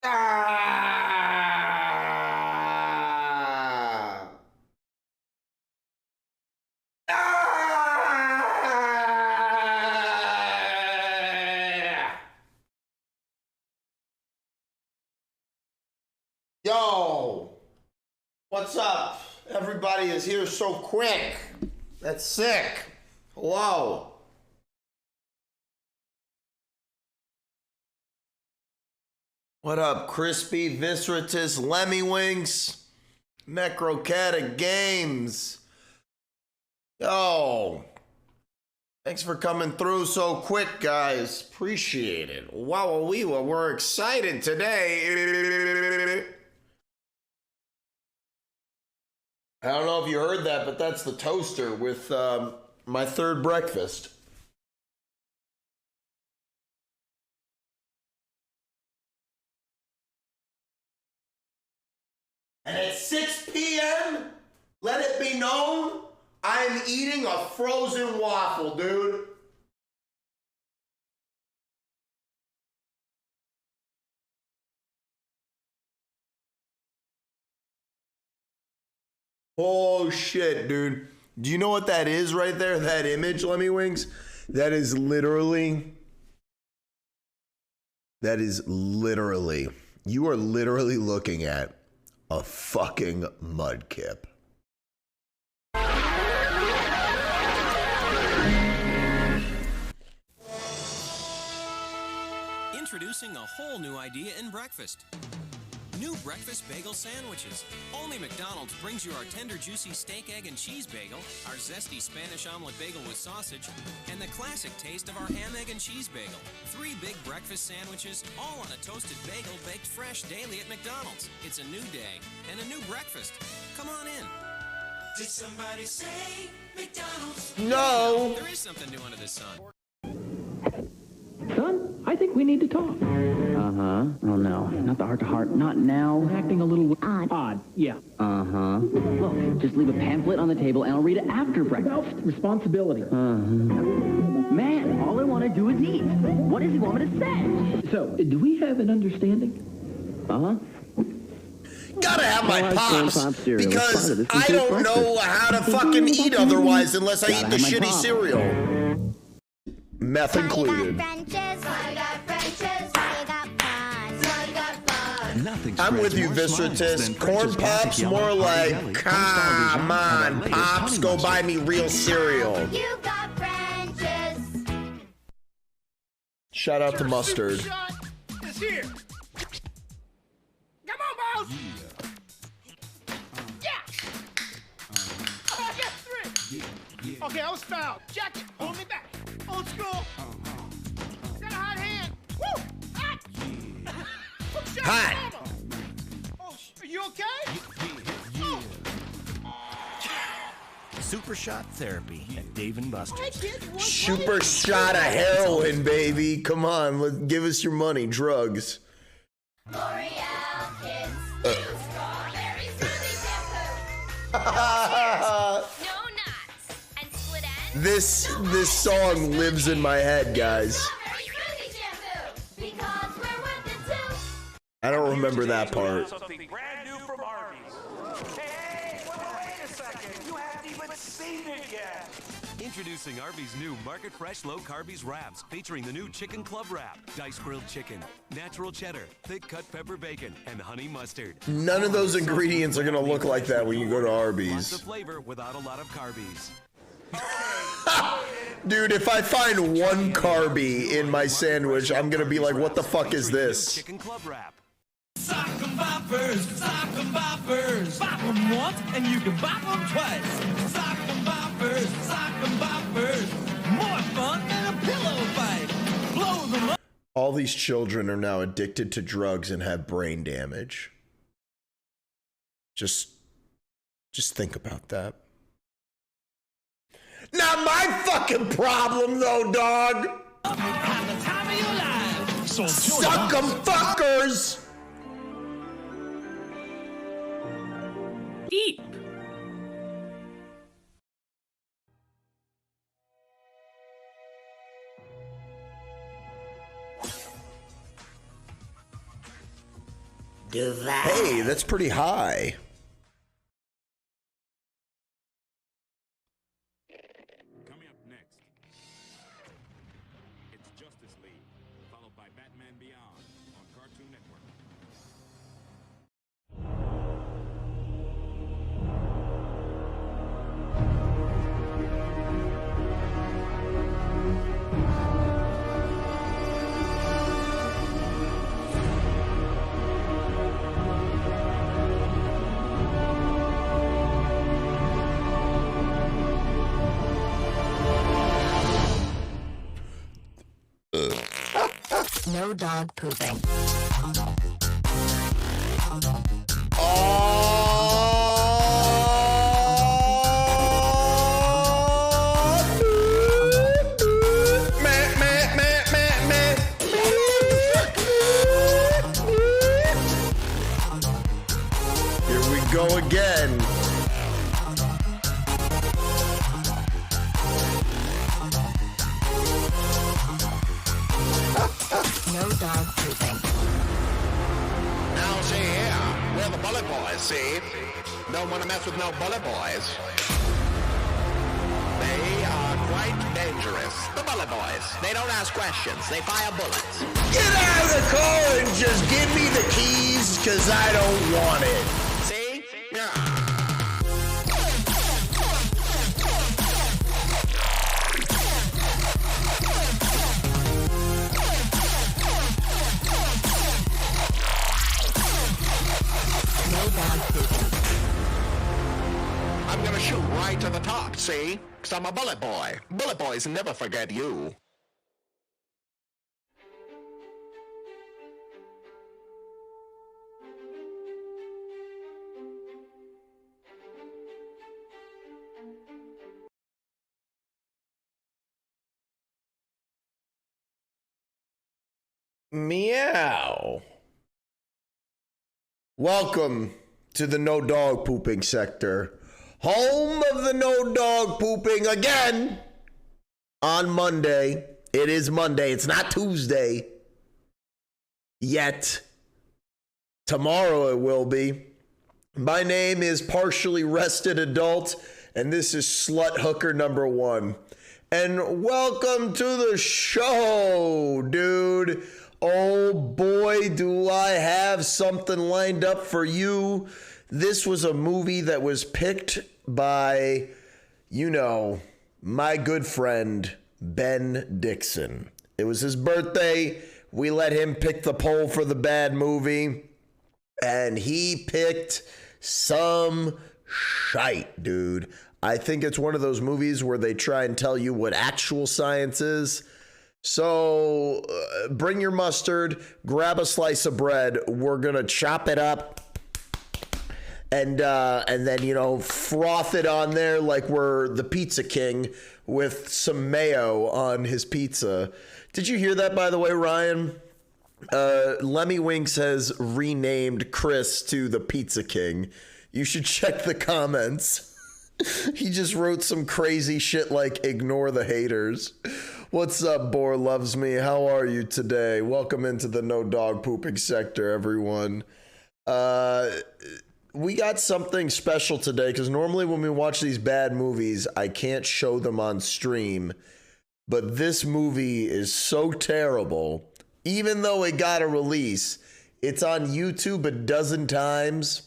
Ah! Ah! Yo, what's up? Everybody is here so quick. That's sick. Hello. What up, Crispy, Visceratus, Lemmy Wings, Necrocatic Games? Yo, thanks for coming through so quick, guys. Appreciate it. Wow, we're excited today. I don't know if you heard that, but that's the toaster with my third breakfast. And at 6 p.m., let it be known, I'm eating a frozen waffle, dude. Oh shit, dude. Do you know what that is right there? That image, Lemmy Wings? That is literally, you are literally looking at a fucking mudkip. Introducing a whole new idea in breakfast. New breakfast bagel sandwiches. Only McDonald's brings you our tender, juicy steak, egg, and cheese bagel, our zesty Spanish omelet bagel with sausage, and the classic taste of our ham, egg, and cheese bagel. 3 big breakfast sandwiches, all on a toasted bagel baked fresh daily at McDonald's. It's a new day and a new breakfast. Come on in. Did somebody say McDonald's? No. There is something new under the sun. Son, I think we need to talk. Uh-huh. Oh, no. Not the heart-to-heart. Not now. Acting a little odd. Odd, yeah. Uh-huh. Look, just leave a pamphlet on the table and I'll read it after breakfast. Responsibility. Uh-huh. Man, all I want to do is eat. What does he want me to say? So, do we have an understanding? Uh-huh. Gotta have my pops, because I don't know how to fucking eat otherwise unless I eat the shitty cereal. Meth included. I'm with you, Visceratus. Corn Pops, more like, come on, Pops, go buy me real cereal. Shout out to Mustard. It's here. Come on, boss. Yeah. I got 3. Okay, I was fouled. Jacket, hold me back. Old school. Got a hot hand. Woo! Hot! Hot! Oh, are you okay? Super Shot Therapy at Dave & Buster's. Super shot of heroin, baby. Come on, give us your money. Drugs. L'Oreal Kids New Strawberry Smoothie Shampoo. No nuts and split ends. This song lives in my head, guys. Strawberry Smoothie Shampoo. Because we're worth it too. I don't remember that part. Something brand new from Arby's. Hey, wait a second. You haven't even seen it yet. Introducing Arby's new Market Fresh Low Carbies Wraps, featuring the new Chicken Club Wrap, diced grilled chicken, natural cheddar, thick cut pepper bacon, and honey mustard. None of those ingredients are gonna look like that when you go to Lots of Arby's. flavor without a lot of carbies. Dude, if I find one carby in my sandwich, I'm gonna be like, what the fuck is this? Chicken Club Wrap. Sock 'em boppers, bop 'em once and you can bop 'em twice. Sock 'em boppers, more fun than a pillow fight. Blow them up. All these children are now addicted to drugs and have brain damage. Just think about that. Not my fucking problem, though, dog. Have the time of your life. So Suck 'em fuckers. Eat. Hey, that's pretty high. Coming up next, it's Justice League, followed by Batman Beyond on Cartoon Network. No dog pooping. Here we go again. No dog pooping. Now, see here, we're the bullet boys, see? Don't want to mess with no bullet boys. They are quite dangerous. The bullet boys. They don't ask questions. They fire bullets. Get out of the car and just give me the keys, because I don't want it. See? Yeah. I'm gonna shoot right to the top, see? 'Cause I'm a bullet boy. Bullet boys never forget you. Meow. Welcome to the no dog pooping sector. Home of the no dog pooping again on Monday. It is Monday. It's not Tuesday yet. Tomorrow it will be. My name is Partially Rested Adult, and this is Slut Hooker number 1. And welcome to the show, dude. Oh boy, do I have something lined up for you. This was a movie that was picked by, my good friend, Ben Dixon. It was his birthday. We let him pick the poll for the bad movie. And he picked some shite, dude. I think it's one of those movies where they try and tell you what actual science is. So bring your mustard, grab a slice of bread. We're going to chop it up and then, froth it on there like we're the Pizza King with some mayo on his pizza. Did you hear that, by the way, Ryan? Lemmy Winks has renamed Chris to the Pizza King. You should check the comments. He just wrote some crazy shit like ignore the haters. What's up, Boar Loves Me? How are you today? Welcome into the no dog pooping sector, everyone. We got something special today because normally when we watch these bad movies, I can't show them on stream. But this movie is so terrible. Even though it got a release, it's on YouTube a dozen times.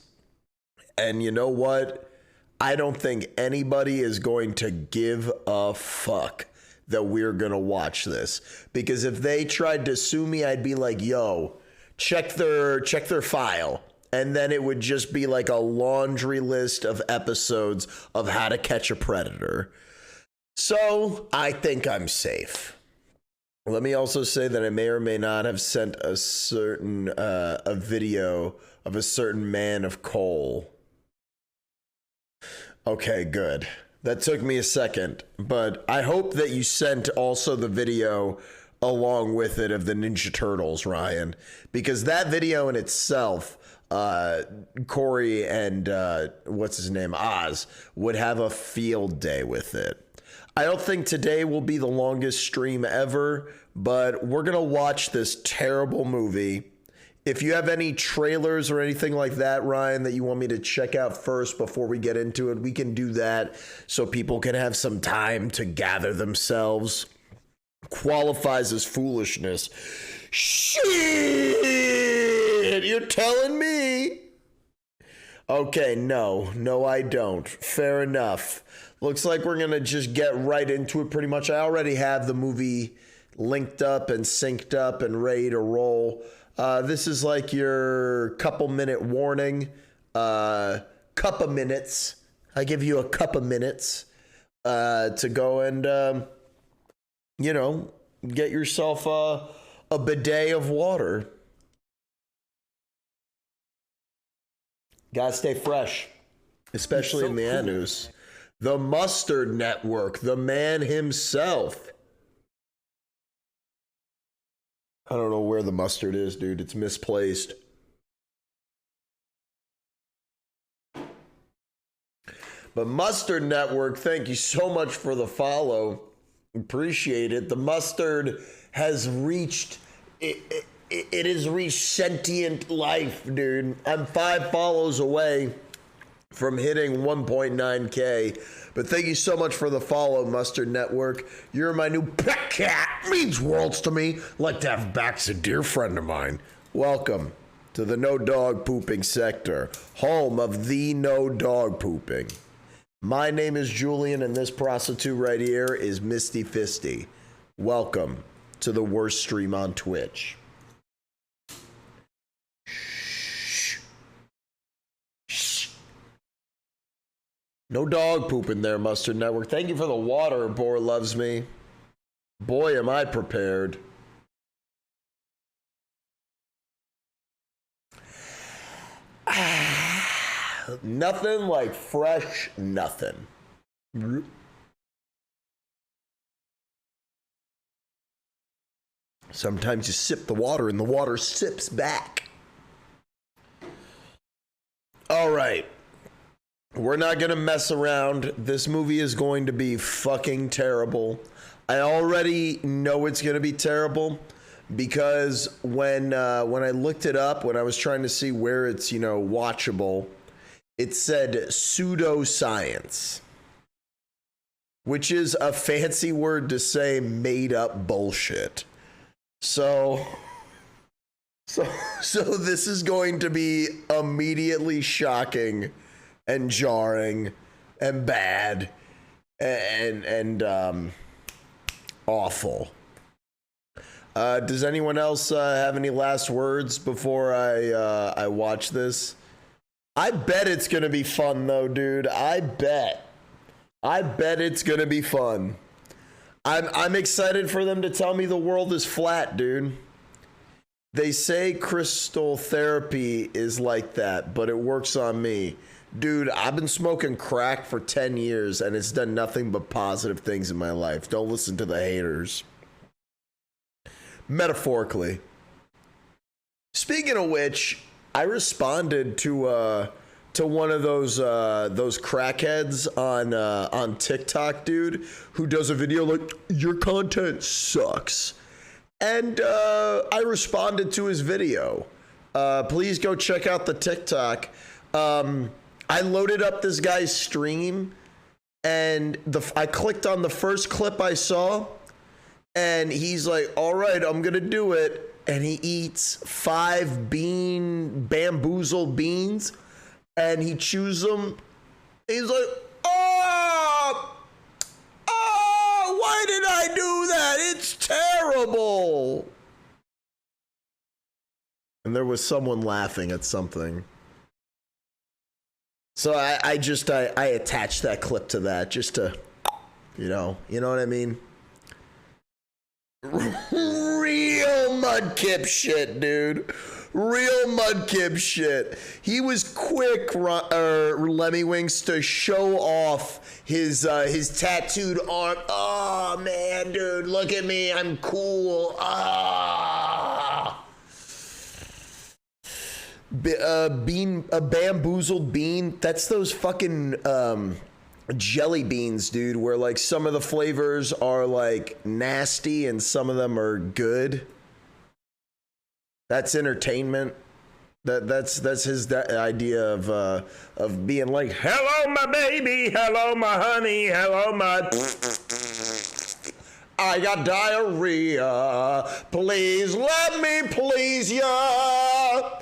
And you know what? I don't think anybody is going to give a fuck that we're going to watch this. Because if they tried to sue me, I'd be like, yo, check their file. And then it would just be like a laundry list of episodes of How to Catch a Predator. So I think I'm safe. Let me also say that I may or may not have sent a certain a video of a certain man of coal. Okay, good. That took me a second, but I hope that you sent also the video along with it of the Ninja Turtles, Ryan, because that video in itself, Corey and what's his name, Oz, would have a field day with it. I don't think today will be the longest stream ever, but we're going to watch this terrible movie. If you have any trailers or anything like that, Ryan, that you want me to check out first before we get into it, we can do that so people can have some time to gather themselves. Qualifies as foolishness. Shit! You're telling me? Okay, no, I don't. Fair enough. Looks like we're gonna just get right into it pretty much. I already have the movie linked up and synced up and ready to roll. This is like your couple minute warning. Couple minutes. I give you a couple minutes to go and, get yourself a bidet of water. Gotta stay fresh, especially in the anus. The Mustard Network, the man himself. I don't know where the mustard is, dude. It's misplaced. But Mustard Network, thank you so much for the follow. Appreciate it. The mustard has reached, it has reached sentient life, dude. I'm 5 follows away from hitting 1.9K. But thank you so much for the follow, Mustard Network. You're my new pet cat. Means worlds to me. Like to have back's a dear friend of mine. Welcome to the no dog pooping sector, home of the no dog pooping. My name is Julian, and this prostitute right here is Misty Fisty. Welcome to the worst stream on Twitch. No dog pooping there, Mustard Network. Thank you for the water, Boar Loves Me. Boy, am I prepared. Nothing like fresh nothing. Sometimes you sip the water and the water sips back. All right. We're not going to mess around. This movie is going to be fucking terrible. I already know it's going to be terrible because when I looked it up, when I was trying to see where it's, watchable, it said pseudoscience, which is a fancy word to say made up bullshit. So this is going to be immediately shocking and jarring and bad and awful. Does anyone else have any last words before I watch this? I bet it's gonna be fun though, dude. I bet it's gonna be fun. I'm excited for them to tell me the world is flat, dude. They say crystal therapy is like that, but it works on me. Dude, I've been smoking crack for 10 years and it's done nothing but positive things in my life. Don't listen to the haters. Metaphorically. Speaking of which, I responded to one of those crackheads on TikTok, dude, who does a video like, your content sucks. And I responded to his video. Please go check out the TikTok. I loaded up this guy's stream, and I clicked on the first clip I saw, and he's like, all right, I'm going to do it. And he eats 5 bamboozled beans, and he chews them. He's like, why did I do that? It's terrible. And there was someone laughing at something. So I attached that clip to that just to, you know what I mean? Real Mudkip shit, dude. Real Mudkip shit. He was quick, Lemmy Winks, to show off his tattooed arm. Oh man, dude, look at me, I'm cool. A bamboozled bean. That's those fucking jelly beans, dude, where like some of the flavors are like nasty and some of them are good. That's entertainment. That's his idea of being like, hello my baby, hello my honey, hello my. I got diarrhea. Please let me please ya.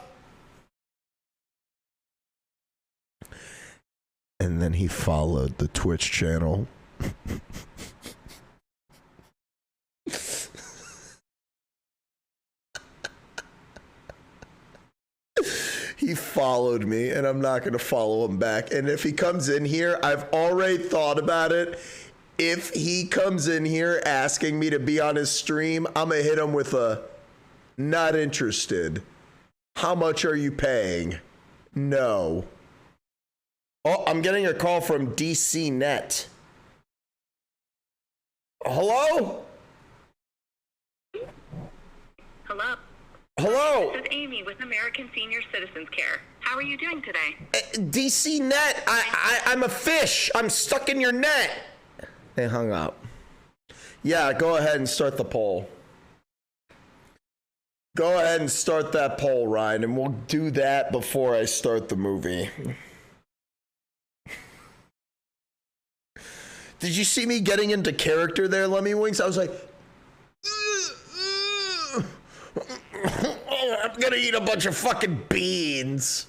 And then he followed the Twitch channel. He followed me, and I'm not going to follow him back. And if he comes in here, I've already thought about it. If he comes in here asking me to be on his stream, I'm going to hit him with a not interested. How much are you paying? No. Oh, I'm getting a call from DC Net. Hello? Hello. Hello. This is Amy with American Senior Citizens Care. How are you doing today? DC Net, I'm a fish. I'm stuck in your net. They hung up. Yeah, go ahead and start the poll. Go ahead and start that poll, Ryan, and we'll do that before I start the movie. Did you see me getting into character there, Lemmy Wings? I was like, I'm gonna eat a bunch of fucking beans.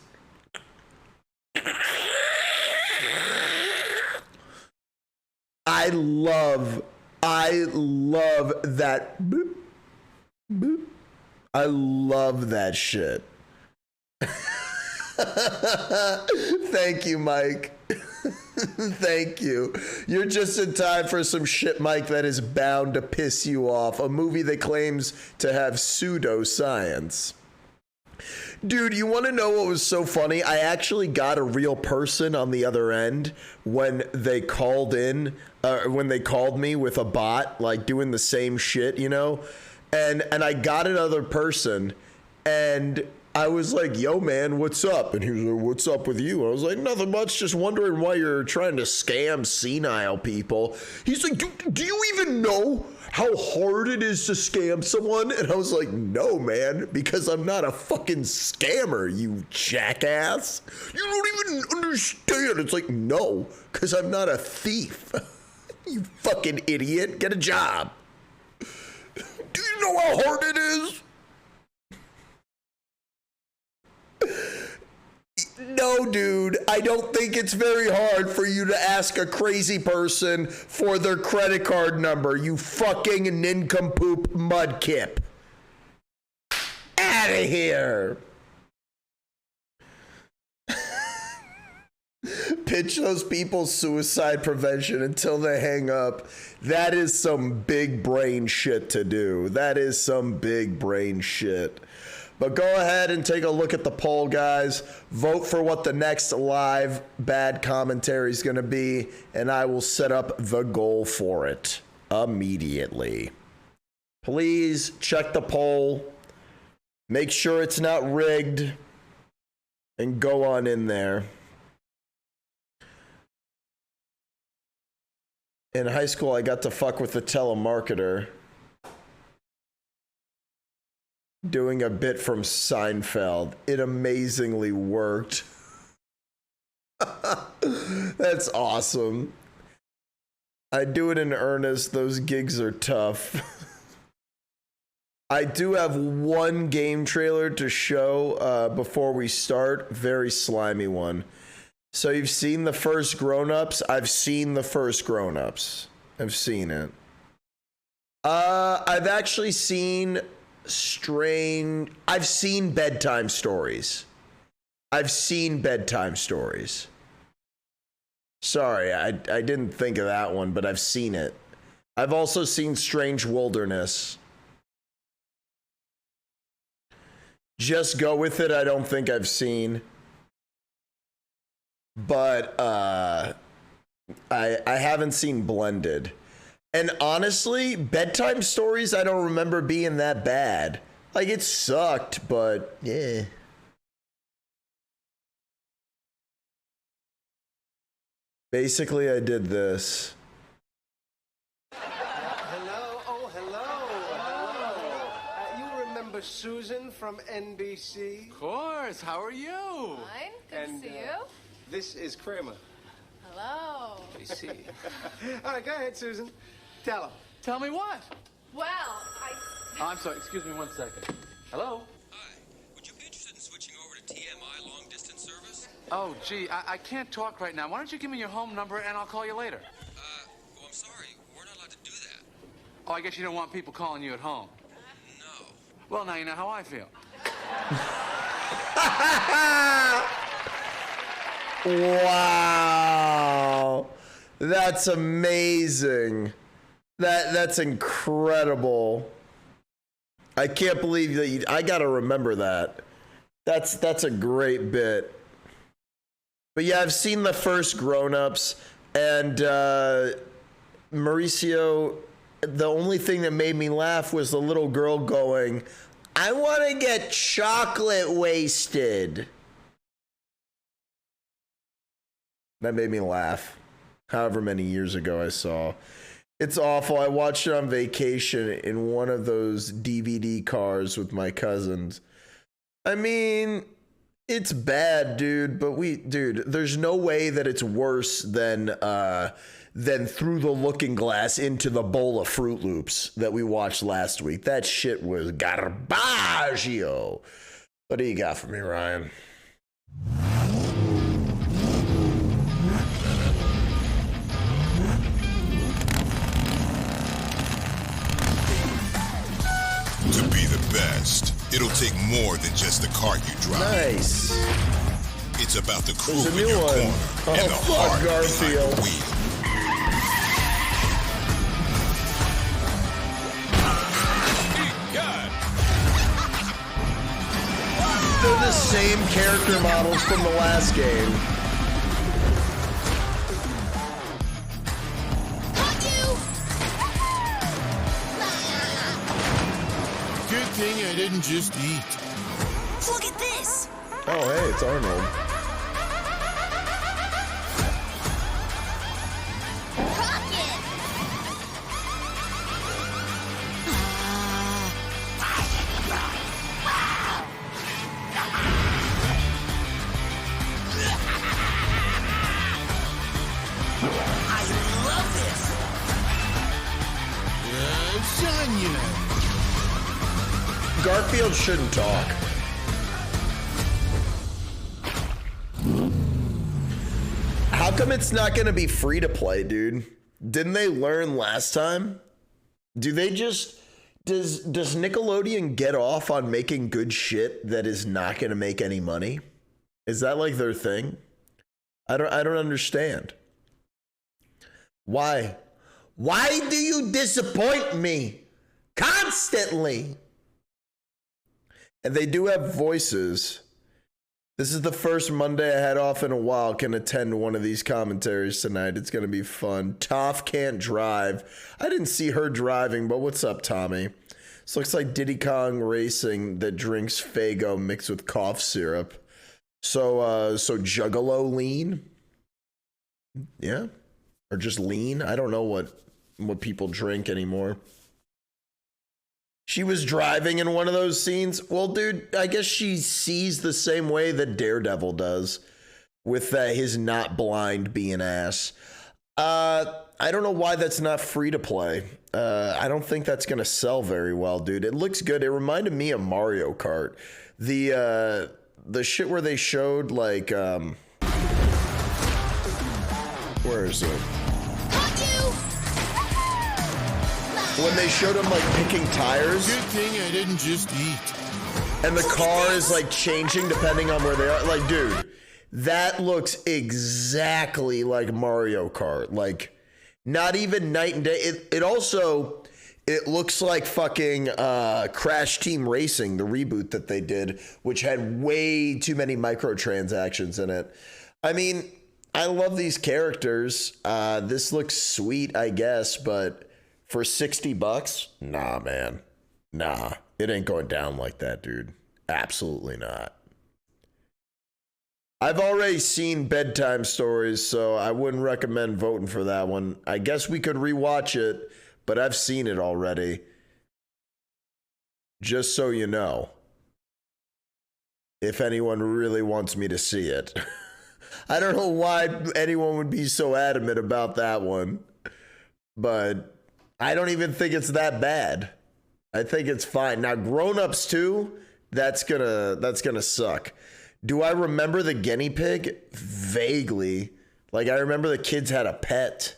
I love that. Boop, boop. I love that shit. Thank you, Mike. Thank you. You're just in time for some shit, Mike, that is bound to piss you off. A movie that claims to have pseudoscience. Dude, you want to know what was so funny? I actually got a real person on the other end when they called in, when they called me with a bot, like doing the same shit, you know? And I got another person, and I was like, yo, man, what's up? And he was like, what's up with you? I was like, nothing much, just wondering why you're trying to scam senile people. He's like, do you even know how hard it is to scam someone? And I was like, no, man, because I'm not a fucking scammer, you jackass. You don't even understand. It's like, no, because I'm not a thief. You fucking idiot. Get a job. Do you know how hard it is? No, dude, I don't think it's very hard for you to ask a crazy person for their credit card number, you fucking nincompoop mudkip. Out of here. Pitch those people suicide prevention until they hang up. That is some big brain shit to do. That is some big brain shit. But go ahead and take a look at the poll, guys. Vote for what the next live bad commentary is going to be, and I will set up the goal for it immediately. Please check the poll. Make sure it's not rigged, and go on in there. In high school, I got to fuck with the telemarketer doing a bit from Seinfeld. It amazingly worked. That's awesome. I do it in earnest. Those gigs are tough. I do have one game trailer to show before we start. Very slimy one. So you've seen the first Grown Ups? I've seen the first Grown Ups. I've seen it. I've actually seen I've seen Bedtime Stories. I've seen Bedtime Stories. Sorry, I didn't think of that one, but I've seen it. I've also seen Strange Wilderness. Just Go With It, I don't think I've seen. But I haven't seen Blended. And honestly, Bedtime Stories, I don't remember being that bad. Like, it sucked, but yeah. Basically, I did this. Hello, oh hello, hello. You remember with Susan from NBC. Of course. How are you? Fine. Good to see you. This is Kramer. Hello. I see. All right, go ahead, Susan. Tell him. Tell me what? Well, Oh, I'm sorry. Excuse me 1 second. Hello? Hi. Would you be interested in switching over to TMI long distance service? Oh, gee, I can't talk right now. Why don't you give me your home number and I'll call you later? Well, I'm sorry. We're not allowed to do that. Oh, I guess you don't want people calling you at home. No. Well, now you know how I feel. Wow. That's amazing. That's incredible. I can't believe that I gotta remember that. That's a great bit. But yeah, I've seen the first Grown Ups, and Mauricio, the only thing that made me laugh was the little girl going, "I want to get chocolate wasted." That made me laugh. However many years ago I saw. It's awful. I watched it on vacation in one of those DVD cars with my cousins. I mean, it's bad, dude, but there's no way that it's worse than Through the Looking Glass into the Bowl of Fruit Loops that we watched last week. That shit was garbaggio. What do you got for me, Ryan? To be the best, it'll take more than just the car you drive. Nice. It's about the crew There's a in new your one. corner and the fuck, heart Garfield. behind the wheel. They're the same character models from the last game. Good thing I didn't just eat. Look at this. Oh, hey, it's Arnold. Garfield shouldn't talk. How come it's not going to be free to play, dude? Didn't they learn last time? Do they just... Does Nickelodeon get off on making good shit that is not going to make any money? Is that like their thing? I don't understand. Why? Why do you disappoint me constantly? And they do have voices. This is the first Monday I had off in a while. Can attend one of these commentaries tonight. It's going to be fun. Toph can't drive. I didn't see her driving, but what's up, Tommy? This looks like Diddy Kong Racing that drinks Faygo mixed with cough syrup. So Juggalo lean? Yeah? Or just lean? I don't know what people drink anymore. She was driving in one of those scenes. Well, dude, I guess she sees the same way that Daredevil does with his not blind being ass. I don't know why that's not free to play. I don't think that's going to sell very well, dude. It looks good. It reminded me of Mario Kart. The shit where they showed like, where is it? When they showed him like picking tires. Good thing I didn't just eat. And the car is like changing depending on where they are. Like, dude, that looks exactly like Mario Kart. Like, not even night and day. It also, it looks like fucking Crash Team Racing, the reboot that they did, which had way too many microtransactions in it. I mean, I love these characters. This looks sweet, I guess, but for $60? Nah, man. Nah, it ain't going down like that, dude. Absolutely not. I've already seen Bedtime Stories, so I wouldn't recommend voting for that one. I guess we could rewatch it, but I've seen it already. Just so you know. If anyone really wants me to see it. I don't know why anyone would be so adamant about that one. But I don't even think it's that bad. I think it's fine. Now, Grown Ups 2, that's gonna suck. Do I remember the guinea pig? Vaguely. Like, I remember the kids had a pet.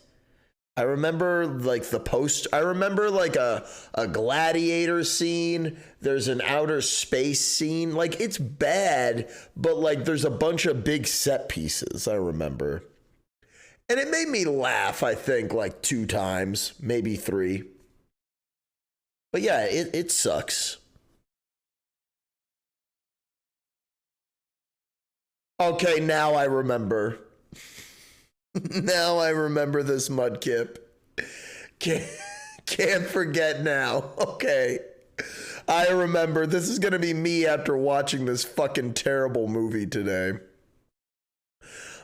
I remember like I remember like a gladiator scene. There's an outer space scene. Like, it's bad, but like there's a bunch of big set pieces, I remember. And it made me laugh, I think, like 2 times, maybe 3. But yeah, it sucks. Okay, now I remember. Now I remember this Mudkip. Can't forget now. Okay. I remember. This is going to be me after watching this fucking terrible movie today.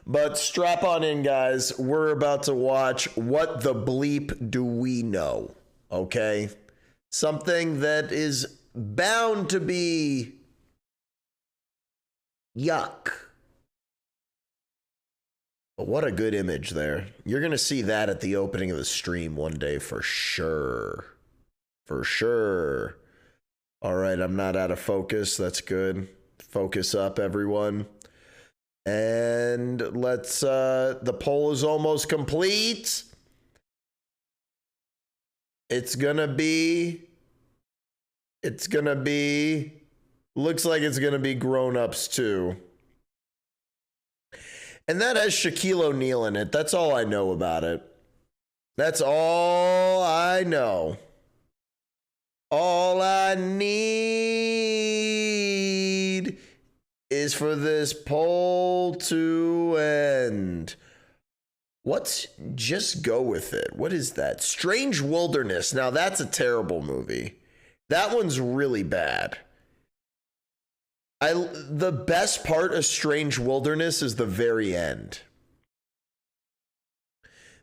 But strap on in, guys. We're about to watch What the Bleep Do We Know? Okay? Something that is bound to be yuck. But what a good image there. You're going to see that at the opening of the stream one day for sure. For sure. All right, I'm not out of focus. That's good. Focus up, everyone. And let's, the poll is almost complete. It's gonna be, looks like it's gonna be Grown Ups 2. And that has Shaquille O'Neal in it. That's all I know about it. That's all I know. All I need is for this poll to end. What's Just Go With It? What is that? Strange Wilderness. Now that's a terrible movie. That one's really bad. The best part of Strange Wilderness is the very end.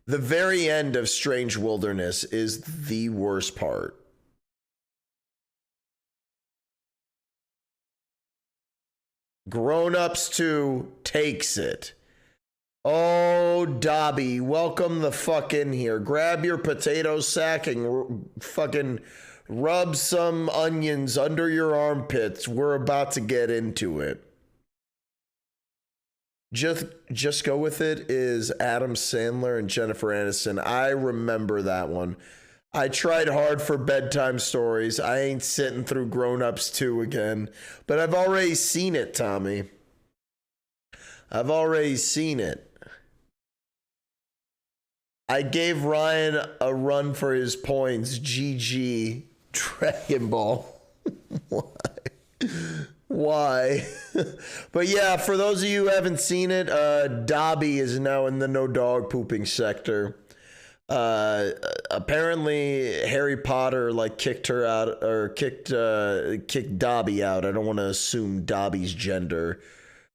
The very end of Strange Wilderness is the worst part. Grown Ups 2 takes it. Oh, Dobby, welcome the fuck in here. Grab your potato sack and fucking rub some onions under your armpits. We're about to get into it. Just Go With It is Adam Sandler and Jennifer Aniston. I remember that one. I tried hard for bedtime stories. I ain't sitting through Grown Ups 2 again. But I've already seen it, Tommy. I've already seen it. I gave Ryan a run for his points. GG. Dragon Ball. Why? But yeah, for those of you who haven't seen it, Dobby is now in the no dog pooping sector. Apparently Harry Potter like kicked her out, or kicked Dobby out. I don't want to assume Dobby's gender.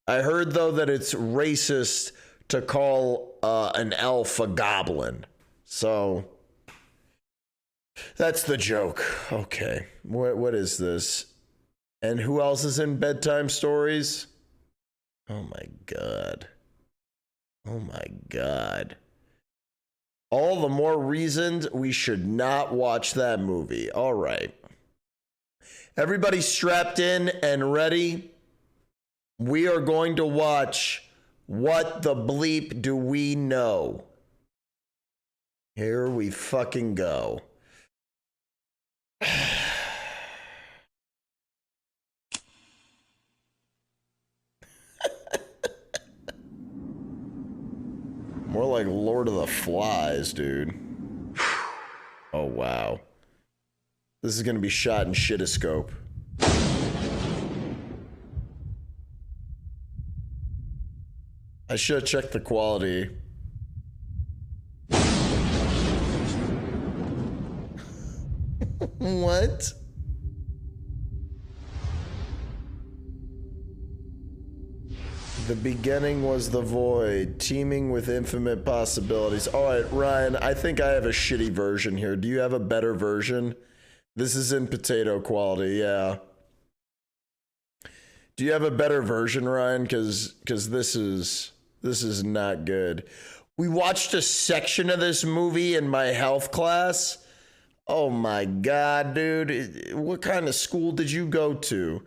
I heard though that it's racist to call an elf a goblin. So that's the joke. Okay. What is this? And who else is in bedtime stories? Oh my God. Oh my God. All the more reasons we should not watch that movie. All right. Everybody strapped in and ready? We are going to watch What the Bleep Do We Know? Here we fucking go. More like Lord of the Flies, dude. Oh, wow. This is going to be shot in shitoscope. I should have checked the quality. What? The beginning was the void, teeming with infinite possibilities. All right, Ryan, I think I have a shitty version here. Do you have a better version? This is in potato quality, yeah. Do you have a better version, Ryan? Because this is not good. We watched a section of this movie in my health class. Oh my God, dude. What kind of school did you go to?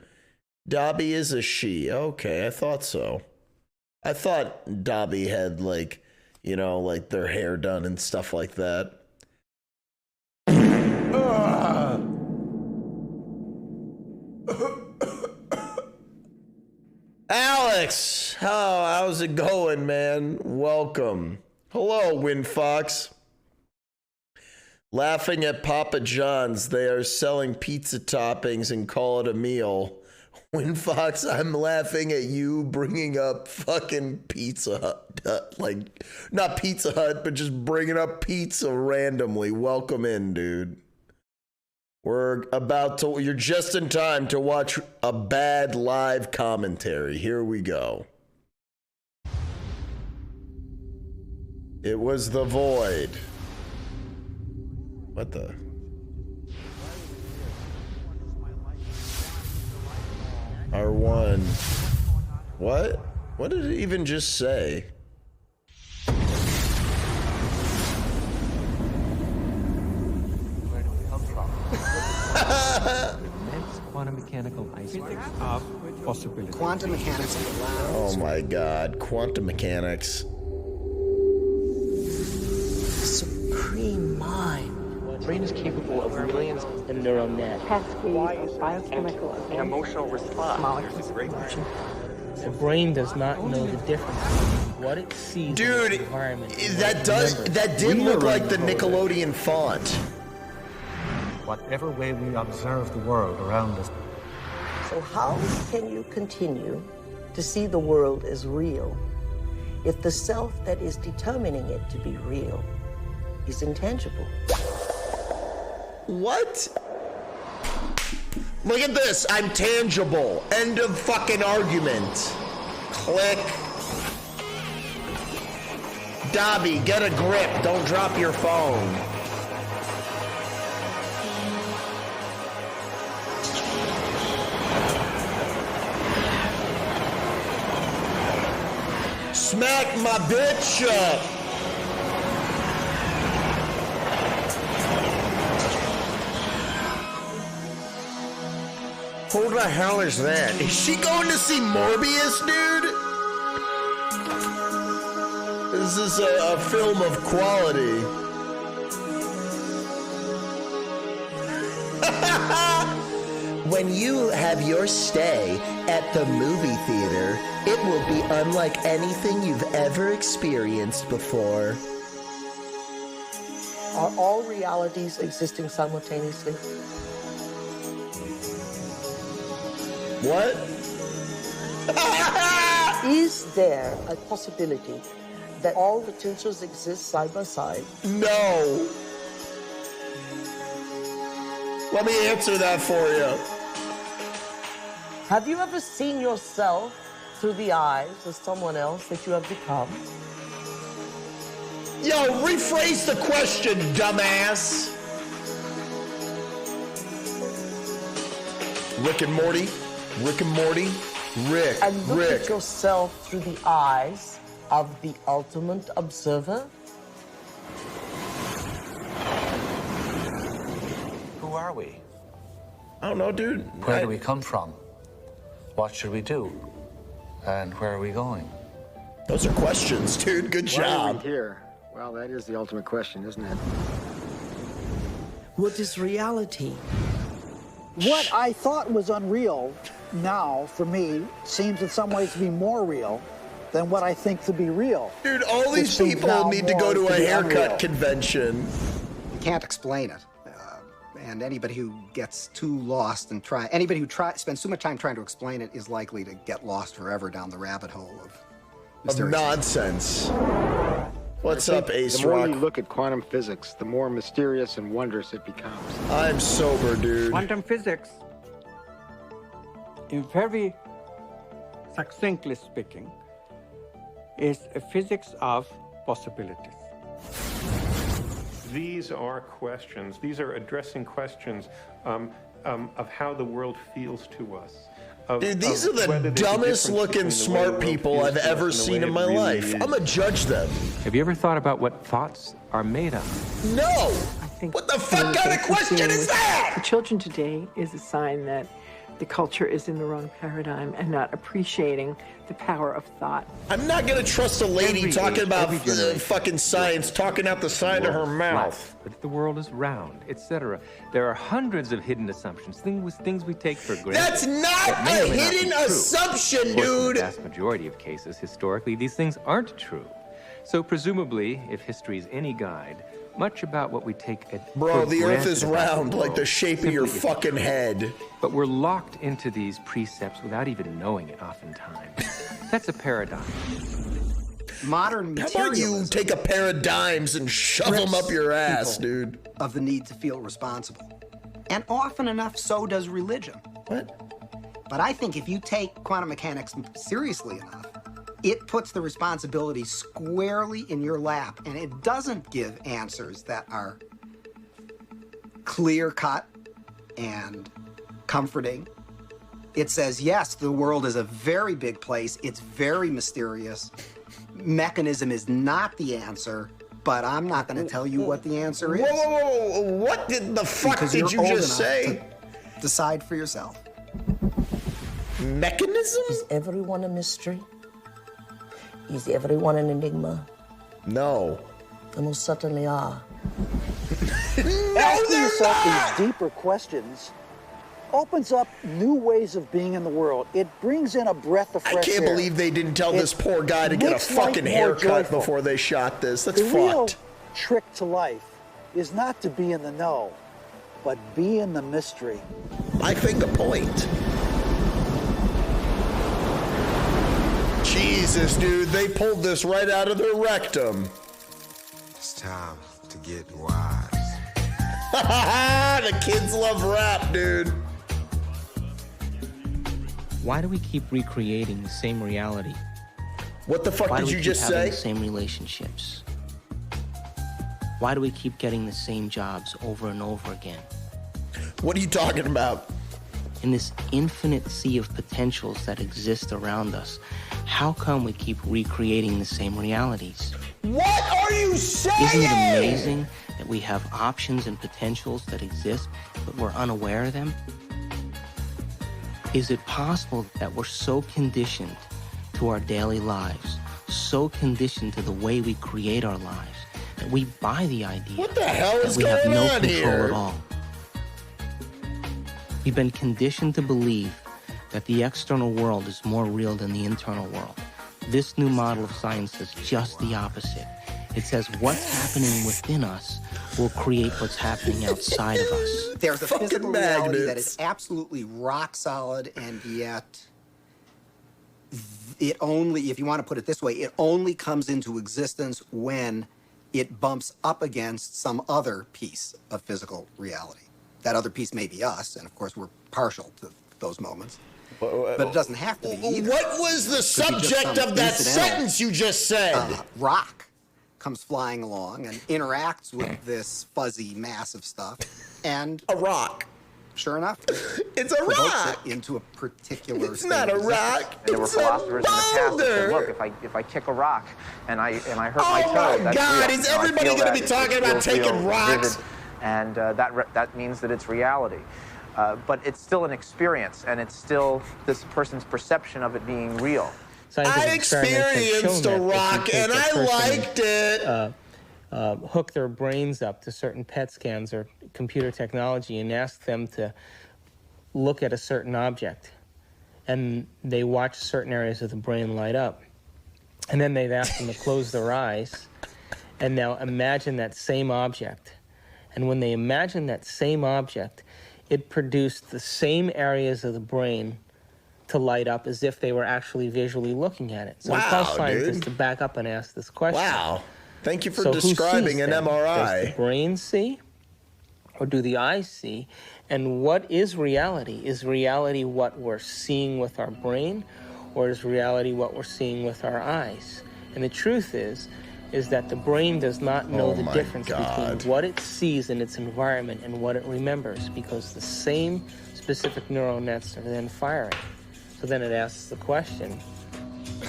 Dobby is a she. Okay, I thought so. I thought Dobby had, like, you know, like their hair done and stuff like that. Alex, how's it going, man? Welcome. Hello, Winfox. Laughing at Papa John's. They are selling pizza toppings and call it a meal. Winfox, I'm laughing at you bringing up fucking Pizza Hut. Like, not Pizza Hut, but just bringing up pizza randomly. Welcome in, dude. You're just in time to watch a bad live commentary. Here we go. It was the void. What the? R1. What? What did it even just say? Quantum mechanical iceberg of possibility. Quantum mechanics allows. Oh my God, quantum mechanics. Supreme mind. The brain is capable of millions of neural nets. Cascade of biochemical and emotional response. molecules. The brain does not know the difference between what it sees in the environment. That did look like the Nickelodeon font. Whatever way we observe the world around us. So how can you continue to see the world as real if the self that is determining it to be real is intangible? What? Look at this. I'm tangible. End of fucking argument. Click. Dobby, get a grip. Don't drop your phone. Smack my bitch up. Who the hell is that? Is she going to see Morbius, dude? This is a film of quality. When you have your stay at the movie theater, it will be unlike anything you've ever experienced before. Are all realities existing simultaneously? What? Is there a possibility that all potentials exist side by side? No. Let me answer that for you. Have you ever seen yourself through the eyes of someone else that you have become? Yo, rephrase the question, dumbass. Rick and Morty. Rick and Morty. Rick. And look Rick. at yourself through the eyes of the ultimate observer? Who are we? I don't know, dude. Where do we come from? What should we do? And where are we going? Those are questions, dude. Good Why are job. we here? Well, that is the ultimate question, isn't it? What is reality? What I thought was unreal now, for me, seems in some ways to be more real than what I think to be real. Dude, all these Which seems people now need to more go to a be haircut unreal. convention. You can't explain it. And anybody who gets too lost and anybody who spends too much time trying to explain it is likely to get lost forever down the rabbit hole of nonsense. What's I think up, Ace The more Rock? you look at quantum physics, the more mysterious and wondrous it becomes. I'm sober, dude. Quantum physics, in very succinctly speaking, is a physics of possibilities. These are questions. These are addressing questions of how the world feels to us. Dude, these are the dumbest looking smart people I've ever seen in my life. I'm gonna judge them. Have you ever thought about what thoughts are made of? No! What the fuck kind of question is that? For children today is a sign that the culture is in the wrong paradigm and not appreciating the power of thought. I'm not gonna trust a lady talking about fucking science, talking out the side of her mouth. But the world is round, etc. There are hundreds of hidden assumptions, things we take for granted. That's not a hidden assumption, dude! In the vast majority of cases, historically, these things aren't true. So presumably, if history is any guide, much about what we take Bro, the earth is round like the shape of your fucking head. But we're locked into these precepts without even knowing it oftentimes. That's a paradigm. Modern materialism. How about you take a pair of dimes and shove them up your ass, dude? Of the need to feel responsible. And often enough, so does religion. What? But I think if you take quantum mechanics seriously enough, it puts the responsibility squarely in your lap, and it doesn't give answers that are clear-cut and comforting. It says, yes, the world is a very big place. It's very mysterious. Mechanism is not the answer, but I'm not going to tell you what the answer is. Whoa. What did the fuck did you just say? Decide for yourself. Mechanism? Is everyone a mystery? Is everyone an enigma? No. They most certainly are. Asking yourself these deeper questions opens up new ways of being in the world. It brings in a breath of fresh air. I can't believe they didn't tell this poor guy to get a fucking haircut before they shot this. That's fucked. The real trick to life is not to be in the know, but be in the mystery. I think a point. Jesus, dude, they pulled this right out of their rectum. It's time to get wise. The kids love rap, dude. Why do we keep recreating the same reality? What the fuck did you just say? The same relationships. Why do we keep getting the same jobs over and over again? What are you talking about? In this infinite sea of potentials that exist around us, how come we keep recreating the same realities? What are you saying? Isn't it amazing that we have options and potentials that exist, but we're unaware of them? Is it possible that we're so conditioned to our daily lives, so conditioned to the way we create our lives, that we buy the idea what the hell is that we have going no on control here? at all? We've been conditioned to believe that the external world is more real than the internal world. This new model of science says just the opposite. It says what's happening within us will create what's happening outside of us. There's a physical reality that is absolutely rock solid, and yet it only, if you want to put it this way, it only comes into existence when it bumps up against some other piece of physical reality. That other piece may be us, and of course we're partial to those moments. But it doesn't have to be either. What was the subject of that sentence you just said? Rock comes flying along and interacts with this fuzzy mass of stuff, and a rock. Sure enough, it's a rock into a particular. It's not a rock. There were philosophers in the past that said, look, if I kick a rock and I hurt my toe, oh my that's God! real. Is everybody going to be talking about taking rocks? Vivid, and that means that it's reality. But it's still an experience, and it's still this person's perception of it being real. I experienced a rock, and I liked it. Hook their brains up to certain PET scans or computer technology and ask them to look at a certain object. And they watch certain areas of the brain light up. And then they've asked them to close their eyes and now imagine that same object. And when they imagine that same object, it produced the same areas of the brain to light up as if they were actually visually looking at it. So it calls scientists to back up and ask this question. Wow. Thank you for describing an MRI. Does the brain see, or do the eyes see? And what is reality? Is reality what we're seeing with our brain, or is reality what we're seeing with our eyes? And the truth is is that the brain does not know the my difference God. between what it sees in its environment and what it remembers, because the same specific neural nets are then firing. So then it asks the question,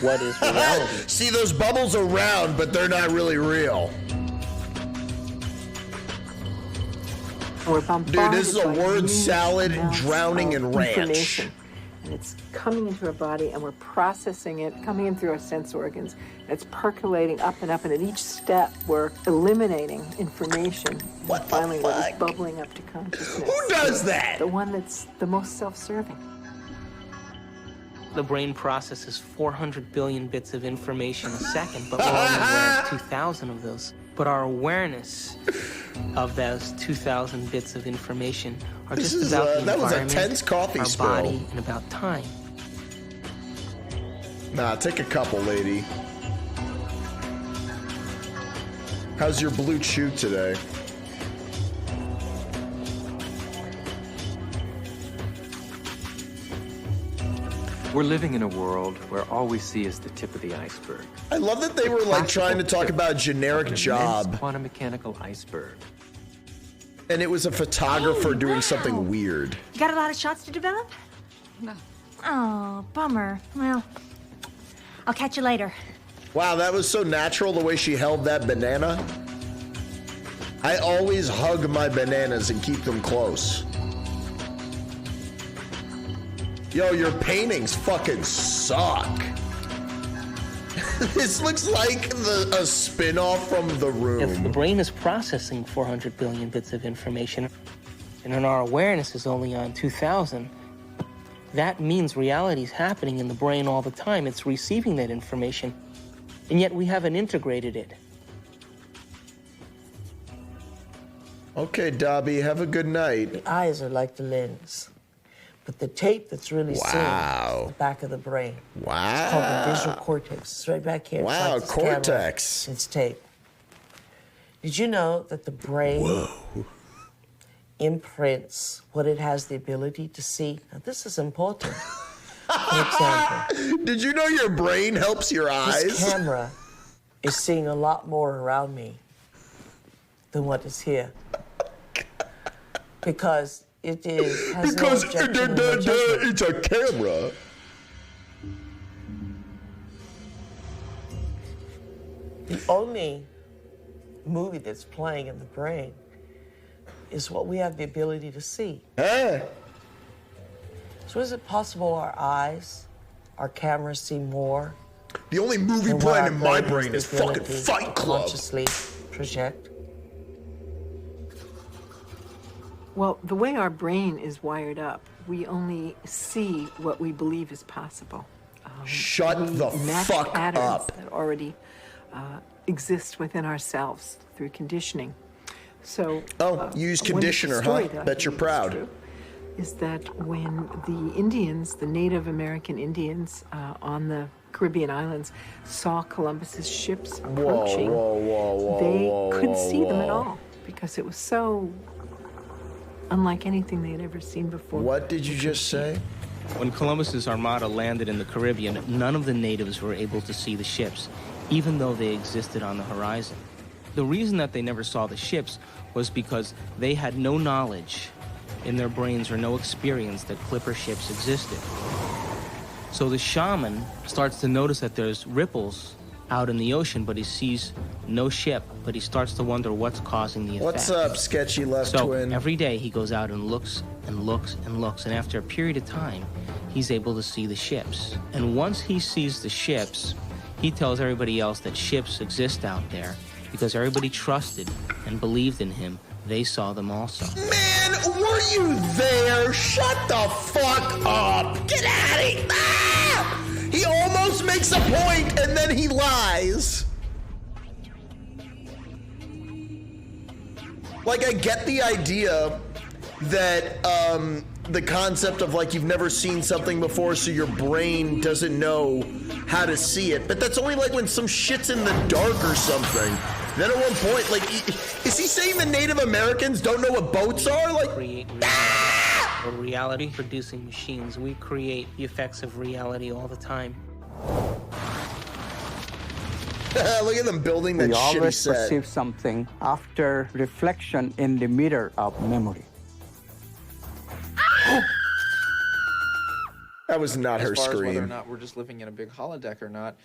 what is reality? See, those bubbles are round, but they're not really real. We're bombarded Dude, this is a by word huge salad amounts drowning of in ranch. information. And it's coming into our body, and we're processing it, coming in through our sense organs. And it's percolating up, and at each step, we're eliminating information. What and finally, the what fuck? is bubbling up to consciousness? Who does that? The one that's the most self-serving. The brain processes 400 billion bits of information a second, but we're only aware of 2,000 of those. But our awareness of those 2,000 bits of information are This just is about the that was a environment, tense coffee our spill. body, and about time. Nah, take a couple, lady. How's your blue chew today? We're living in a world where all we see is the tip of the iceberg. I love that they were like trying to talk about a generic job. Quantum mechanical iceberg. And it was a photographer doing something weird. You got a lot of shots to develop? No. Oh, bummer. Well, I'll catch you later. Wow, that was so natural the way she held that banana. I always hug my bananas and keep them close. Yo, your paintings fucking suck. This looks like a spin-off from The Room. If the brain is processing 400 billion bits of information, and then our awareness is only on 2,000, that means reality is happening in the brain all the time. It's receiving that information, and yet we haven't integrated it. Okay, Dobby, have a good night. The eyes are like the lens, but the tape that's really seen is the back of the brain. Wow. It's called the visual cortex. It's right back here. It's Wow, like this camera. cortex. It's tape. Did you know that the brain imprints what it has the ability to see? Now, this is important. For example, did you know your brain helps your eyes? This camera is seeing a lot more around me than what is here. Because it is has because no objection and no judgment. it's a camera. The only movie that's playing in the brain is what we have the ability to see. Huh? So is it possible our eyes, our cameras see more? The only movie than what playing our in my brain brain has is the fucking ability Fight to Club. consciously project? Well, the way our brain is wired up, we only see what we believe is possible. Shut we the match fuck patterns up. that already exist within ourselves through conditioning. So, use one conditioner, story huh? that I Bet you're think is proud. true is that when the Indians, the Native American Indians on the Caribbean islands, saw Columbus's ships approaching, they couldn't see them at all because it was so unlike anything they had ever seen before. What did you just say? When Columbus's armada landed in the Caribbean, none of the natives were able to see the ships, even though they existed on the horizon. The reason that they never saw the ships was because they had no knowledge in their brains or no experience that clipper ships existed. So the shaman starts to notice that there's ripples out in the ocean, but he sees no ship, but he starts to wonder what's causing the effect. What's up, sketchy left So twin? every day he goes out and looks and looks and looks, and after a period of time, he's able to see the ships. And once he sees the ships, he tells everybody else that ships exist out there because everybody trusted and believed in him. They saw them also. Man, were you there? Shut the fuck up! Get out of here! Ah! He almost makes a point and then he lies. Like, I get the idea that the concept of like you've never seen something before, so your brain doesn't know how to see it. But that's only like when some shit's in the dark or something. Then at one point, like, is he saying the Native Americans don't know what boats are? Like, Create reality. We're reality-producing machines. We create the effects of reality all the time. Look at them building that we shitty always set. perceive something after reflection in the mirror of memory. That was not her As far as whether or scream. not we're just living in a big holodeck or not,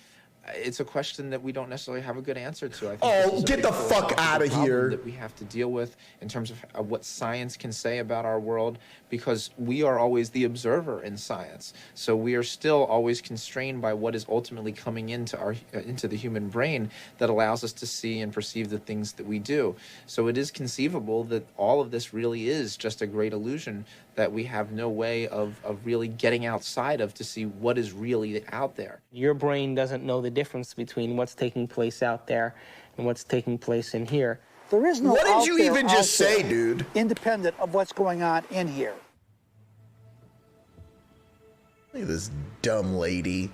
it's a question that we don't necessarily have a good answer to. I think Oh, this is a get big the fuck philosophical outta problem here. that we have to deal with in terms of what science can say about our world, because we are always the observer in science. So we are still always constrained by what is ultimately coming into the human brain that allows us to see and perceive the things that we do. So it is conceivable that all of this really is just a great illusion that we have no way of really getting outside of to see what is really out there. Your brain doesn't know the difference between what's taking place out there and what's taking place in here. There is no What did out you there, even out just say, there, dude? Independent of what's going on in here. Look at this dumb lady.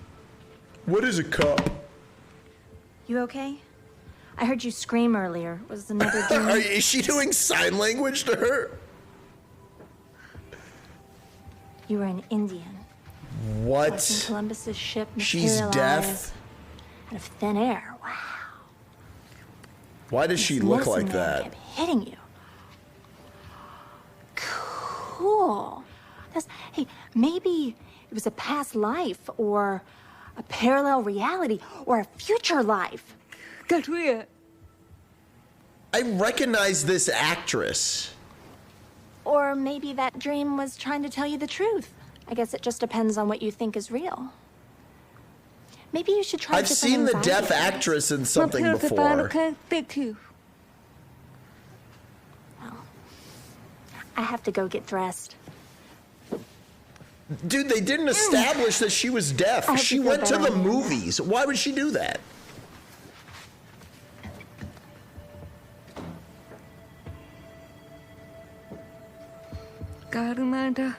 What is a cup? You okay? I heard you scream earlier. Was another demon? Is she doing sign language to her? You were an Indian. What? Watching Columbus's ship She's materialize deaf? out of thin air. Wow. Why does she This look medicine like man that? kept hitting you. Cool. Hey, maybe it was a past life or a parallel reality or a future life. That's weird. I recognize this actress. Or maybe that dream was trying to tell you the truth. I guess it just depends on what you think is real. Maybe you should try I've different seen the anxiety deaf treatments. actress in something before. I have to go get dressed. Dude, they didn't establish that she was I deaf. hope She you feel went to better the now. movies. Why would she do that? God, Amanda,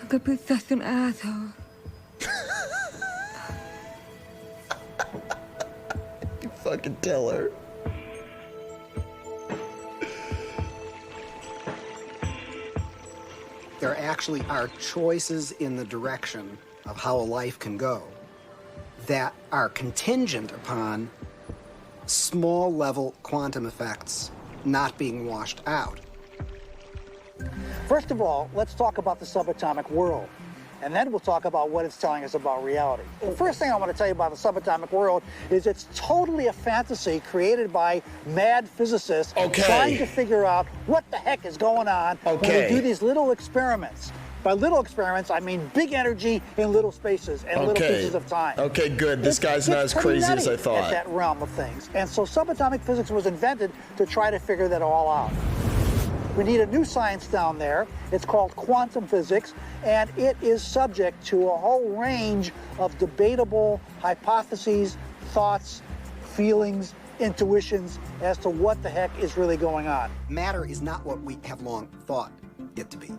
I could be such an asshole. You fucking tell her. There actually are choices in the direction of how a life can go that are contingent upon small level quantum effects not being washed out. First of all, let's talk about the subatomic world. And then we'll talk about what it's telling us about reality. The first thing I want to tell you about the subatomic world is it's totally a fantasy created by mad physicists trying to figure out what the heck is going on when they do these little experiments. By little experiments, I mean big energy in little spaces and little pieces of time. Okay, good. This guy's not as It's pretty crazy as I nutty thought. At that realm of things. And so subatomic physics was invented to try to figure that all out. We need a new science down there. It's called quantum physics, and it is subject to a whole range of debatable hypotheses, thoughts, feelings, intuitions as to what the heck is really going on. Matter is not what we have long thought it to be.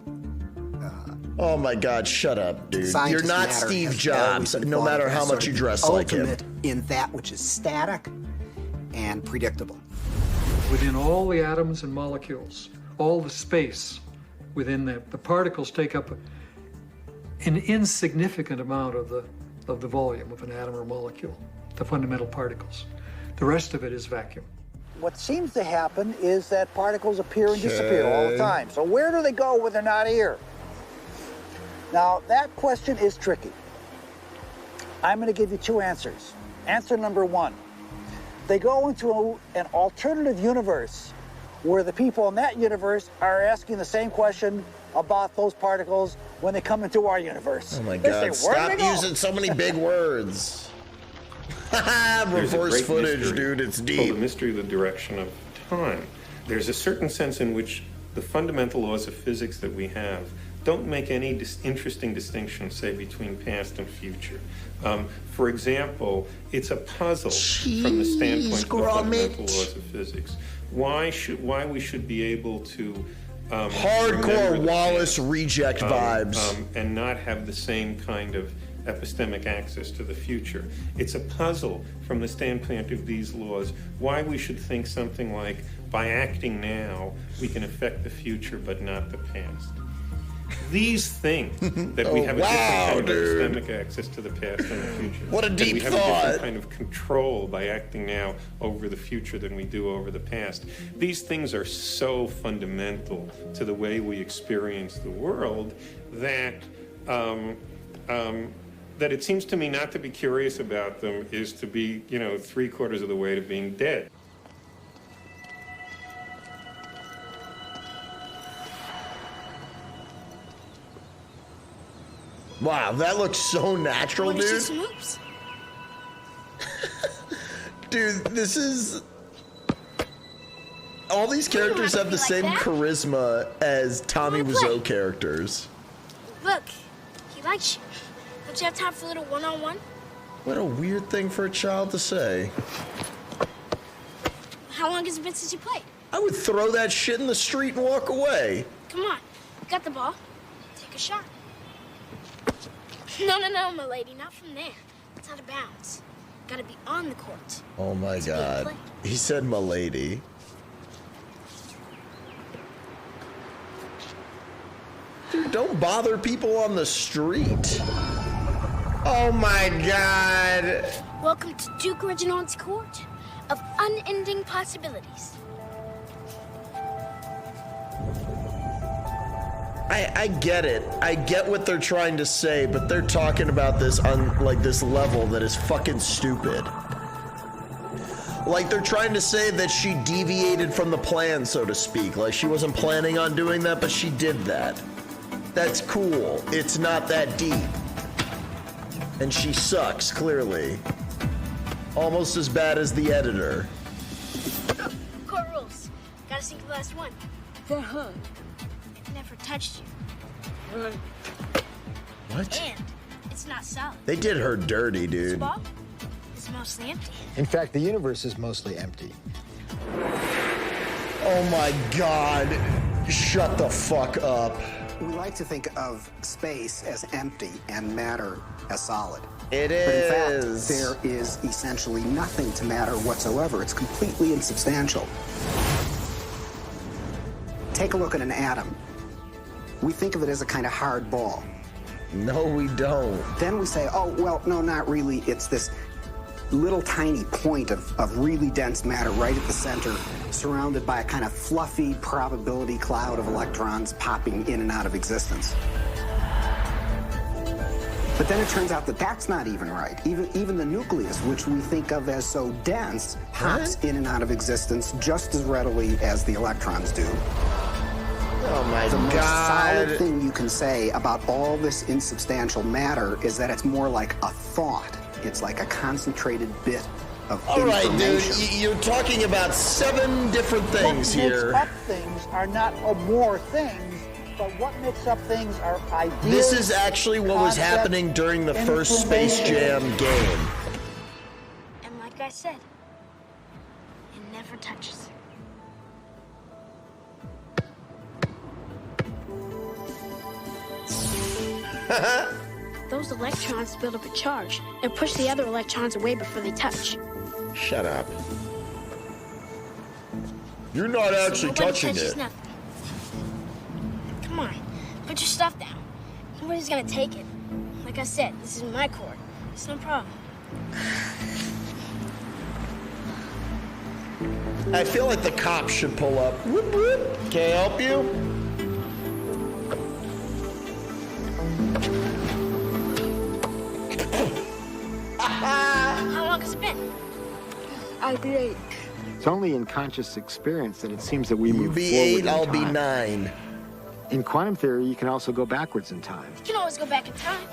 Oh my God, shut up, dude. You're Scientist not matter Steve has Jobs, always been no thought matter of how as much sort you of dress like him. ultimate in that which is static and predictable. Within all the atoms and molecules, all the space within the particles take up an insignificant amount of the volume of an atom or molecule, the fundamental particles. The rest of it is vacuum. What seems to happen is that particles appear and disappear all the time. So where do they go when they're not here? Now, that question is tricky. I'm going to give you two answers. Answer number one, they go into an alternative universe where the people in that universe are asking the same question about those particles when they come into our universe. Oh my They God, say, "Where did stop they go?" using so many big words. There's a Reverse great footage, mystery dude, it's called deep. The mystery of the direction of time. There's a certain sense in which the fundamental laws of physics that we have don't make any interesting distinction, say, between past and future. For example, it's a puzzle from the standpoint of the fundamental laws of physics. Why we should be able to Hardcore remember the Wallace past, reject vibes. and not have the same kind of epistemic access to the future. It's a puzzle from the standpoint of these laws why we should think something like, by acting now, we can affect the future but not the past. these things that we have a different kind of epistemic access to the past and the future. What a deep we have thought. a different kind of control by acting now over the future than we do over the past. These things are so fundamental to the way we experience the world that that it seems to me not to be curious about them is to be, 3/4 of the way to being dead. Wow, that looks so natural, Wanna see dude. some moves? Dude, this is... All these characters have the same charisma as Tommy Wiseau characters. Look, he likes you. Don't you have time for a little one-on-one? What a weird thing for a child to say. How long has it been since you played? I would throw that shit in the street and walk away. Come on, you got the ball. Take a shot. No, my lady, not from there. It's out of bounds. Gotta be on the court. Oh my god. He said "m'lady." Dude, don't bother people on the street. Oh my god. Welcome to Duke Reginald's court of unending possibilities. I get it. I get what they're trying to say, but they're talking about this on like this level that is fucking stupid. Like they're trying to say that she deviated from the plan, so to speak. Like she wasn't planning on doing that, but she did that. That's cool. It's not that deep. And she sucks, clearly. Almost as bad as the editor. Court rules. Gotta sink the last one. Uh-huh. It never touched you. Right. What? And it's not solid. They did her dirty, This dude. ball is mostly empty. In fact, the universe is mostly empty. Oh my god. Shut the fuck up. We like to think of space as empty and matter as solid. It But in fact, is. there is essentially nothing to matter whatsoever. It's completely insubstantial. Take a look at an atom. We think of it as a kind of hard ball. No, we don't. Then we say, oh, well, no, not really. It's this little tiny point of really dense matter right at the center, surrounded by a kind of fluffy probability cloud of electrons popping in and out of existence. But then it turns out that that's not even right. Even the nucleus, which we think of as so dense, pops in and out of existence just as readily as the electrons do. Oh my The most god. solid thing you can say about all this insubstantial matter is that it's more like a thought. It's like a concentrated bit of All right, dude. information. You're talking about 7 different things what here. makes up things are not more things, but what makes up things are ideas. This is actually what was concepts, happening during the first Space Jam game. And like I said, it never touches. Those electrons build up a charge and push the other electrons away before they touch. Shut up. You're not actually Nobody touching touches it. nothing. Come on, put your stuff down. Nobody's gonna take it. Like I said, this is my court. It's no problem. I feel like the cops should pull up. Whoop, whoop. Can I help you? How long has it been? I'll be 8. It's only in conscious experience that it seems that we You move be forward 8, in I'll be time. 9. In quantum theory, you can also go backwards in time. You can always go back in time.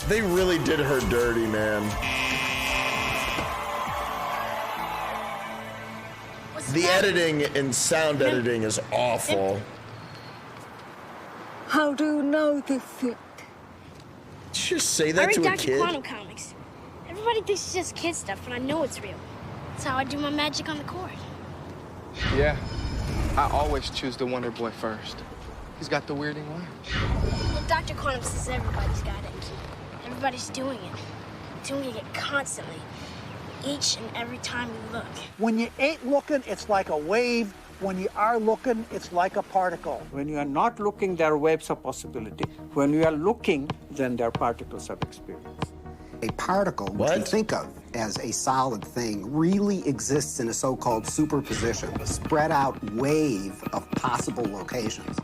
They really did her dirty, man. The editing and sound editing is awful. How do you know this yet? Did you just say I that read to a Dr. kid? Quantum comics. Everybody thinks it's just kid stuff, but I know it's real. That's how I do my magic on the court. Yeah, I always choose the Wonder Boy first. He's got the weirding way. Well, Dr. Quantum says everybody's got it. Everybody's doing it. Doing it constantly. Each and every time you look. When you ain't looking, it's like a wave When you are looking, it's like a particle. When you are not looking, there are waves of possibility. When you are looking, then there are particles of experience. A particle, which we think of as a solid thing, really exists in a so-called superposition, a spread out wave of possible locations.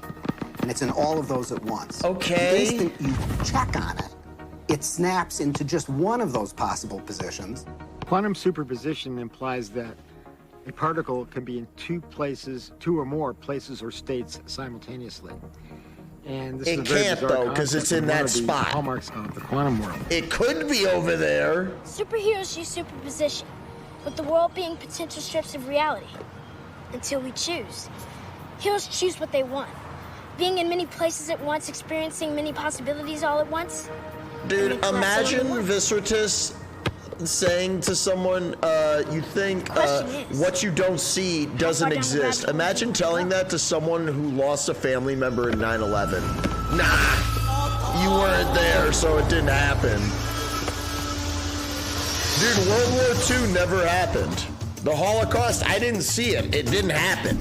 And it's in all of those at once. Okay. The instant you check on it, it snaps into just one of those possible positions. Quantum superposition implies that a particle can be in two places, two or more places or states simultaneously. And this It is a very can't, bizarre though, 'cause concept it's in and one that of the spot. hallmarks of the quantum world. It could be over there. Superheroes use superposition, with the world being potential strips of reality. Until we choose. Heroes choose what they want. Being in many places at once, experiencing many possibilities all at once. Dude, That's imagine what we want. Viscertus saying to someone, you think what you don't see doesn't exist. Imagine telling that to someone who lost a family member in 9/11. Nah, you weren't there, so it didn't happen. Dude, World War II never happened. The Holocaust, I didn't see it. It didn't happen.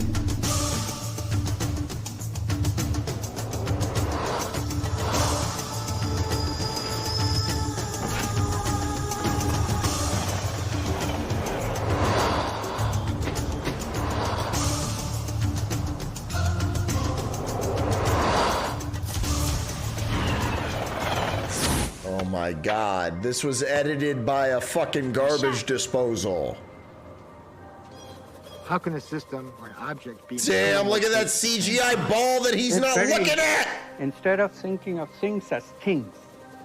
Oh my God, this was edited by a fucking garbage disposal. How can a system or an object be... Damn, look at that CGI ball that he's not looking at! Instead of thinking of things as things,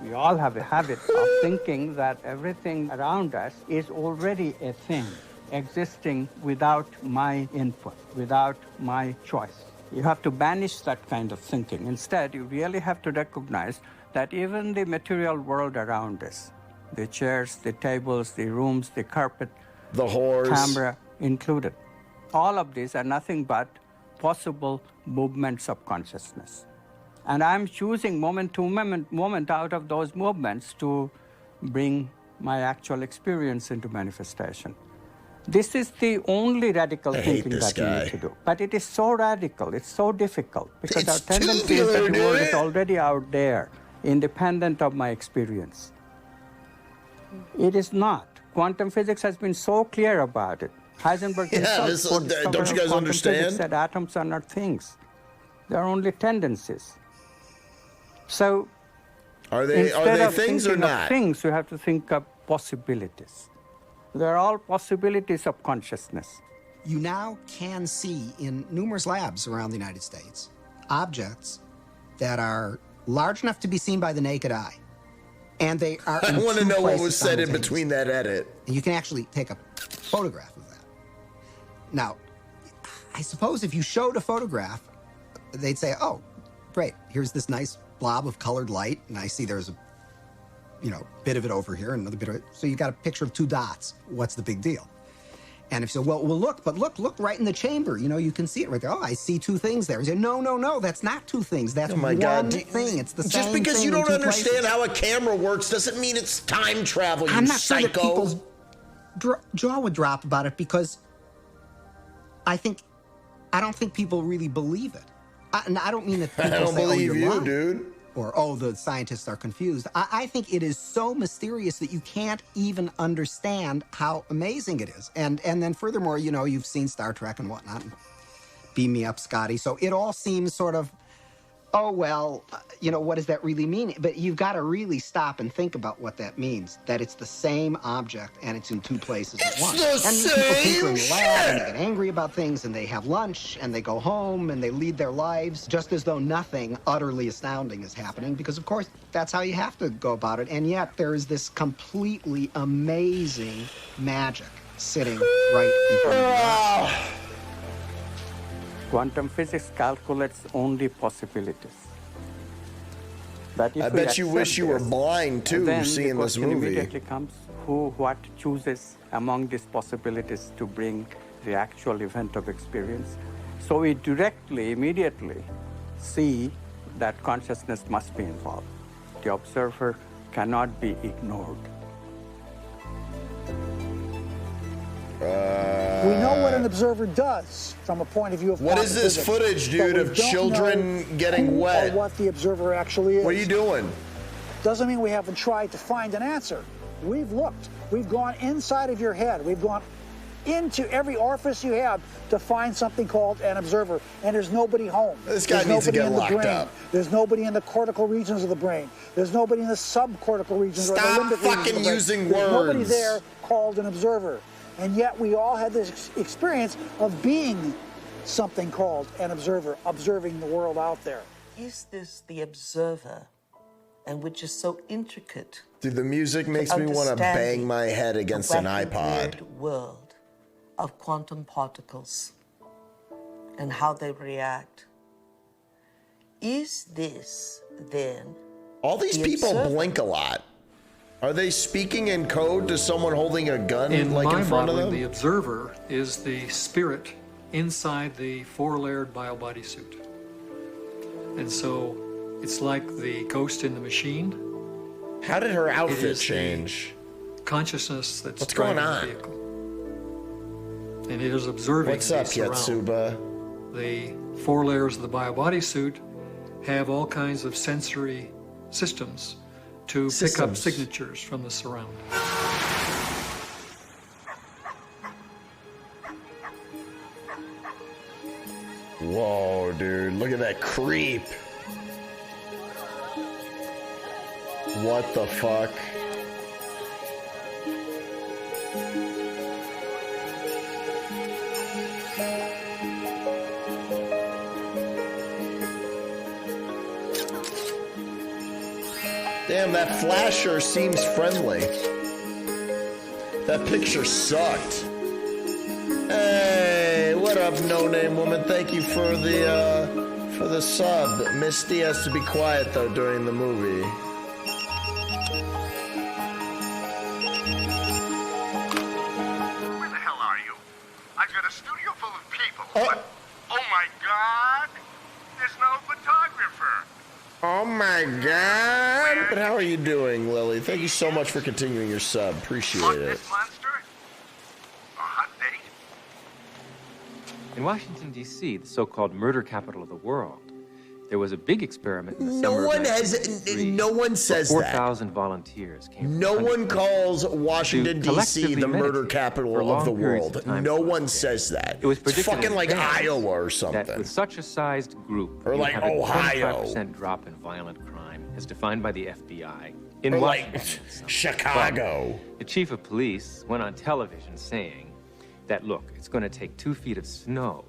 we all have a habit of thinking that everything around us is already a thing, existing without my input, without my choice. You have to banish that kind of thinking. Instead, you really have to recognize that even the material world around us, the chairs, the tables, the rooms, the carpet, the whores, camera included, all of these are nothing but possible movements of consciousness. And I'm choosing moment to moment out of those movements to bring my actual experience into manifestation. This is the only radical thinking that you need to do. But it is so radical, it's so difficult, because our tendency is that the world is already out there, independent of my experience. It is not. Quantum physics has been so clear about it. Heisenberg himself, don't you guys understand? Said atoms are not things. They are only tendencies. So, are they things or not? Things, you have to think of possibilities. They're all possibilities of consciousness. You now can see in numerous labs around the United States objects that are large enough to be seen by the naked eye. And they are I want to know what was said in between that edit. And you can actually take a photograph of that. Now, I suppose if you showed a photograph, they'd say, oh, great, here's this nice blob of colored light, and I see there's a bit of it over here, and another bit of it. So you got a picture of two dots. What's the big deal? And if you say, well, look right in the chamber. You can see it right there. Oh, I see two things there. You say, no, that's not two things. That's one thing. It's the same thing. Just because you don't understand places. how a camera works doesn't mean it's time travel, you I'm not psycho. sure that people's jaw would drop about it, because I don't think people really believe it. And I don't mean that people I don't say, believe oh, you're you, lying. dude. Or, the scientists are confused. I think it is so mysterious that you can't even understand how amazing it is. And then furthermore, you've seen Star Trek and whatnot. Beam me up, Scotty. So it all seems sort of, oh, well, what does that really mean? But you've got to really stop and think about what that means, that it's the same object and it's in two places at once. And people tinker in the lab and they get angry about things and they have lunch and they go home and they lead their lives just as though nothing utterly astounding is happening, because, of course, that's how you have to go about it. And yet there is this completely amazing magic sitting right in front of your eyes. Quantum physics calculates only possibilities. But if I bet you wish you were blind, too, then seeing the this question movie. immediately comes, what chooses among these possibilities to bring the actual event of experience? So we immediately see that consciousness must be involved. The observer cannot be ignored. We know what an observer does from a point of view of What is this physics, footage, dude, but we of don't children know getting who wet? Or what the observer actually is. What are you doing? Doesn't mean we haven't tried to find an answer. We've looked. We've gone inside of your head. We've gone into every orifice you have to find something called an observer, and there's nobody home. This guy There's needs to nobody get in the locked brain. up. There's nobody in the cortical regions of the brain. There's nobody in the subcortical regions or the Stop limbic regions of the fucking brain. using There's nobody words. there called an observer. And yet we all had this experience of being something called an observer, observing the world out there. Is this the observer, and which is so intricate? Dude, the music makes me want to bang my head against an iPod. The world of quantum particles and how they react. Is this then? All these the people observer? blink a lot. Are they speaking in code to someone holding a gun In like my in front of modeling, them? the observer is the spirit inside the four-layered biobody suit. And so it's like the ghost in the machine. How did her It outfit is change? the consciousness that's What's going driving on? the vehicle. And it is observing What's up, the surround. Yatsuba? The four layers of the biobody suit have all kinds of sensory systems to pick up Systems. signatures from the surround. Whoa, dude, look at that creep. What the fuck? Damn, that flasher seems friendly. That picture sucked. Hey, what up, no-name woman? Thank you for the sub. Misty has to be quiet though during the movie. Where the hell are you? I've got a studio full of people, but oh my God, there's no photographer. Oh my god! But how are you doing, Lily? Thank you so much for continuing your sub. Appreciate it. Monster? A hot date? In Washington, D.C., the so-called murder capital of the world, there was a big experiment in the No summer of one has. 1963, No one says that. 4,000 volunteers came. No one calls Washington, D.C. collectively the murder meditate for capital of long the periods world. of time No for one a day. says that. It was It's predicted fucking in like advance Iowa or that something. with such a sized group, Or you'd like have a Ohio. 25% drop in violent crime, as defined by the FBI in Or Washington. like in summer. Chicago. But the chief of police went on television saying that, look, it's going to take 2 feet of snow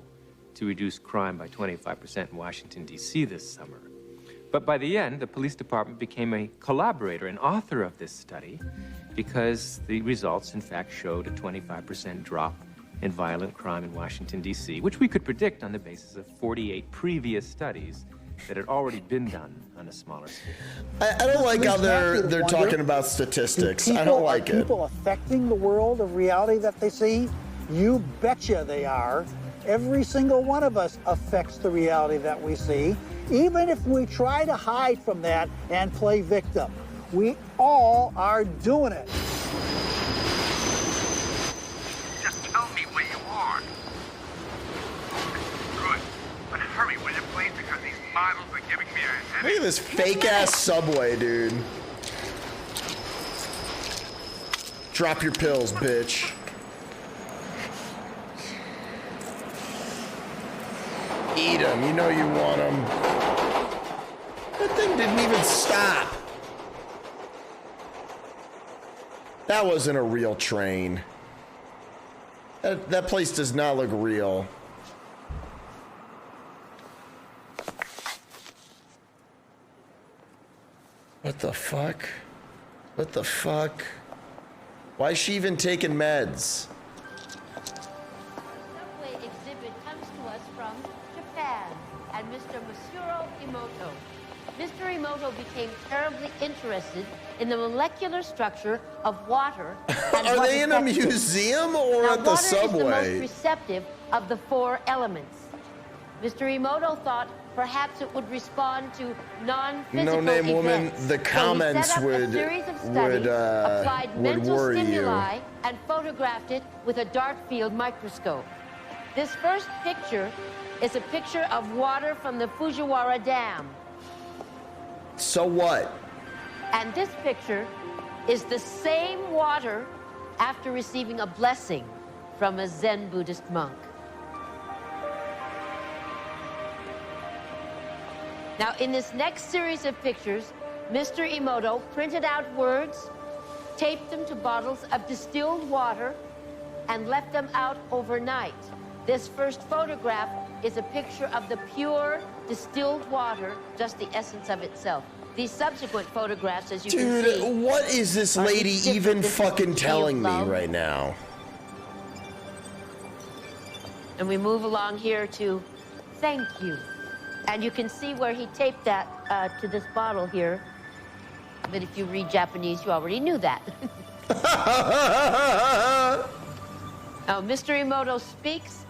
to reduce crime by 25% in Washington, D.C. this summer. But by the end, the police department became a collaborator and author of this study because the results, in fact, showed a 25% drop in violent crime in Washington, D.C., which we could predict on the basis of 48 previous studies that had already been done on a smaller scale. I don't like how they're Wonder, talking about statistics. do I don't people- like are it. people affecting the world of reality that they see? You betcha they are. Every single one of us affects the reality that we see, even if we try to hide from that and play victim. We all are doing it. Just tell me where you are. Good. But hurry, will you please, because these models are giving me a headache. Look at this fake ass subway, dude. Drop your pills, bitch. Eat them. You know you want them. That thing didn't even stop. That wasn't a real train. That place does not look real. What the fuck? What the fuck? Why is she even taking meds? Subway exhibit comes to us from Japan and Mr. Masuro Emoto. Mr. Emoto became terribly interested in the molecular structure of water. And Are what they in a affects it. museum or Now, at the water is the subway? most receptive of the 4 elements. Mr. Emoto thought perhaps it would respond to non-physical No-name woman, events. the So he comments set up would- a series of studies, applied would mental worry you. stimuli, and photographed it with a dart field microscope. This first picture is a picture of water from the Fujiwara Dam. So what? And this picture is the same water after receiving a blessing from a Zen Buddhist monk. Now, in this next series of pictures, Mr. Emoto printed out words, taped them to bottles of distilled water, and left them out overnight. This first photograph is a picture of the pure distilled water, just the essence of itself. These subsequent photographs, as you can see... Dude, what is this lady even fucking telling me right now? And we move along here to thank you. And you can see where he taped that to this bottle here. But if you read Japanese, you already knew that. Now, Mr. Emoto speaks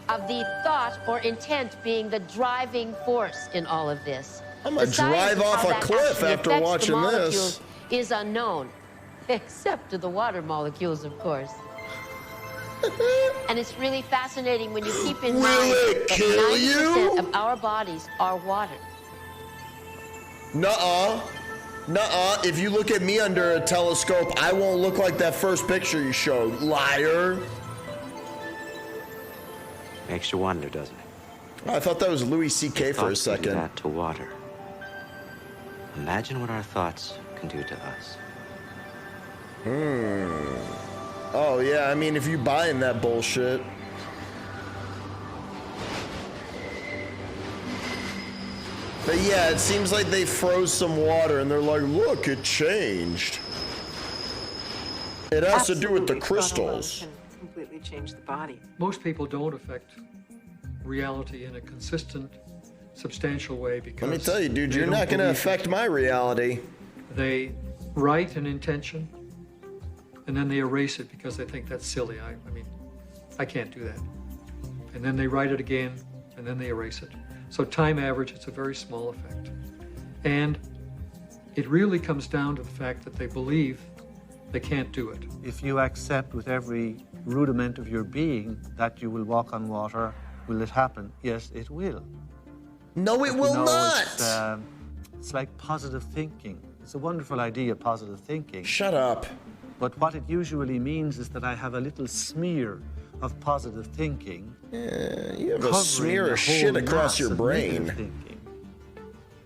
of the thought or intent being the driving force in all of this. I'm gonna drive off a cliff after watching this. Is unknown, except to the water molecules, of course. And it's really fascinating when you keep in mind that 90% of our bodies are water. Nuh-uh. Nuh-uh. If you look at me under a telescope, I won't look like that first picture you showed. Liar. Makes you wonder, doesn't it? I thought that was Louis C.K. for a second. That to water. Imagine what our thoughts can do to us. Oh, yeah, I mean, if you buying that bullshit. But yeah, it seems like they froze some water and they're like, look, it changed. It has to do with the crystals. Can completely change the body. Most people don't affect reality in a consistent, substantial way because... Let me tell you, dude, you're not going to affect my reality. They write an intention, and then they erase it because they think that's silly. I mean, I can't do that. And then they write it again, and then they erase it. So time average, it's a very small effect. And it really comes down to the fact that they believe they can't do it. If you accept with every rudiment of your being that you will walk on water, will it happen? Yes, it will. No, it will not. It's like positive thinking. It's a wonderful idea, positive thinking. Shut up. But what it usually means is that I have a little smear of positive thinking. Yeah, you have a smear of shit across your brain. Thinking.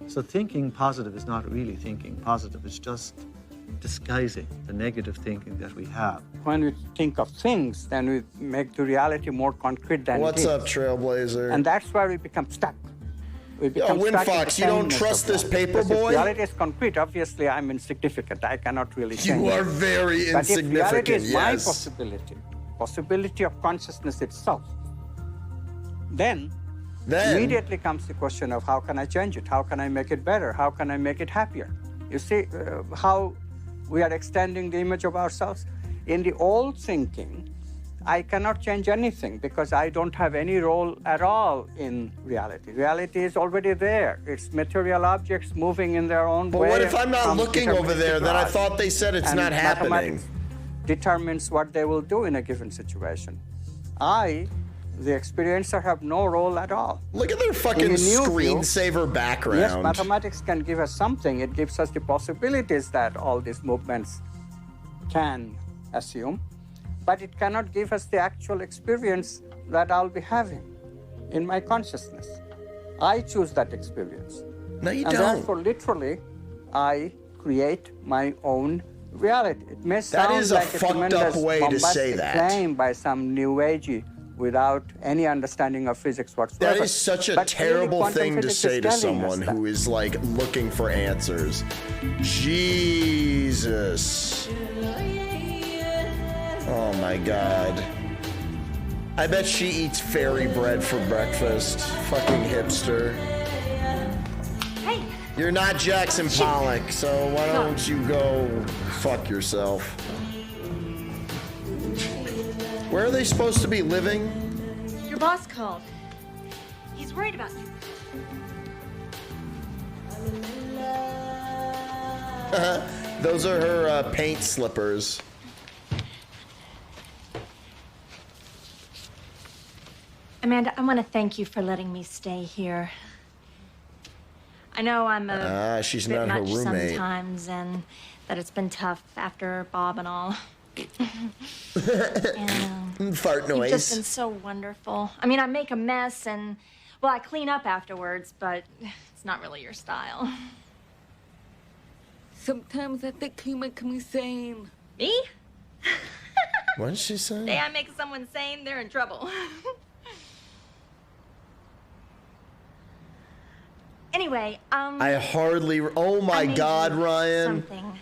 So thinking positive is not really thinking positive. It's just disguising the negative thinking that we have. When we think of things, then we make the reality more concrete than What's it is. up, Trailblazer? And that's where we become stuck. We Yo, become stuck in Winfox, the you don't sameness trust of this reality. paper Because if boy? reality is concrete, obviously I'm insignificant. I cannot really change You are it. very But if reality insignificant, is my yes. possibility of consciousness itself, then immediately comes the question of how can I change it? How can I make it better? How can I make it happier? You see how we are extending the image of ourselves? In the old thinking, I cannot change anything because I don't have any role at all in reality. Reality is already there. It's material objects moving in their own way. But what if I'm not looking over there? Then I thought they said it's not happening. Mathematics determines what they will do in a given situation. I, the experiencer, have no role at all. Look at their fucking screensaver background. Yes, mathematics can give us something. It gives us the possibilities that all these movements can assume, but it cannot give us the actual experience that I'll be having in my consciousness. I choose that experience. No, you and don't. Therefore, literally, I create my own reality. It may sound is a like fucked up tremendous way to say bombastic that. claim by some new agey without any understanding of physics whatsoever. That is such a But terrible really, quantum thing to physics say is to telling someone us that. who is like looking for answers. Jesus. Oh my God. I bet she eats fairy bread for breakfast. Fucking hipster. Hey! You're not Jackson Pollock, so why don't you go fuck yourself? Where are they supposed to be living? Your boss called. He's worried about you. Those are her paint slippers. Amanda, I want to thank you for letting me stay here. I know I'm a she's bit not her much roommate. sometimes, and that it's been tough after Bob and all. Fart You've noise. just been so wonderful. I mean, I make a mess, and, well, I clean up afterwards, but it's not really your style. Sometimes I think you make me sane. Me? What did she say? Day I make someone sane, they're in trouble. Anyway, I hardly. Oh my God, Ryan! Something.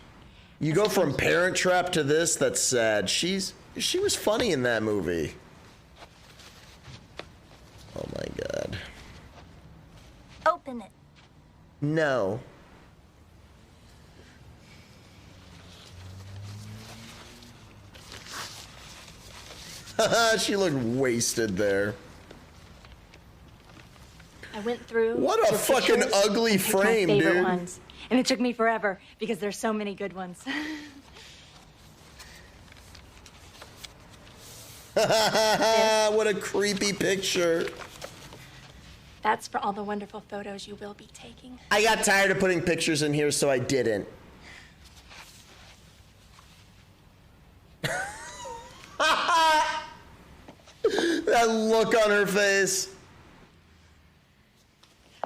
You go from Parent Trap to this. That's sad. She was funny in that movie. Oh my God. Open it. No. She looked wasted there. I went through. What a the fucking pictures ugly and picked frame, my favorite dude. ones. And it took me forever because there's so many good ones. What a creepy picture. That's for all the wonderful photos you will be taking. I got tired of putting pictures in here, so I didn't. That look on her face.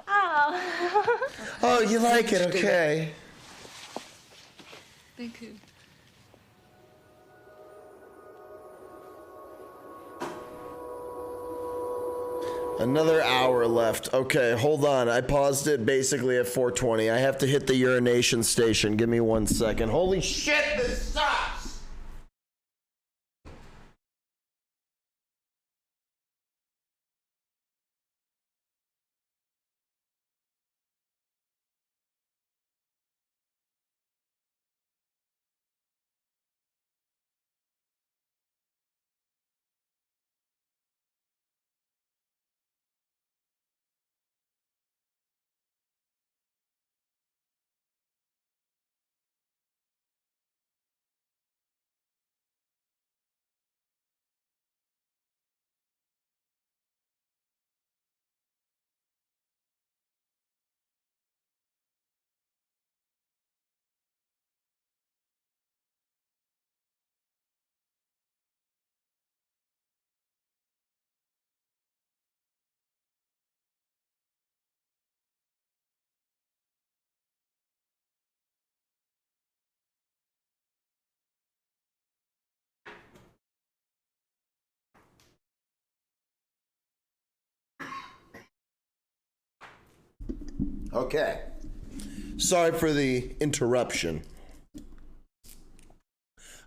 Oh. Oh, you like it? Okay. Thank you. Another hour left. Okay, hold on. I paused it basically at 4:20. I have to hit the urination station. Give me 1 second. Holy shit, this sucks! Okay. Sorry for the interruption.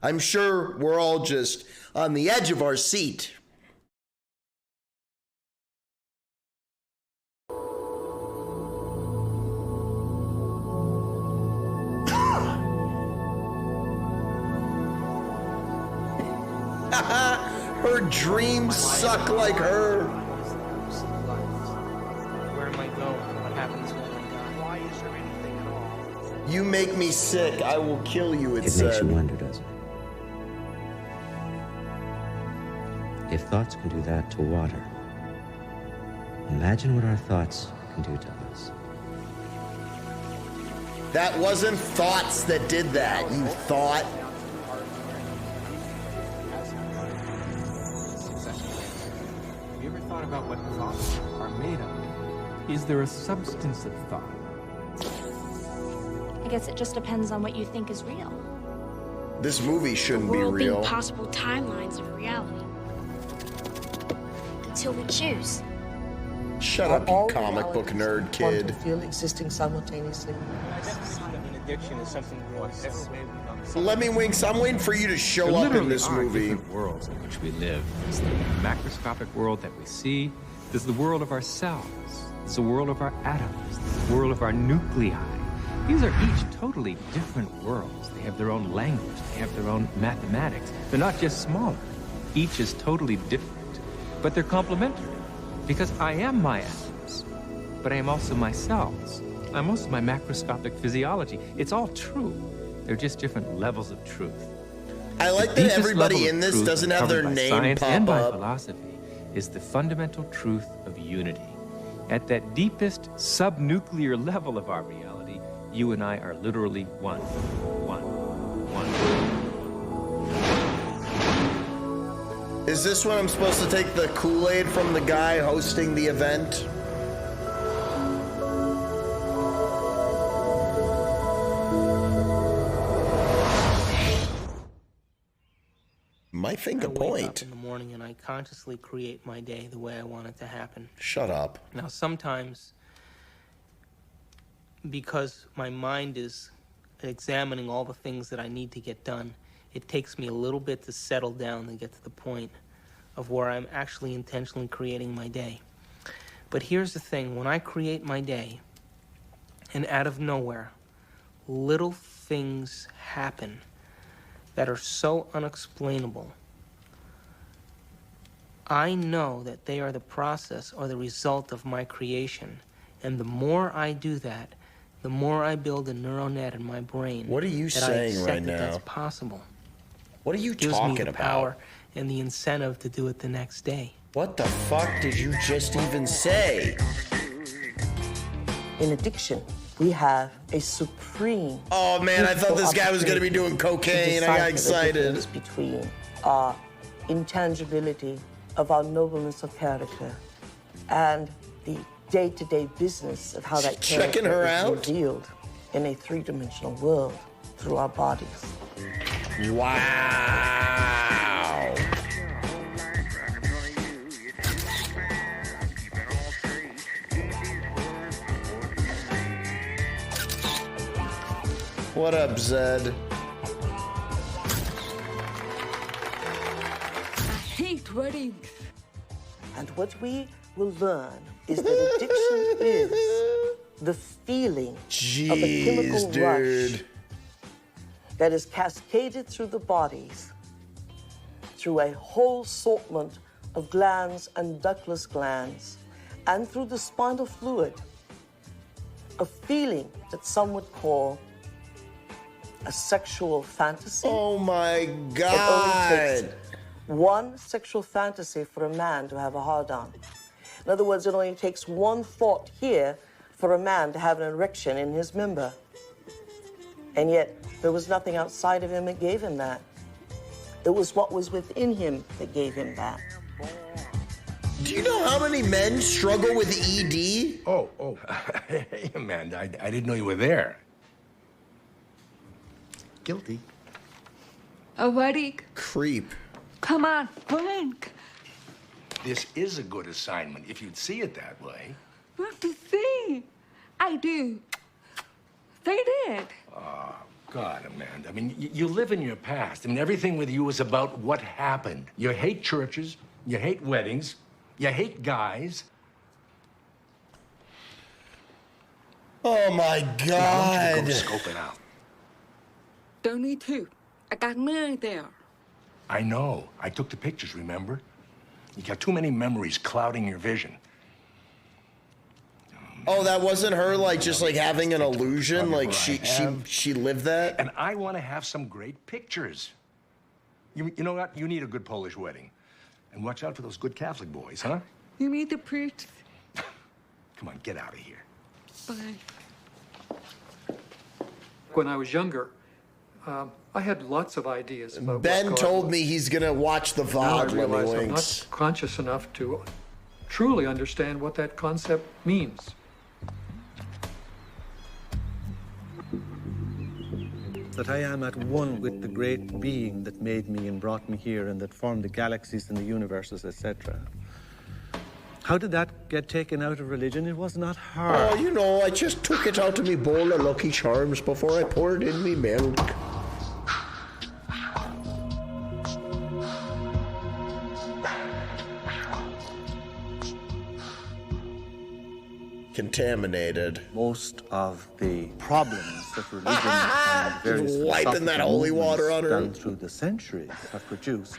I'm sure we're all just on the edge of our seat. Her dreams suck like her. Where am I going? What happens when I die? Why is there anything at all? You make me sick. I will kill you, it It makes said. you wonder, doesn't it? If thoughts can do that to water, imagine what our thoughts can do to us. That wasn't thoughts that did that, you thought. Have you ever thought about what thoughts are made of? Is there a substance of thought? I guess it just depends on what you think is real. This movie shouldn't be World real. being possible timelines of reality. Until we choose. Shut Are up, you all comic book nerd realities one kid. to feel existing simultaneously? Addiction is something wrong. Let me wink. I'm waiting for you to show There up in literally this are movie. different worlds in which we live. There's the macroscopic world that we see. There's the world of our cells. There's the world of our atoms. There's the world of our nuclei. These are each totally different worlds. They have their own language. They have their own mathematics. They're not just smaller. Each is totally different. But they're complementary. Because I am my atoms. But I am also my cells. I'm also my macroscopic physiology. It's all true. They're just different levels of truth. I like The that deepest everybody level of in this truth doesn't have their uncovered by name science and pop by up. philosophy is the fundamental truth of unity. At that deepest subnuclear level of our reality, you and I are literally one. Is this when I'm supposed to take the Kool-Aid from the guy hosting the event? Might think a I wake point. up in the morning and I consciously create my day the way I want it to happen. Shut up. Now, sometimes, because my mind is examining all the things that I need to get done, it takes me a little bit to settle down and get to the point of where I'm actually intentionally creating my day. But here's the thing, when I create my day, and out of nowhere, little things happen that are so unexplainable, I know that they are the process or the result of my creation. And the more I do that, the more I build a neural net in my brain. What are you that I saying accept right that now? That's possible. What are you It gives me talking the about? power and the incentive to do it the next day. What the fuck did you just even say? In addiction, we have a supreme. Oh man, I thought this guy was going to be doing cocaine. I got excited. Between our intangibility of our nobleness of character and the day-to-day business of how that Checking character her is out? revealed in a three-dimensional world through our bodies. Wow. What up, Zed? I hate weddings. And what we will learn is that addiction is the feeling of a chemical rush that is cascaded through the bodies through a whole assortment of glands and ductless glands and through the spinal fluid. A feeling that some would call a sexual fantasy. Oh my It only God. takes one sexual fantasy for a man to have a hard-on. In other words, it only takes one thought here for a man to have an erection in his member. And yet, there was nothing outside of him that gave him that. It was what was within him that gave him that. Do you know how many men struggle with ED? Oh. Hey, Amanda, I didn't know you were there. Guilty. A wedding. Creep. Come on, blink. This is a good assignment, if you'd see it that way. What to see? I do. They did. Oh, God, Amanda. I mean, you live in your past. I mean, everything with you is about what happened. You hate churches. You hate weddings. You hate guys. Oh my Why God. don't you go scope it out? Don't need to. I got money there. I know. I took the pictures, remember? You got too many memories clouding your vision. Oh, that wasn't her, like, just like having an illusion? Like she lived that? And I want to have some great pictures. You know what? You need a good Polish wedding. And watch out for those good Catholic boys, huh? You need the priest. Come on, get out of here. Bye. When I was younger, I had lots of ideas about Ben what God told was. me he's gonna watch the Now I VOD when he realize I'm winks. not conscious enough to truly understand what that concept means. That I am at one with the great being that made me and brought me here and that formed the galaxies and the universes, etc. How did that get taken out of religion? It was not hard. Oh, you know, I just took it out of me bowl of Lucky Charms before I poured in me milk. Contaminated. Most of the problems that religion and various Wiping that philosophical holy water on movements her. down through the centuries have produced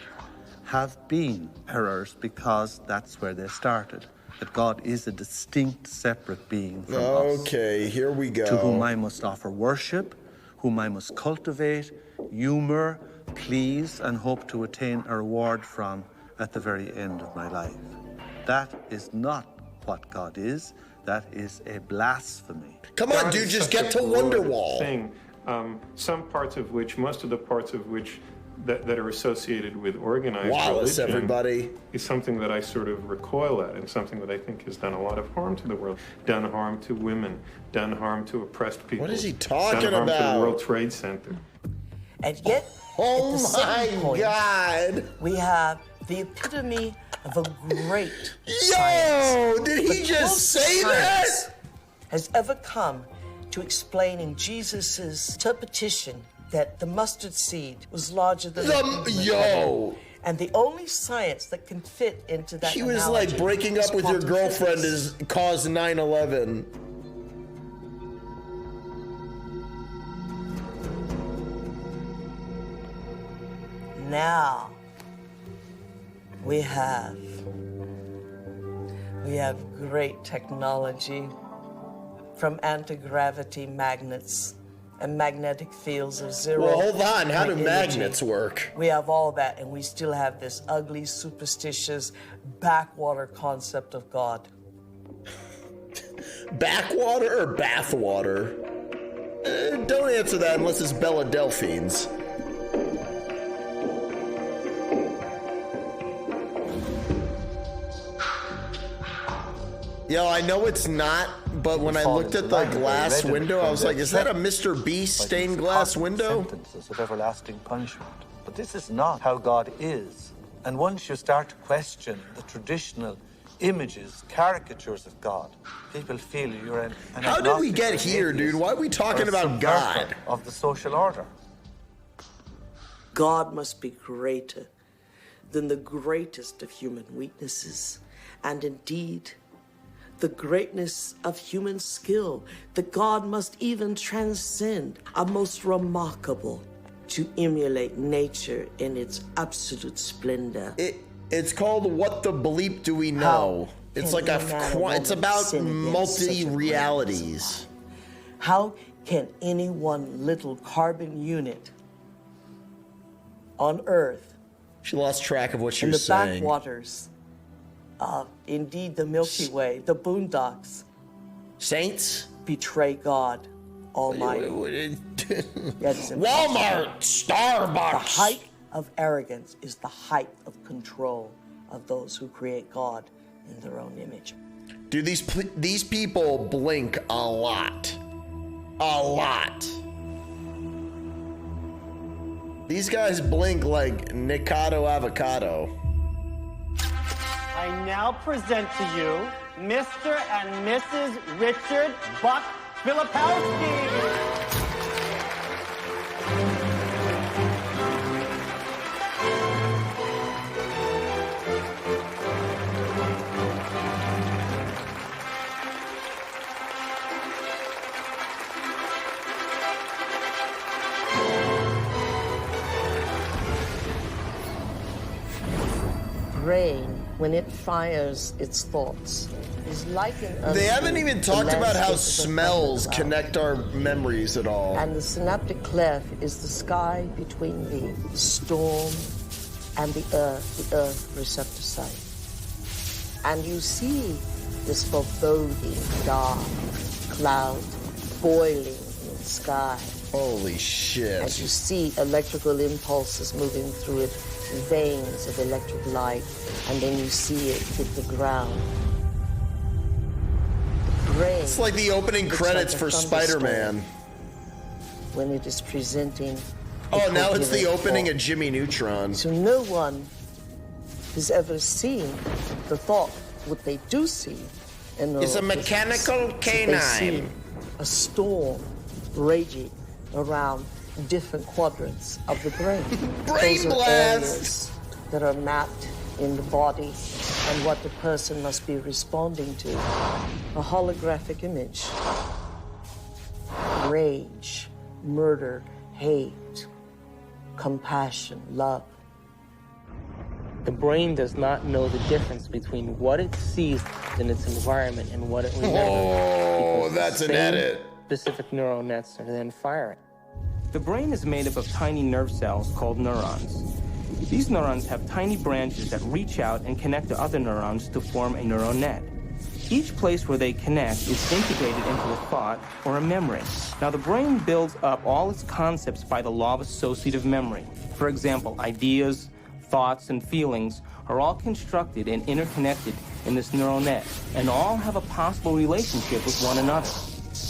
have been errors because that's where they started. That God is a distinct, separate being from us. Okay, here we go. To whom I must offer worship, whom I must cultivate, humor, please, and hope to attain a reward from at the very end of my life. That is not what God is. That is a blasphemy. Come on, God dude, is just such get a to broad Wonderwall. Thing. Most of the parts of which that are associated with organized Wallace, religion everybody. is something that I sort of recoil at, and something that I think has done a lot of harm to the world, done harm to women, done harm to oppressed people. What is he talking done harm to about? the World Trade Center. And yet, oh at the same point, God, we have the epitome of a great Yo, science. did he The just say closest that? science has ever come to explaining Jesus's interpretation that the mustard seed was larger than and the only science that can fit into that He was analogy like breaking is up with your quantum girlfriend physics. is caused 9/11. Now we have great technology, from anti-gravity magnets and magnetic fields of zero. Well, hold on. How do energy. magnets work? We have all that, and we still have this ugly, superstitious, backwater concept of God. Backwater or bathwater? Don't answer that unless it's Bella Delphines. Yo, I know it's not, but when I looked at the glass window, I was like, is that a Mr. Beast stained glass window? Sentences of everlasting punishment. But this is not how God is. And once you start to question the traditional images, caricatures of God, people feel you're an How did we agnostic get or here, atheist dude? Why are we talking or a about God? subverter of the social order. God must be greater than the greatest of human weaknesses, and indeed, the greatness of human skill. That God must even transcend a most remarkable to emulate nature in its absolute splendor. It's called What the Bleep Do We Know? It's like it's about multi-realities. How can any one little carbon unit on Earth, She lost track of what she in was the saying. backwaters of indeed the Milky Way, the boondocks, Saints, betray God Almighty? Walmart, Starbucks. The height of arrogance is the height of control of those who create God in their own image. Dude, these people blink a lot. A lot. These guys blink like Nikado avocado. I now present to you Mr. and Mrs. Richard Buck Filipowski. Brain, when it fires its thoughts, is likened unto They haven't even talked the about how landscape of a smells thundercloud. connect our memories at all. And the synaptic cleft is the sky between the storm and the earth receptor site. And you see this foreboding dark cloud boiling in the sky. Holy shit. As you see electrical impulses moving through it, veins of electric light, and then you see it hit the ground. Brain It's like the opening looks credits like a for thunderstorm Spider-Man. when it is presenting. Oh, now it's the coherent opening thought. of Jimmy Neutron. So no one has ever seen the thought. What they do see in It's a neural mechanical physics, they see canine. a storm raging around different quadrants of the brain. Brain Those are blast! areas that are mapped in the body and what the person must be responding to. A holographic image. Rage, murder, hate, compassion, love. The brain does not know the difference between what it sees in its environment and what it remembers. Oh, because that's the an same edit. Specific neural nets are then firing. The brain is made up of tiny nerve cells called neurons. These neurons have tiny branches that reach out and connect to other neurons to form a neural net. Each place where they connect is integrated into a thought or a memory. Now, the brain builds up all its concepts by the law of associative memory. For example, ideas, thoughts, and feelings are all constructed and interconnected in this neural net, and all have a possible relationship with one another.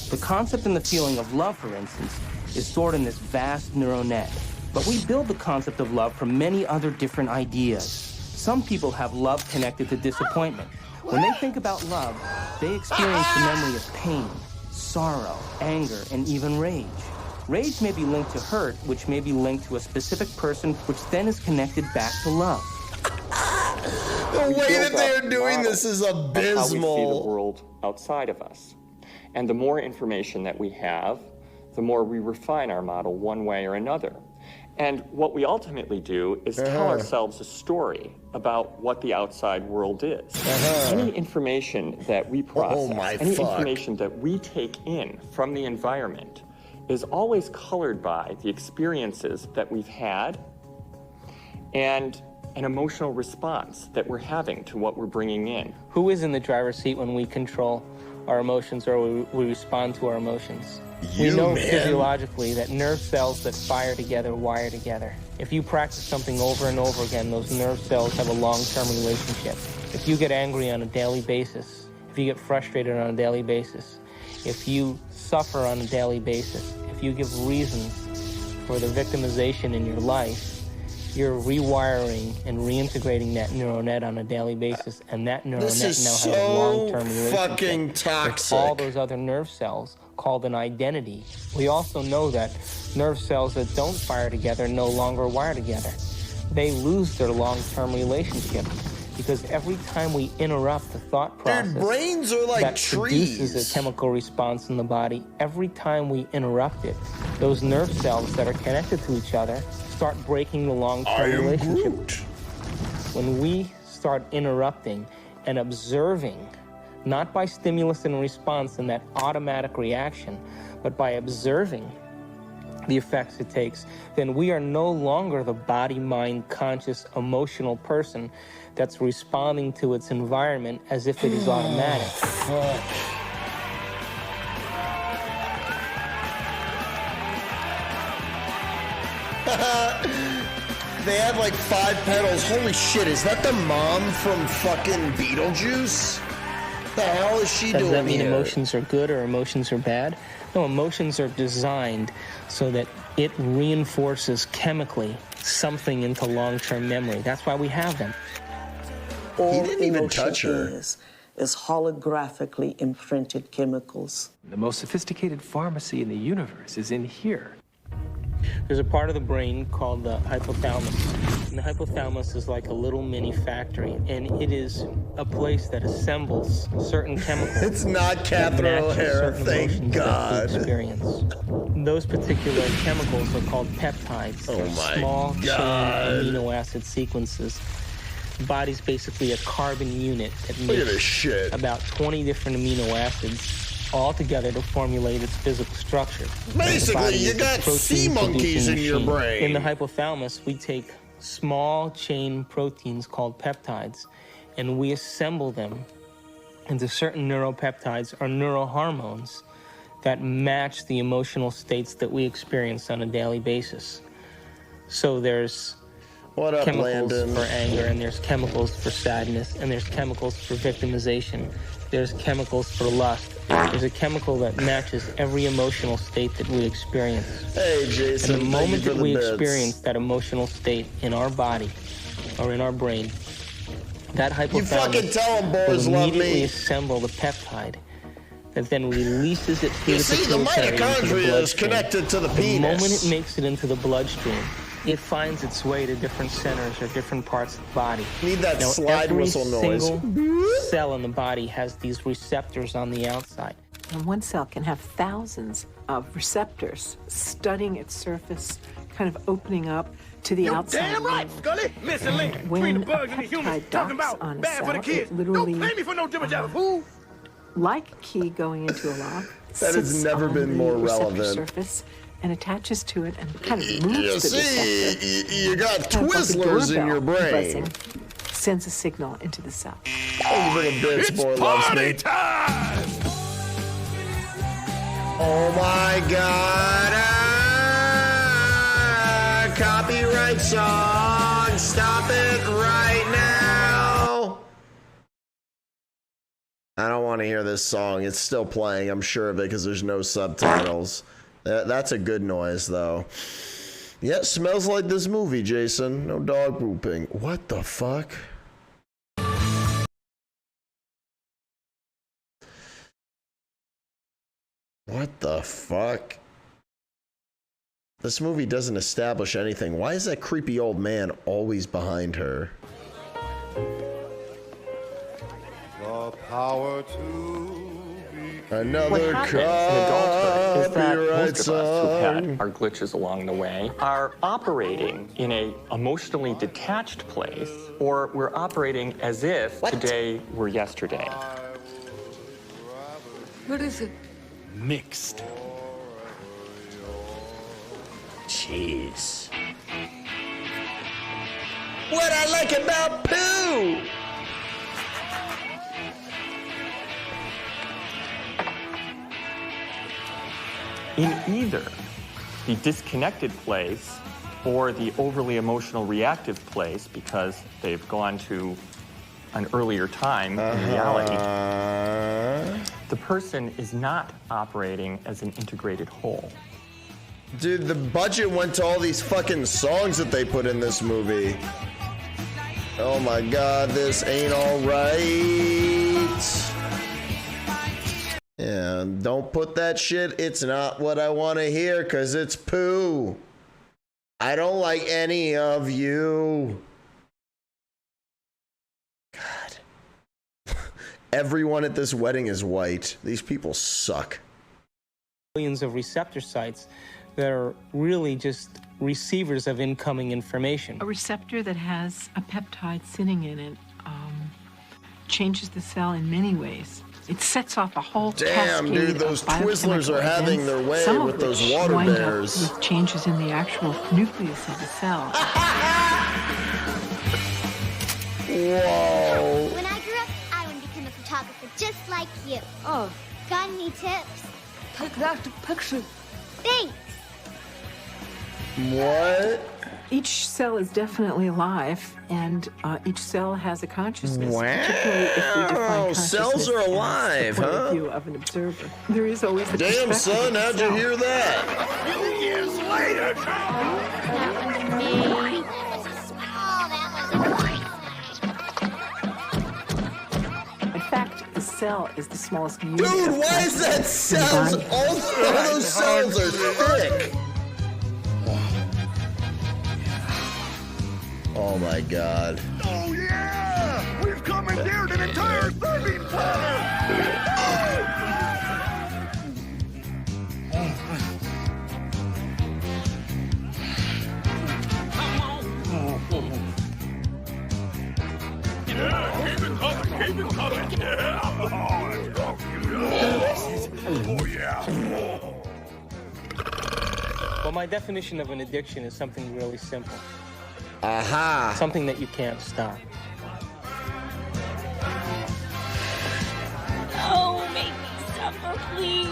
The concept and the feeling of love, for instance, is stored in this vast neural net. But we build the concept of love from many other different ideas. Some people have love connected to disappointment. When they think about love, they experience the memory of pain, sorrow, anger, and even rage. Rage may be linked to hurt, which may be linked to a specific person, which then is connected back to love. The way that they're doing this is abysmal. How we see the world outside of us. And the more information that we have, the more we refine our model one way or another. And what we ultimately do is tell ourselves a story about what the outside world is. Any information that we process, any information that we take in from the environment is always colored by the experiences that we've had and an emotional response that we're having to what we're bringing in. Who is in the driver's seat when we control our emotions or we respond to our emotions? We know physiologically that nerve cells that fire together wire together. If you practice something over and over again, those nerve cells have a long-term relationship. If you get angry on a daily basis, if you get frustrated on a daily basis, if you suffer on a daily basis, if you give reasons for the victimization in your life, you're rewiring and reintegrating that neural net on a daily basis, and that neural net now has a long-term relationship fucking toxic with all those other nerve cells called an identity. We also know that nerve cells that don't fire together no longer wire together. They lose their long-term relationship because every time we interrupt the thought process, their brains are like that trees. produces a chemical response in the body. Every time we interrupt it, those nerve cells that are connected to each other start breaking the long-term relationship. When we start interrupting and observing, not by stimulus and response and that automatic reaction, but by observing the effects it takes, then we are no longer the body, mind, conscious, emotional person that's responding to its environment as if it is automatic. They have like 5 petals. Holy shit, is that the mom from fucking Beetlejuice? The hell is she doing Does that mean here? emotions are good or emotions are bad? No, emotions are designed so that it reinforces chemically something into long-term memory. That's why we have them. All He didn't even emotion touch her. is holographically imprinted chemicals. The most sophisticated pharmacy in the universe is in here. There's a part of the brain called the hypothalamus. And the hypothalamus is like a little mini factory, and it is a place that assembles certain chemicals. It's not that Catherine match O'Hara, certain thank emotions that God. we experience. Those particular chemicals are called peptides. Oh They're my small God. chain amino acid sequences. The body's basically a carbon unit that Look at this makes shit. about 20 different amino acids all together to formulate its physical structure. Basically, The body you is a got sea protein-producing monkeys in your machine. brain. In the hypothalamus, we take small chain proteins called peptides, and we assemble them into certain neuropeptides or neurohormones that match the emotional states that we experience on a daily basis. So there's What up, chemicals Landon? for anger, and there's chemicals for sadness, and there's chemicals for victimization. There's chemicals for lust. There's a chemical that matches every emotional state that we experience. Hey, Jason, And the thank moment you for that the we bits. experience that emotional state in our body or in our brain, that You fucking hypothalamus tell 'em boys will love immediately me. assemble the peptide that then releases it through You the see, the pituitary into the mitochondria is bloodstream. connected to the The moment penis. it makes it into the bloodstream, it finds its way to different centers or different parts of the body. Need that now, slide every whistle noise. single cell in the body has these receptors on the outside. And one cell can have thousands of receptors studding its surface, kind of opening up to the outside. Damn right, Scully. Missing link between When the a bugs and the humans peptide talking docks about on a bad for the cell, kids. it literally, Don't pay me for no jibber jabber, fool. like a key going into a lock, That has sits never on been the more receptor relevant. surface and attaches to it and kind of moves the detector. You got Kind of like a Twizzlers in doorbell your brain. buzzing, sends a signal into the cell. Oh, little bitch boy loves me. Oh my God! Copyright song! Stop it right now! I don't want to hear this song. It's still playing. I'm sure of it because there's no subtitles. That's a good noise, though. Yeah, smells like this movie, Jason. No dog pooping. What the fuck? What the fuck? This movie doesn't establish anything. Why is that creepy old man always behind her? The power to Another What happens in adulthood is that copyright most of us who've song. had our glitches along the way are operating in a emotionally detached place, or we're operating as if today were yesterday. What is it? Mixed. Jeez. What I like about poo! In either the disconnected place or the overly emotional reactive place, because they've gone to an earlier time in reality, the person is not operating as an integrated whole. Dude, the budget went to all these fucking songs that they put in this movie. Oh my God, this ain't alright. Yeah, don't put that shit. It's not what I want to hear because it's poo. I don't like any of you. God. Everyone at this wedding is white. These people suck. Millions of receptor sites that are really just receivers of incoming information. A receptor that has a peptide sitting in it changes the cell in many ways. It sets off a whole Damn, dude, those Twizzlers are having their way with those water bears. With changes in the actual nucleus of the cell. Whoa. When I grew up, I want to become a photographer just like you. Oh. Got any tips? Take that picture. Thanks. What? Each cell is definitely alive, and each cell has a consciousness. Wow. Particularly if we define Cells are alive, as the point huh? of view of an observer. There is always the Damn, perspective son, of the how'd you cell. hear that? Years later, In fact, the cell is the smallest unit. Dude, of why is that cells? All those cells are thick. Oh my God. Oh yeah! We've commandeered an entire serving planet! Yeah, keep it coming, keep it coming! Yeah! Oh, let's go! Oh yeah! Well, my definition of an addiction is something really simple. Aha. Something that you can't stop. Oh, make me suffer, please.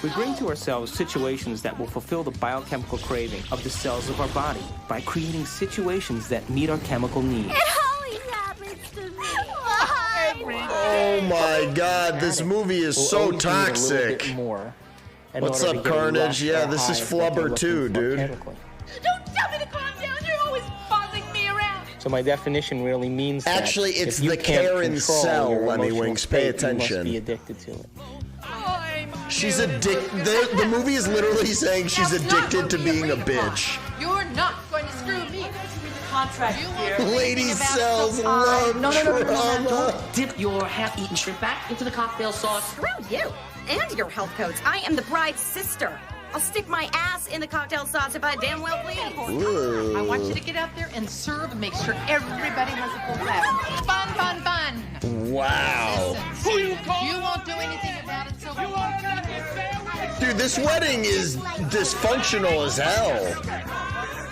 We bring to ourselves situations that will fulfill the biochemical craving of the cells of our body by creating situations that meet our chemical needs. It always happens to me. Why? Oh my God, this movie is so toxic. What's up, Carnage? Yeah, this is Flubber too, dude. Don't tell me to calm down. You're always bossing me around. So my definition really means that Actually, it's if you the can't Karen control cell, your Lemmy emotional Winks. Pay state, you attention. must be addicted to it. She's addicted. The movie is literally saying she's addicted to being a bitch. You're not going to screw me. Contract here. Lady cells love No. trauma. Don't dip your half-eaten shrimp back into the cocktail sauce. Screw you and your health codes. I am the bride's sister. I'll stick my ass in the cocktail sauce if I damn well please. Ooh. I want you to get out there and serve and make sure everybody has a full glass. Fun. Wow. Who you call Dude, this wedding is dysfunctional as hell.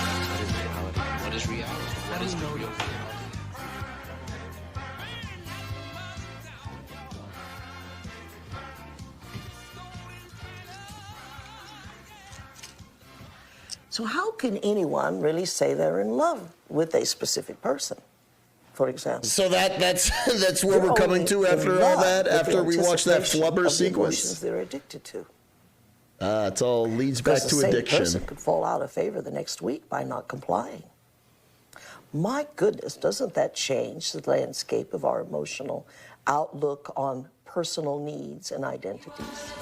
What is reality? What is real? So how can anyone really say they're in love with a specific person, for example? So that's where we're coming to after all that, after we watch that flubber sequence. They're addicted to. It all leads back Because to the same addiction. person could fall out of favor the next week by not complying. My goodness, doesn't that change the landscape of our emotional outlook on personal needs and identities?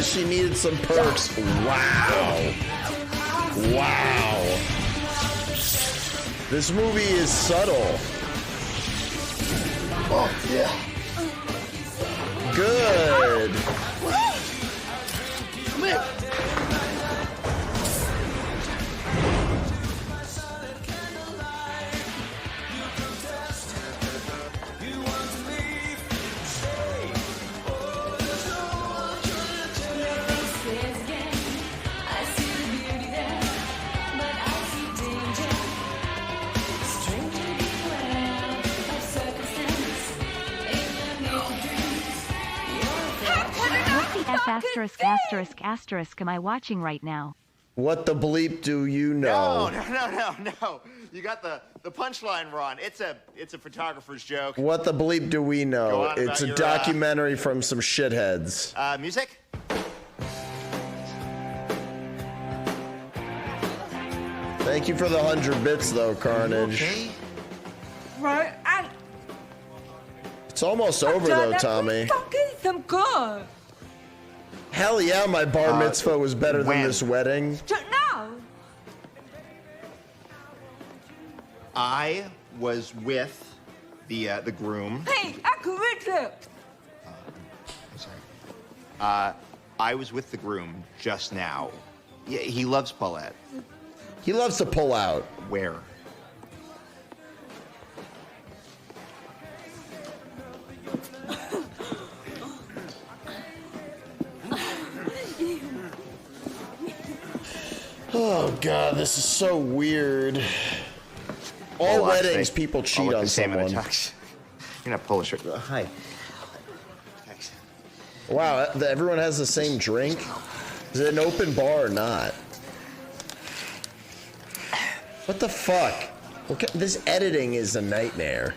She needed some perks. Wow. Wow. This movie is subtle. Oh, yeah. Good. Come here. Asterisk am I watching right now? What the bleep do you know? No. You got the punchline wrong. It's a photographer's joke. What the bleep do we Go know? on It's about a your, documentary from some shitheads. Music? Thank you for the 100 bits, though, Carnage. Okay. Right, and It's almost over, though, Tommy. fucking some good. Hell yeah, my bar mitzvah was better than when? this wedding. Just now. I was with the groom. Hey, I can read it. I was with the groom just now. Yeah, he loves Paulette. He loves to pull out. Where? Oh god, this is so weird. All weddings, people cheat on someone. You're not Polish. Hi. Wow, everyone has the same drink? Is it an open bar or not? What the fuck? Okay, this editing is a nightmare.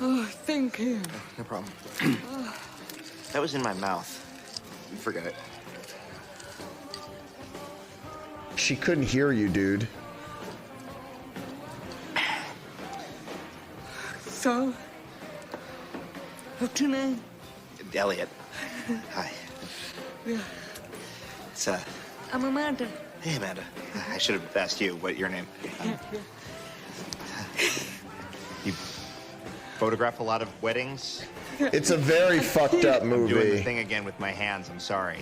Oh, thank you. No problem. That was in my mouth. Forget it. She couldn't hear you, dude. So, what's your name? Elliot. Hi. Yeah, It's I'm Amanda. Hey, Amanda. I should have asked you what your name. You photograph a lot of weddings? It's a very fucked up movie. I'm doing the thing again with my hands. I'm sorry.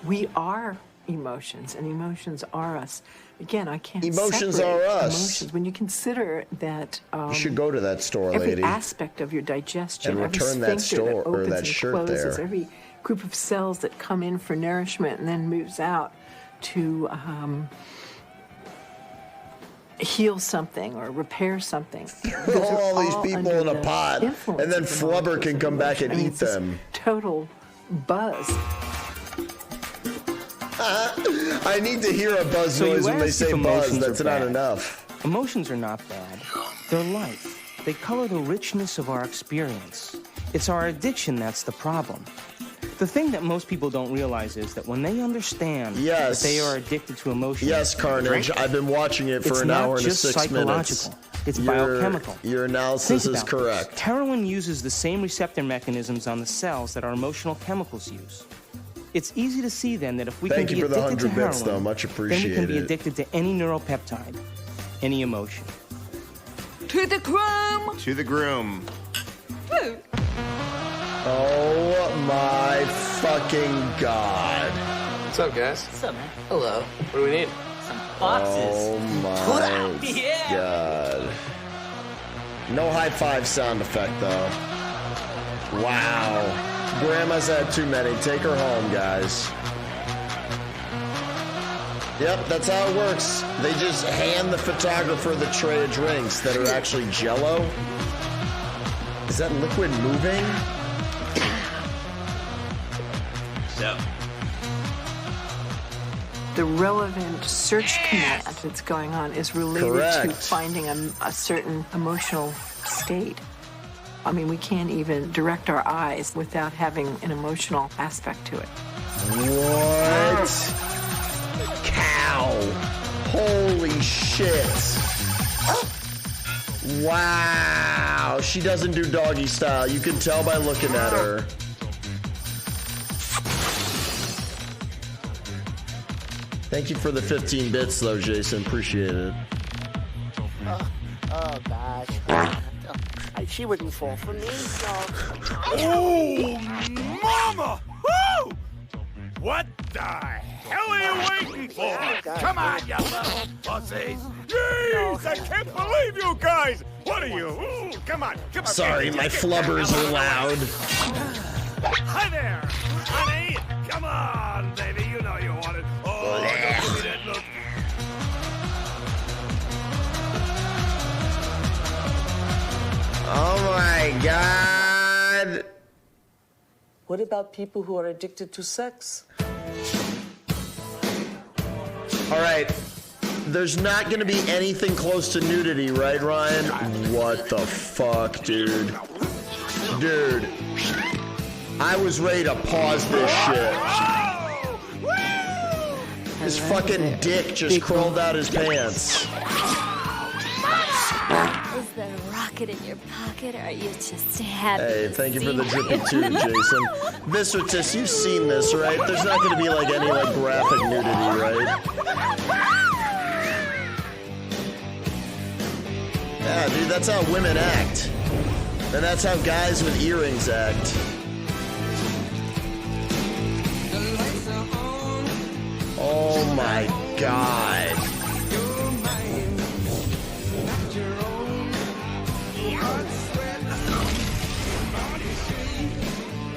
We are emotions, and emotions are us. Again, I can't Emotions separate are us. Emotions. When you consider that You should go to that store, every lady. aspect of your digestion, And every return that sphincter store- or opens that and shirt closes, there. every group of cells that come in for nourishment and then moves out to heal something or repair something. Those are all these all people under in a the pot, influence and then of the Flubber molecules can of come back emotion. and I mean, eat it's this them. total buzz. I need to hear a buzz So you noise when they asked say if buzz. emotions That's are not bad. enough. Emotions are not bad. They're life. They color the richness of our experience. It's our addiction that's the problem. The thing that most people don't realize is that when they understand Yes. that they are addicted to emotions, Yes, Carnage. I've been watching it for it's an not hour and just 6 minutes. psychological. It's Your- biochemical. Your analysis Think is about correct. this. Heroin uses the same receptor mechanisms on the cells that our emotional chemicals use. It's easy to see then that if we Thank can you be for the addicted to 100 bits, heroin, though. Much then we can be appreciated. addicted to any neuropeptide, any emotion. To the groom. To the groom. Oh my fucking god. What's up, guys? What's up, man? Hello. What do we need? Some boxes. Oh my Yeah. god. No high five sound effect though. Wow. Grandma's had too many. Take her home, guys. Yep, that's how it works. They just hand the photographer the tray of drinks that are actually Jell-O. Is that liquid moving? So. The relevant search command that's going on is related to finding a certain emotional state. I mean, we can't even direct our eyes without having an emotional aspect to it. What? Cow. Holy shit. Wow. She doesn't do doggy style. You can tell by looking at her. Thank you for the 15 bits, though, Jason. Appreciate it. Oh gosh. She wouldn't fall for me, so. Oh, mama! Woo! What the hell are you waiting for? Come on, you little pussies! Jeez, I can't believe you guys! What are you? Ooh, come on, come on. Sorry, my flubbers are loud. Hi there, honey! Come on, baby, you know you want it. Oh, don't give me that look. Oh my god. What about people who are addicted to sex? All right. There's not going to be anything close to nudity, right, Ryan? What the fuck, dude? Dude. I was ready to pause this shit. His fucking dick just crawled out his pants. Is there a rocket in your pocket, or are you just happy? Hey, thank you for the drippy tube, Jason. Viscertus, you've seen this, right? There's not going to be like any like graphic nudity, right? Yeah, dude, that's how women act. And that's how guys with earrings act. Oh my god.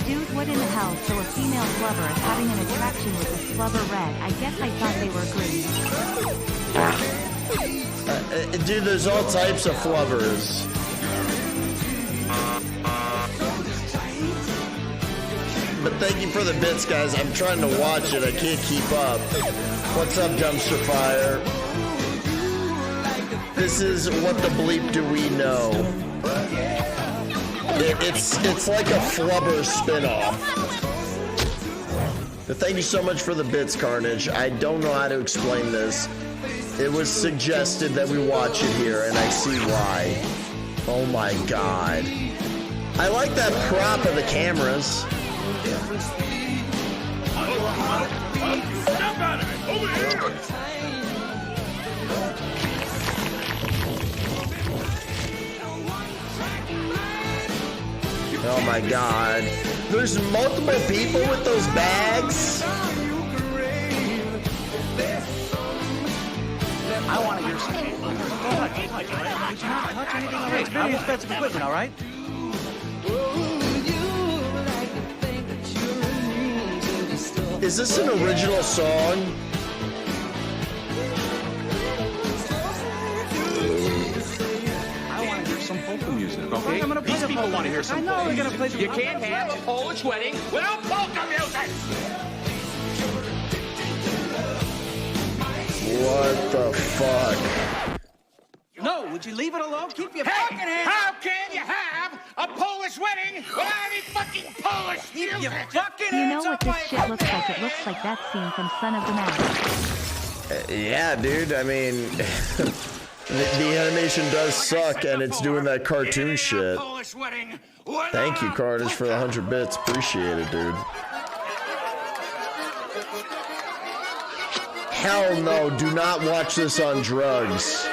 Dude, what in the hell? So a female flubber is having an attraction with a flubber red. I guess I thought they were green. Dude, there's all types of flubbers. But thank you for the bits, guys. I'm trying to watch it. I can't keep up. What's up, Dumpster Fire? This is What the Bleep Do We Know? It's like a flubber spinoff. But thank you so much for the bits, Carnage. I don't know how to explain this. It was suggested that we watch it here, and I see why. Oh my god. I like that prop of the cameras. Step out of it! Over here! Oh my god. There's multiple people with those bags? I want to hear something. Touch anything on it. It's very expensive equipment, all right? Is this an original song? I want to hear some polka music, okay? I'm going to play the polka. Want to hear some polka. I know they're going to play the You can't have a Polish wedding without polka music! What the fuck? No, would you leave it alone? Keep your fucking hands. How can you have a Polish wedding without any fucking Polish music? Your fucking You know hands what up this my shit looks like? It looks like that scene from Son of the Mask. Yeah, dude. I mean, the animation does suck, and it's doing that cartoon shit. Thank you, Carnage, for the 100 bits. Appreciate it, dude. Hell no, do not watch this on drugs.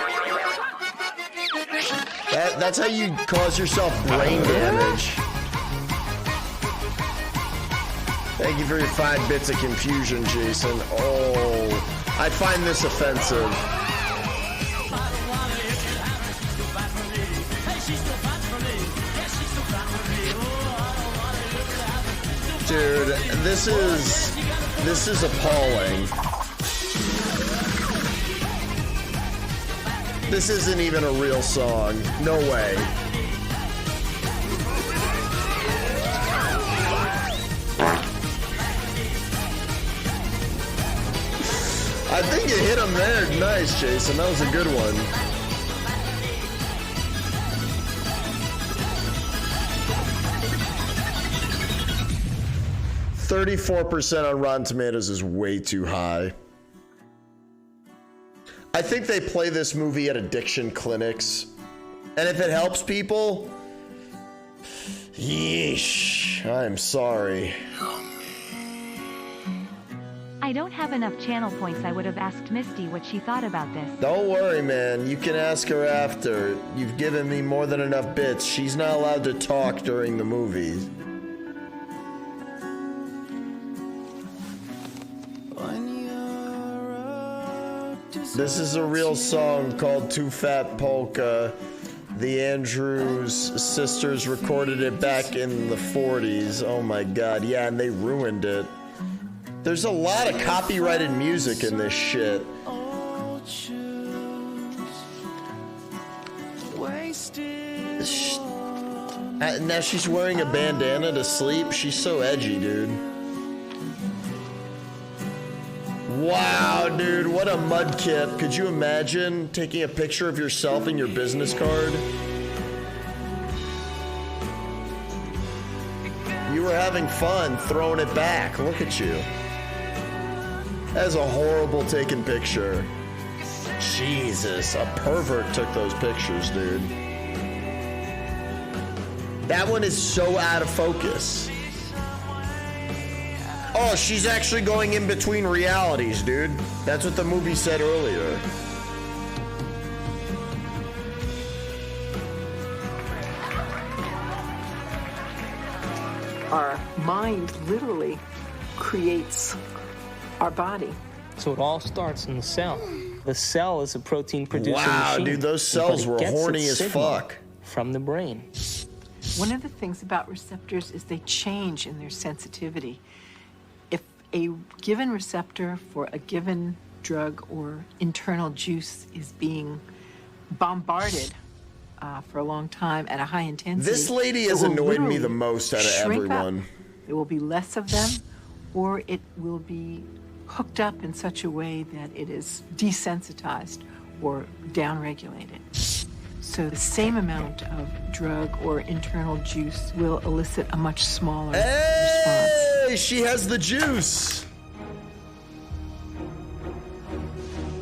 That's how you cause yourself brain damage. Thank you for your 5 bits of confusion, Jason. Oh, I find this offensive. Dude, this is appalling. This isn't even a real song. No way. I think you hit him there. Nice, Jason. That was a good one. %34% on Rotten Tomatoes is way too high. I think they play this movie at addiction clinics. And if it helps people, yeesh, I'm sorry. I don't have enough channel points. I would have asked Misty what she thought about this. Don't worry, man. You can ask her after. You've given me more than enough bits. She's not allowed to talk during the movie. This is a real song called Too Fat Polka. The Andrews sisters recorded it back in the 40s. Oh my god, yeah, and they ruined it. There's a lot of copyrighted music in this shit. Now she's wearing a bandana to sleep. She's so edgy, dude. Wow, dude, what a mudkip. Could you imagine taking a picture of yourself in your business card? You were having fun throwing it back. Look at you. That's a horrible taken picture. Jesus, a pervert took those pictures, dude. That one is so out of focus. Oh, she's actually going in between realities, dude. That's what the movie said earlier. Our mind literally creates our body. So it all starts in the cell. The cell is a protein producing machine. Wow, dude, those cells were horny as fuck. From the brain. One of the things about receptors is they change in their sensitivity. If a given receptor for a given drug or internal juice is being bombarded for a long time at a high intensity, This lady has annoyed me the most out of everyone. There will be less of them, or it will be hooked up in such a way that it is desensitized or downregulated. So the same amount of drug or internal juice will elicit a much smaller response. Hey, she has the juice.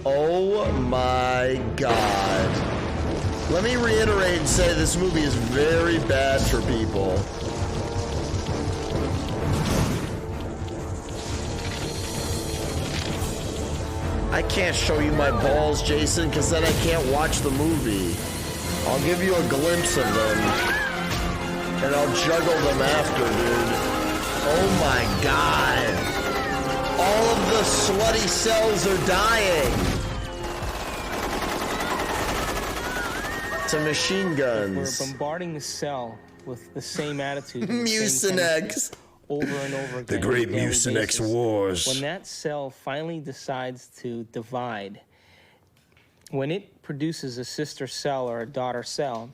Oh my God. Let me reiterate and say this movie is very bad for people. I can't show you my balls, Jason, because then I can't watch the movie. I'll give you a glimpse of them, and I'll juggle them after, dude. Oh my God. All of the slutty cells are dying. To machine guns. We're bombarding the cell with the same attitude. Mucinex. Over and over again. The great Mucinex Wars. When that cell finally decides to divide, when it produces a sister cell or a daughter cell,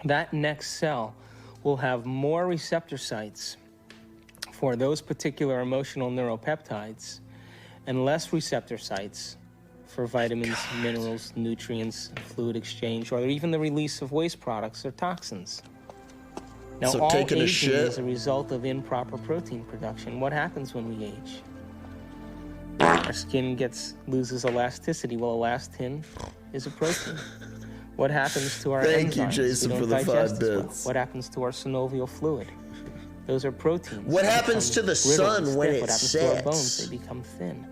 that next cell will have more receptor sites for those particular emotional neuropeptides and less receptor sites for vitamins, minerals, nutrients, fluid exchange, or even the release of waste products or toxins. Now, So all taking a aging shit- is a result of improper protein production. What happens when we age? Our skin loses elasticity. Well, elastin is a protein. What happens to our Thank you, enzymes? Jason, We for don't the 5 digest as well. bits. What happens to our synovial fluid? Those are proteins. What They happens become to the brittle sun and when stiff. it What happens to our sets? bones? They become thin.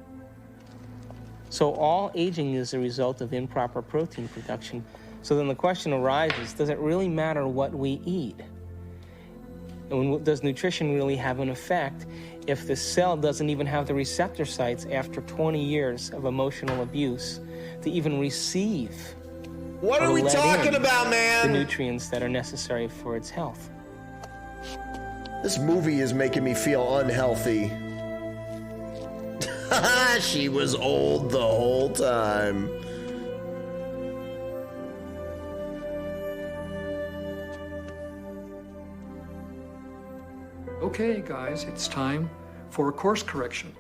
So all aging is a result of improper protein production. So then the question arises, does it really matter what we eat? And does nutrition really have an effect if the cell doesn't even have the receptor sites after 20 years of emotional abuse to even receive? What are we talking about, man? The nutrients that are necessary for its health. This movie is making me feel unhealthy. She was old the whole time. Okay, guys, it's time for a course correction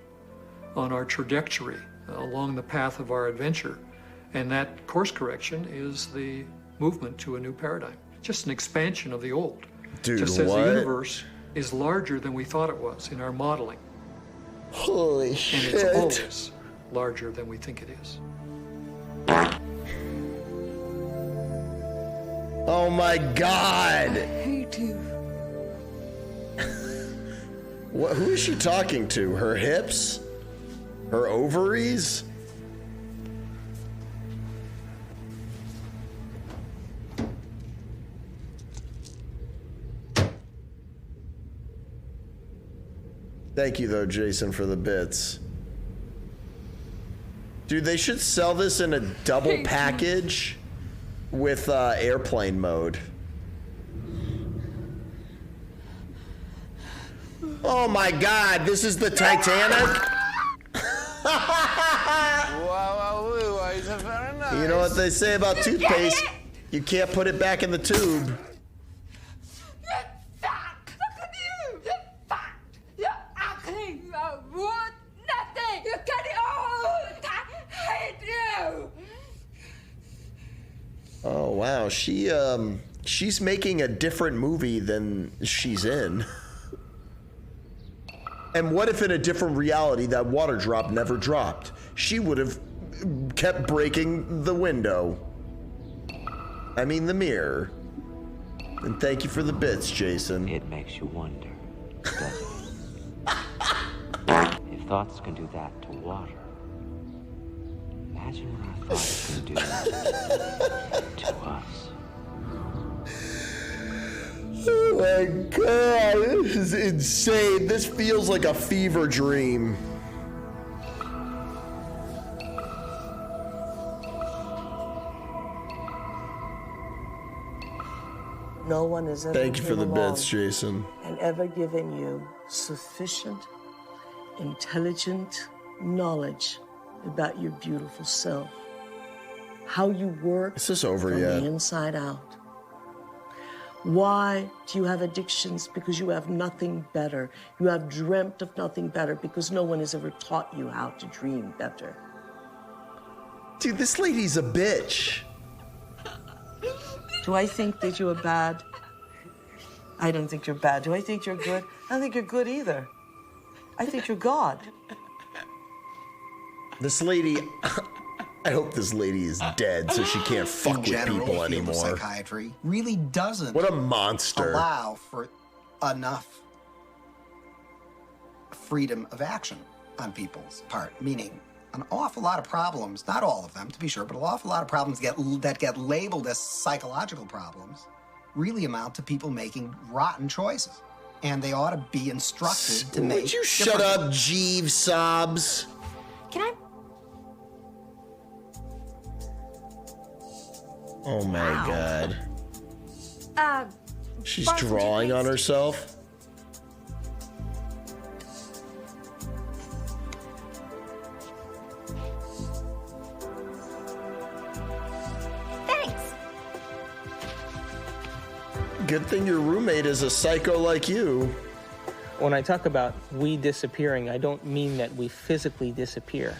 on our trajectory along the path of our adventure. And that course correction is the movement to a new paradigm, just an expansion of the old. Dude, just as what? the universe is larger than we thought it was in our modeling. Holy shit. And it's always larger than we think it is. Oh my God. I hate you. What, who is she talking to? Her hips? Her ovaries? Thank you, though, Jason, for the bits. Dude, they should sell this in a double package with airplane mode. Oh my God, this is the Titanic? You know what they say about toothpaste? You can't put it back in the tube. Oh wow, she's making a different movie than she's in. And what if in a different reality that water drop never dropped? She would have kept breaking the window. I mean the mirror. And thank you for the bits, Jason. It makes you wonder, doesn't it? If thoughts can do that to water, imagine what our thoughts can do to us. Oh my God, this is insane. This feels like a fever dream. No one has ever Thank you for the came bits, along Jason. and ever given you sufficient, intelligent knowledge about your beautiful self. How you work Is this over from yet? the inside out. Why do you have addictions? Because you have nothing better. You have dreamt of nothing better because no one has ever taught you how to dream better. Dude, this lady's a bitch. Do I think that you are bad? I don't think you're bad. Do I think you're good? I don't think you're good either. I think you're God. This lady, I hope this lady is dead so she can't fuck with people field of anymore. Psychiatry really doesn't What a monster. allow for enough freedom of action on people's part, meaning an awful lot of problems, not all of them to be sure, but an awful lot of problems that get labeled as psychological problems really amount to people making rotten choices. And they ought to be instructed to make. Would you shut up, Jeeves Sobs? Can I? Oh my God. She's drawing on herself. Thanks. Good thing your roommate is a psycho like you. When I talk about we disappearing, I don't mean that we physically disappear.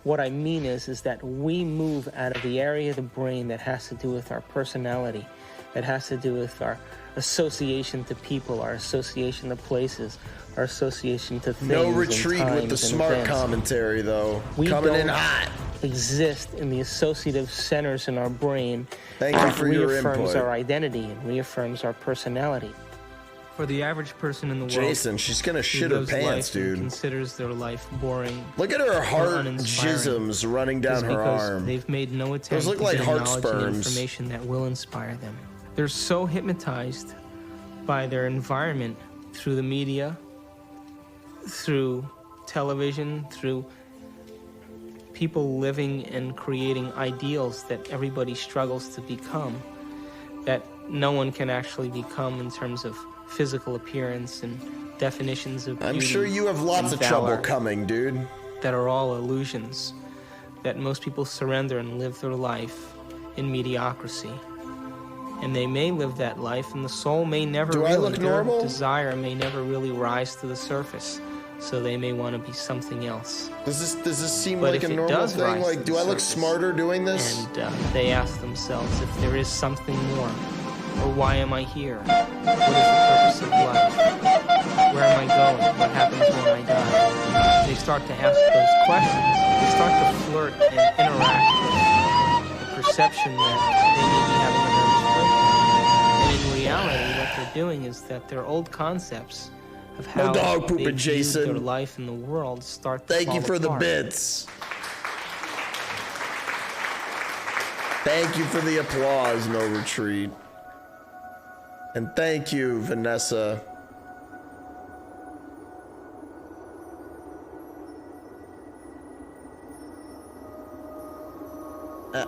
What I mean is that we move out of the area of the brain that has to do with our personality, that has to do with our association to people, our association to places, our association to things. No retreat and with the times and smart events. commentary, though. We Coming in don't hot. exist in the associative centers in our brain. Thank you for your reaffirms input. our identity and reaffirms our personality. For the average person in the world, Jason, she's gonna who shit her lives pants, life and dude. considers their life boring. Look at her or heart uninspiring jisms running down is her because arm. They've made no attempt Those look to like get heart knowledge and sperms. information that will inspire them. They're so hypnotized by their environment through the media, through television, through people living and creating ideals that everybody struggles to become, that no one can actually become in terms of physical appearance and definitions of beauty. I'm sure you have lots of trouble coming, dude. That are all illusions, that most people surrender and live their life in mediocrity. And they may live that life, and the soul may never Do really, I look their normal? desire may never really rise to the surface. So they may want to be something else. Does this seem But like if a it normal does thing? rise Like, to do the I look surface, smarter doing this? And they ask themselves if there is something more, or why am I here? What is the purpose of life? Where am I going? What happens when I die? They start to ask those questions. They start to flirt and interact with the perception that they may be having a nervous breakdown. And in reality, what they're doing is that their old concepts of how dog pooping, they view Jason. their life in the world start to Thank you fall for the apart. bits. Thank you for the applause, No Retreat. And thank you, Vanessa.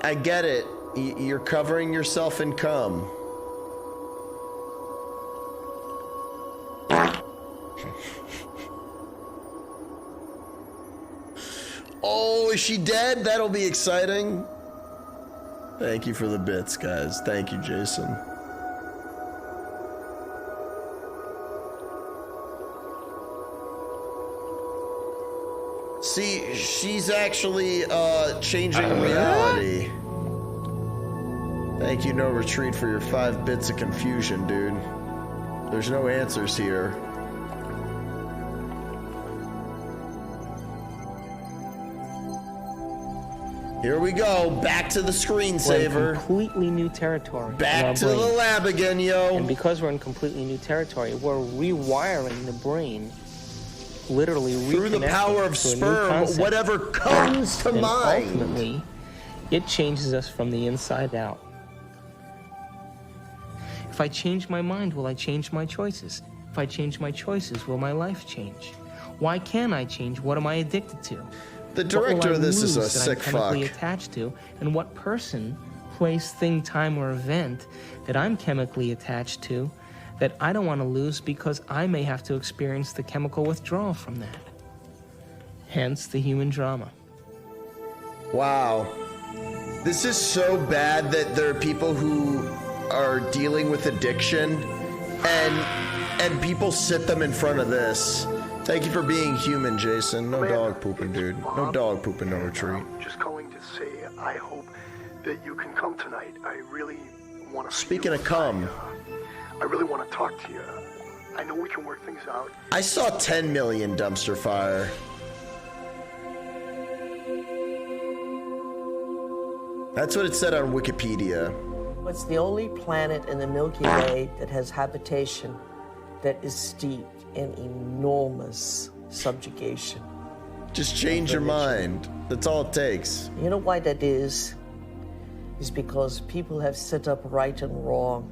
I get it. You're covering yourself in cum. Oh, is she dead? That'll be exciting. Thank you for the bits, guys. Thank you, Jason. See, she's actually changing reality. Thank you, No Retreat, for your 5 bits of confusion, dude. There's no answers here. Here we go, back to the We're in screensaver. completely new territory. in our Back to the brain. lab again, yo. And because we're in completely new territory, we're rewiring the brain, literally Through the reconnecting power of to a new sperm, concept. whatever comes to And mind. ultimately, it changes us from the inside out. If I change my mind, will I change my choices? If I change my choices, will my life change? Why can't I change? What am I addicted to? The What will director I of this is a lose that sick I'm chemically fuck. attached to, and what person, place, thing, time, or event that I'm chemically attached to that I don't want to lose because I may have to experience the chemical withdrawal from that. Hence the human drama. Wow. This is so bad that there are people who are dealing with addiction and people sit them in front of this. Thank you for being human, Jason. No dog pooping, dude. No dog pooping, No Retreat. Just calling to say I hope that you can come tonight. I really want to. Speaking of cum, I really want to talk to you. I know we can work things out. I saw 10 million dumpster fire. That's what it said on Wikipedia. It's the only planet in the Milky Way that has habitation that is steeped in enormous subjugation. Just change your mind. That's all it takes. You know why that is? Is because people have set up right and wrong.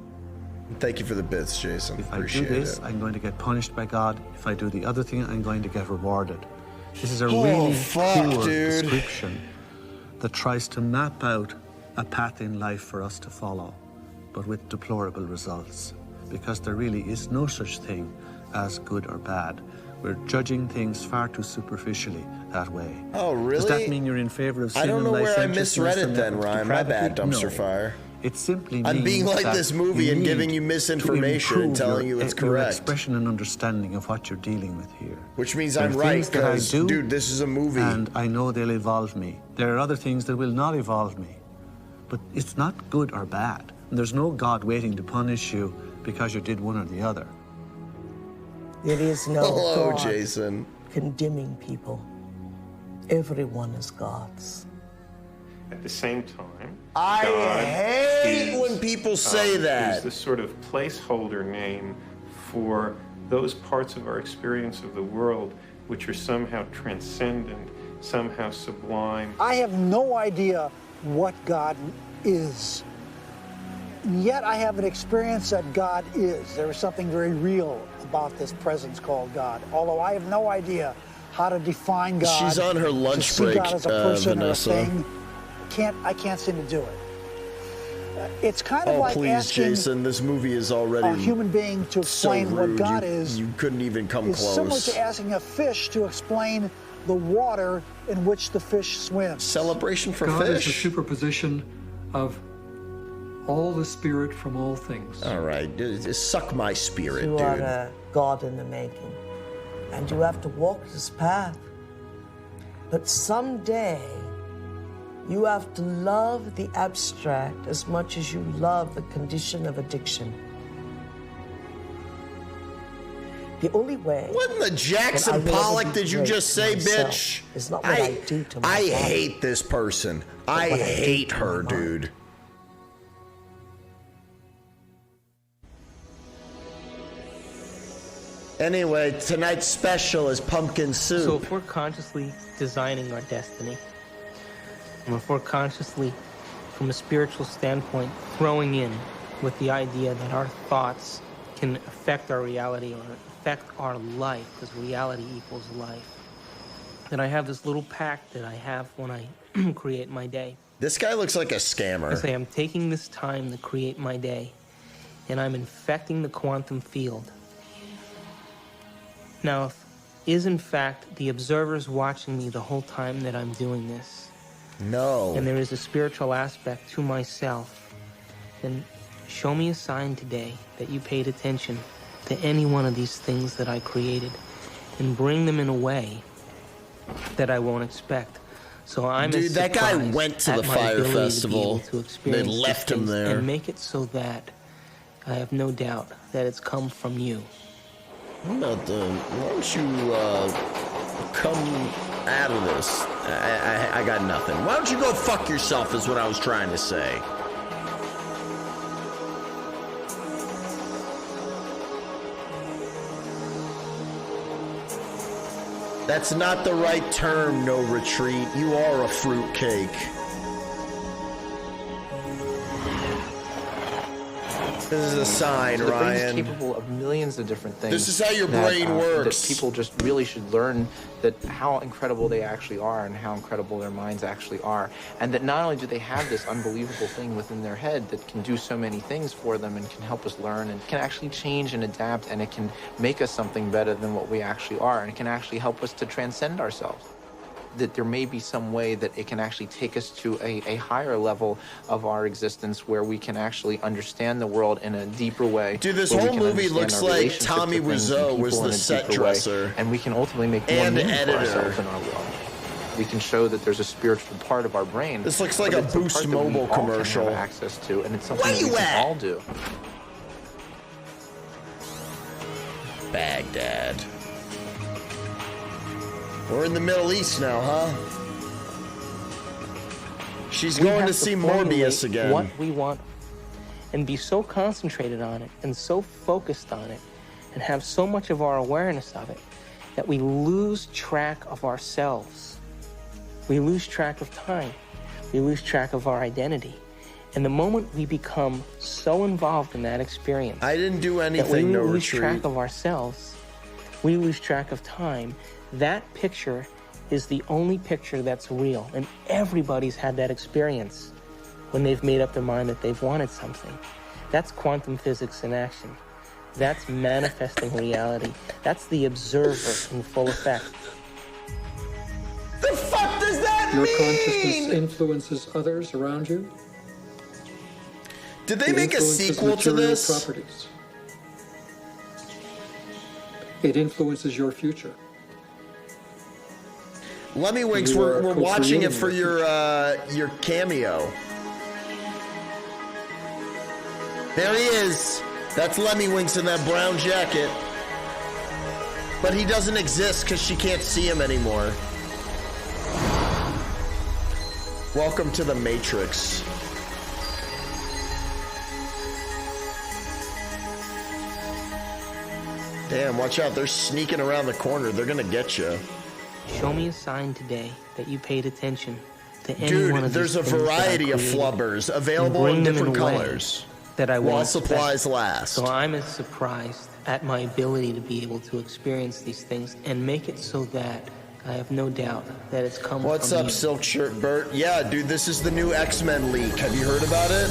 Thank you for the bits, Jason. If I Appreciate do this, it. I'm going to get punished by God. If I do the other thing, I'm going to get rewarded. This is a Oh, really fuck, poor dude. description that tries to map out a path in life for us to follow, but with deplorable results, because there really is no such thing as good or bad. We're judging things far too superficially that way. Oh, really? Does that mean you're in favor of sin I don't know and where I licentiousness misread it and then, Ryan. My bad, depravity? dumpster No. fire. It simply I'm being means like that this movie and need giving you to misinformation and improve telling you it's your correct. expression and understanding of what you're dealing with here. Which means There I'm are right, things that I because, do, dude, this is a movie. And I know they'll evolve me. There are other things that will not evolve me. But it's not good or bad. And there's no God waiting to punish you because you did one or the other. There is no Hello, God Jason. condemning people. Everyone is God's. At the same time, I God hate is, when people say that. Is the sort of placeholder name for those parts of our experience of the world which are somehow transcendent, somehow sublime. I have no idea what God is. yet I have an experience that God is. There is something very real about this presence called God. Although I have no idea how to define God. She's on her lunch to see break, God as a person Vanessa. or a thing. I can't seem to do it. It's kind of Oh, like please, asking Jason, this movie is already a human being to explain so what rude. God you, is. You couldn't even come It's similar close. to asking a fish to explain the water in which the fish swims. Celebration for God is the fish. superposition of all the spirit from all things. All right, just suck my spirit, You dude. are a God in the making, and you have to walk this path. But someday, you have to love the abstract as much as you love the condition of addiction. The only way. What in the Jackson Pollock did you just say, bitch? It's not what I do to my I body, hate this person. I what I do hate to her, my mind. dude. Anyway, tonight's special is pumpkin soup. So if we're consciously designing our destiny, and if we're consciously, from a spiritual standpoint, throwing in with the idea that our thoughts can affect our reality or affect our life, because reality equals life, then I have this little pact that I have when I create my day. This guy looks like a scammer. I say I'm taking this time to create my day, and I'm infecting the quantum field. Now, if is in fact the observers watching me the whole time that I'm doing this, no, and there is a spiritual aspect to myself, then show me a sign today that you paid attention to any one of these things that I created, and bring them in a way that I won't expect. So I'm Dude, as that guy surprised went to at the my fire ability to be festival. able to They experience these left him things there. and make it so that I have no doubt that it's come from you. Why don't you come out of this? I got nothing. Why don't you go fuck yourself is what I was trying to say. That's not the right term, no retreat. You are a fruitcake. This is a sign, So the brain is Ryan. capable of millions of different things. This is how your that, brain works. That people just really should learn that how incredible they actually are and how incredible their minds actually are. And that not only do they have this unbelievable thing within their head that can do so many things for them and can help us learn and can actually change and adapt, and it can make us something better than what we actually are, and it can actually help us to transcend ourselves. That there may be some way that it can actually take us to a higher level of our existence where we can actually understand the world in a deeper way. Dude, this where we whole can movie understand looks our like relationship Tommy to things Wiseau and was people the in a set deeper way, dresser. and we can ultimately make more And meaning for editor. ourselves in our world. We can show that there's a spiritual part of our brain. This looks like but a it's part Boost that we Mobile all can have commercial. access to, and it's something Where that we you can at? all do. Baghdad. We're in the Middle East now, huh? She's We going have to see formulate Morbius again. What we want, and be so concentrated on it, and so focused on it, and have so much of our awareness of it, that we lose track of ourselves. We lose track of time. We lose track of our identity. And the moment we become so involved in that experience, I didn't do that we anything, no lose retreat. track of ourselves, we lose track of time. That picture is the only picture that's real, and everybody's had that experience when they've made up their mind that they've wanted something. That's quantum physics in action. That's manifesting reality. That's the observer in full effect. The fuck does that Your mean? consciousness influences others around you. Did they It make a influences sequel to material this? properties. It influences your future. Lemmy Winks, You are we're watching it co-creating for your cameo. There he is. That's Lemmy Winks in that brown jacket. But he doesn't exist because she can't see him anymore. Welcome to the Matrix. Damn, watch out. They're sneaking around the corner. They're going to get you. Show me a sign today that you paid attention to any one Dude, of there's these a things that I variety of created, flubbers and available bring in them different a way colors. that I While won't supplies expect. last. So I'm as surprised at my ability to be able to experience these things and make it so that I have no doubt that it's come What's from up, you. Silk Shirt Bert? Yeah, dude, this is the new X-Men leak. Have you heard about it?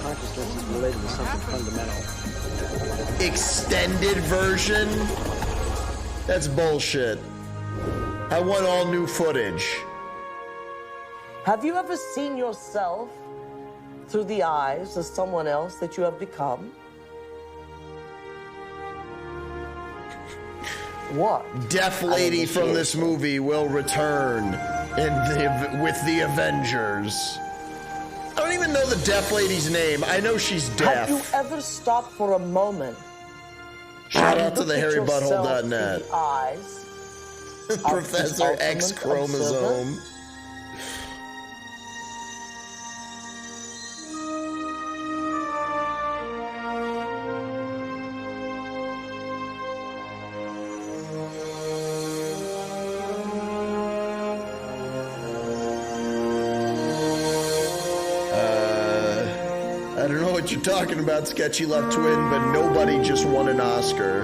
Consciousness is related to something fundamental. Extended version? That's bullshit. I want all new footage. Have you ever seen yourself through the eyes of someone else that you have become? What? Deaf Lady from this movie will return with the Avengers. I don't even know the Deaf Lady's name. I know she's deaf. Have you ever stopped for a moment? Shout out to the Look at yourself hairybutthole.net. through the eyes Professor X chromosome. I don't know what you're talking about, Sketchy Left Twin, but nobody just won an Oscar.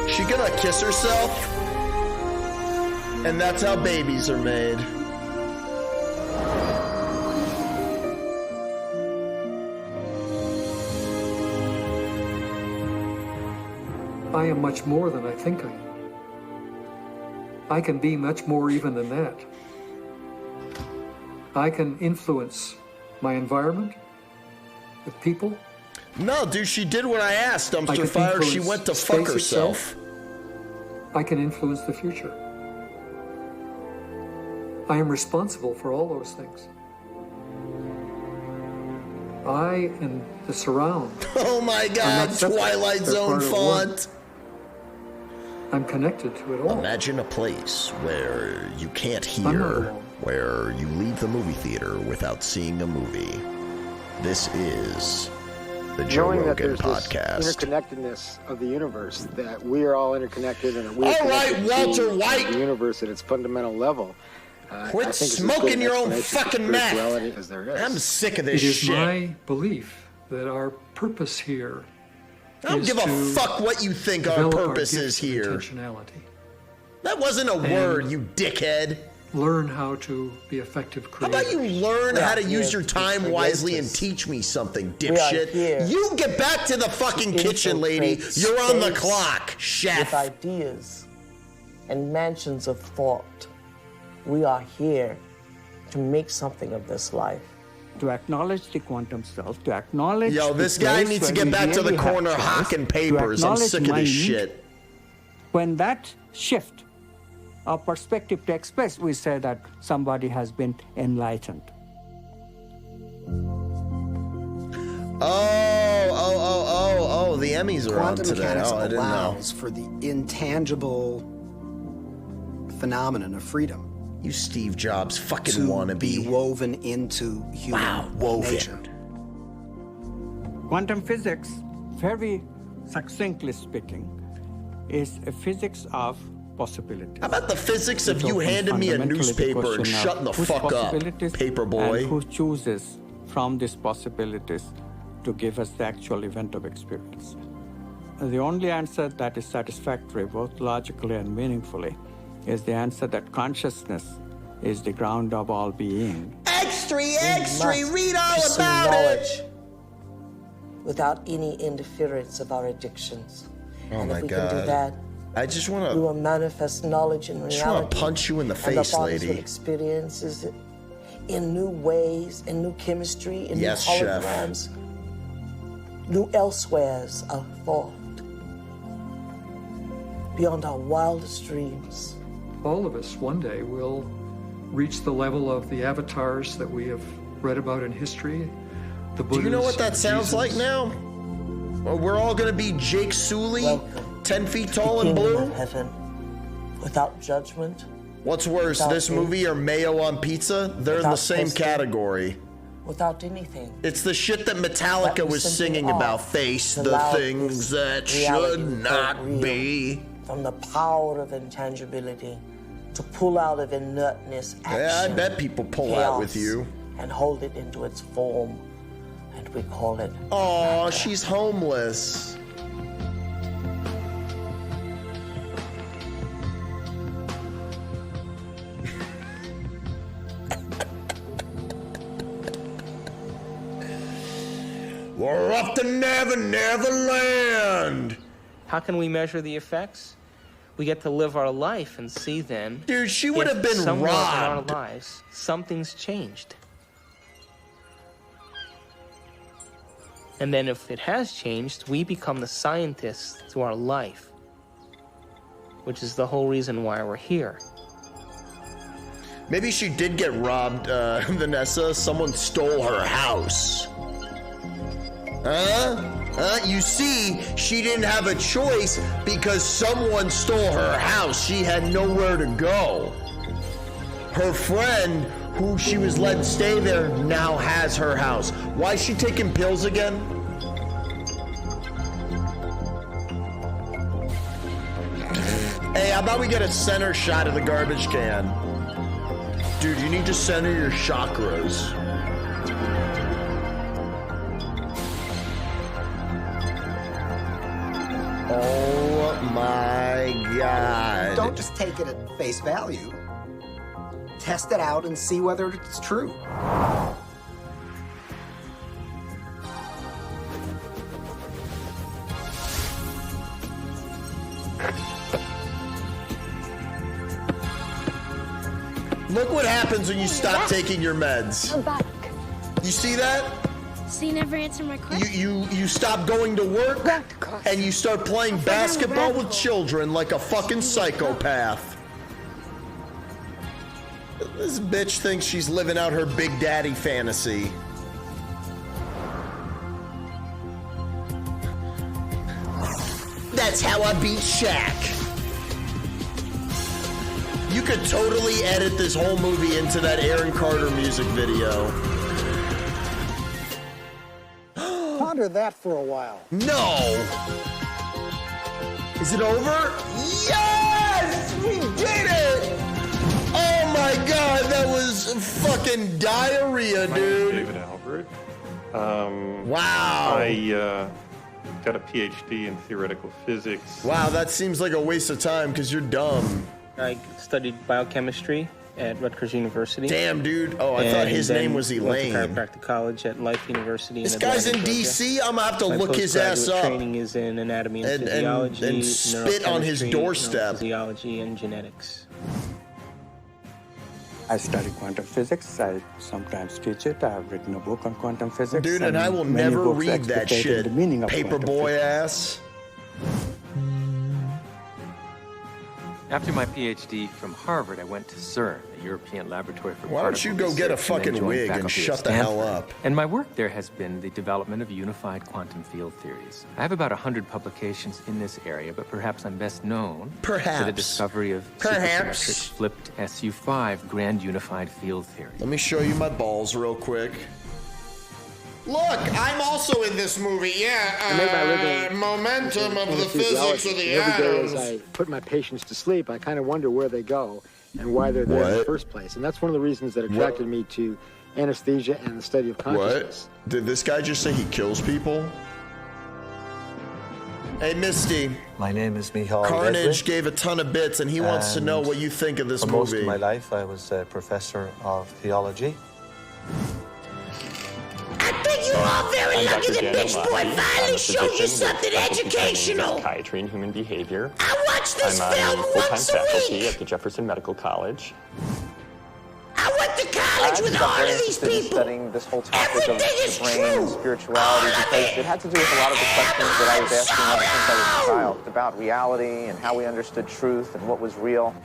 She gonna kiss herself? And that's how babies are made. I am much more than I think I am. I can be much more even than that. I can influence my environment, the people. No, dude, she did what I asked, I dumpster can fire. She influence went to space fuck herself. I can influence the future. I am responsible for all those things. I and the surround. Oh my are God, not separate. Twilight They're Zone part of one. font. I'm connected to it all. Imagine a place where you can't I'm not hear, alone. where you leave the movie theater without seeing a movie. This is the Joe Knowing that Rogan there's podcast. this interconnectedness of the universe, that we are all interconnected, and that we All are right, connected Walter to White. the universe at its fundamental level. Quit I think it's as smoking good an your own explanation for fucking meth. spirituality as there is. I'm sick of this It is shit. my belief that our purpose here I don't is give a to fuck what you think our develop purpose gifts is of here. intentionality. That wasn't a And word, you dickhead. Learn how to be effective How creators. about you learn how to use your to time wisely and create teach me something, We are dipshit? here You get back to the fucking kitchen, lady. infiltrate You're on the space clock, chef. with ideas and mansions of thought. We are here to make something of this life. To acknowledge the quantum self, to acknowledge. Yo, this guy needs to get back to the corner hawking papers. I'm sick of this shit. When that shift of perspective takes place, we say that somebody has been enlightened. Oh, the Emmys are on Quantum today. mechanics Oh, I didn't know. allows for the intangible phenomenon of freedom. You Steve Jobs fucking to wannabe. be woven into human nature. Quantum physics, very succinctly speaking, is a physics of possibilities. How about the physics of you opens handing me a fundamentally the newspaper and question of shutting the whose fuck up, possibilities paper boy? And who chooses from these possibilities to give us the actual event of experience. The only answer that is satisfactory, both logically and meaningfully, is the answer that consciousness is the ground of all being. Extra, must read all pursue about it. knowledge without any interference of our addictions. Oh and my if we can do God. that, I just we want will manifest knowledge in to reality. punch you in the and face, our bodies lady. will experience it in new ways, in new chemistry, in Yes, new chef. holograms, new elsewheres of thought, beyond our wildest dreams. All of us one day will reach the level of the avatars that we have read about in history. The Do you know what that Buddhas, sounds like Jesus. now? Well, we're all gonna be Jake Sully, 10 feet tall and Kingdom blue? of heaven, without judgment, What's worse, Without this hate. movie or mayo on pizza? They're in the Without same testing. category. without anything. It's the shit that Metallica was singing about. Face the things that should not be. From the power of intangibility to pull out of inertness action. Yeah, I bet people pull out with you. And hold it into its form. And we call it. Oh, she's homeless. We're off to Never Neverland. How can we measure the effects? We get to live our life and see then. Dude, she would have been somewhere robbed. in our lives, something's changed. And then if it has changed, we become the scientists to our life, which is the whole reason why we're here. Maybe she did get robbed, Vanessa. Someone stole her house. You see, she didn't have a choice because someone stole her house. She had nowhere to go. Her friend, who she was letting stay there, now has her house. Why is she taking pills again? Hey, how about we get a center shot of the garbage can? Dude, you need to center your chakras. Oh my God. Don't just take it at face value. Test it out and see whether it's true. Look what happens when you stop taking your meds. I'm back. You see that? So you never answered my question? You stop going to work and you start playing basketball with children like a fucking psychopath. This bitch thinks she's living out her Big Daddy fantasy. That's how I beat Shaq. You could totally edit this whole movie into that Aaron Carter music video. Ponder that for a while. No! Is it over? Yes! We did it! Oh my God, that was fucking diarrhea, dude. My name's David Albert. Wow. I got a PhD in theoretical physics. Wow, that seems like a waste of time because you're dumb. I studied biochemistry at Rutgers University. Damn, dude. Oh, I thought his name was Elaine. Went to chiropractic college at Life University. This guy's in D.C. I'm gonna have to look his ass up. My training is in anatomy and physiology, and spit on his doorstep. Physiology and genetics. I study quantum physics. I sometimes teach it. I've written a book on quantum physics. Dude, and I will never read that shit. Paperboy ass. After my PhD from Harvard, I went to CERN, the European Laboratory for Why don't you go get a fucking wig and shut the hell up? And my work there has been the development of unified quantum field theories. I have about 100 publications in this area, but perhaps I'm best known for the discovery of supersymmetric flipped SU5 grand unified field theory. Let me show you my balls real quick. Look, I'm also in this movie. Yeah, momentum of the physics of the atoms. Every day as I put my patients to sleep, I kind of wonder where they go and why they're there in the first place. And that's one of the reasons that attracted me to anesthesia and the study of consciousness. What? Did this guy just say he kills people? Hey, Misty. My name is Michal Carnage Leslie, gave a ton of bits, and he wants to know what you think of this for movie. most of my life, I was a professor of theology. I think you're all very lucky that Bitch Boy finally showed you something educational. Psychiatry and human behavior. I watch this film once a faculty week. at the Jefferson Medical College. I went to college with all of these people. Studying this whole topic of the brain and spirituality because it had to do with a lot of the questions that I was asking ever since I was a child about reality and how we understood truth and what was real.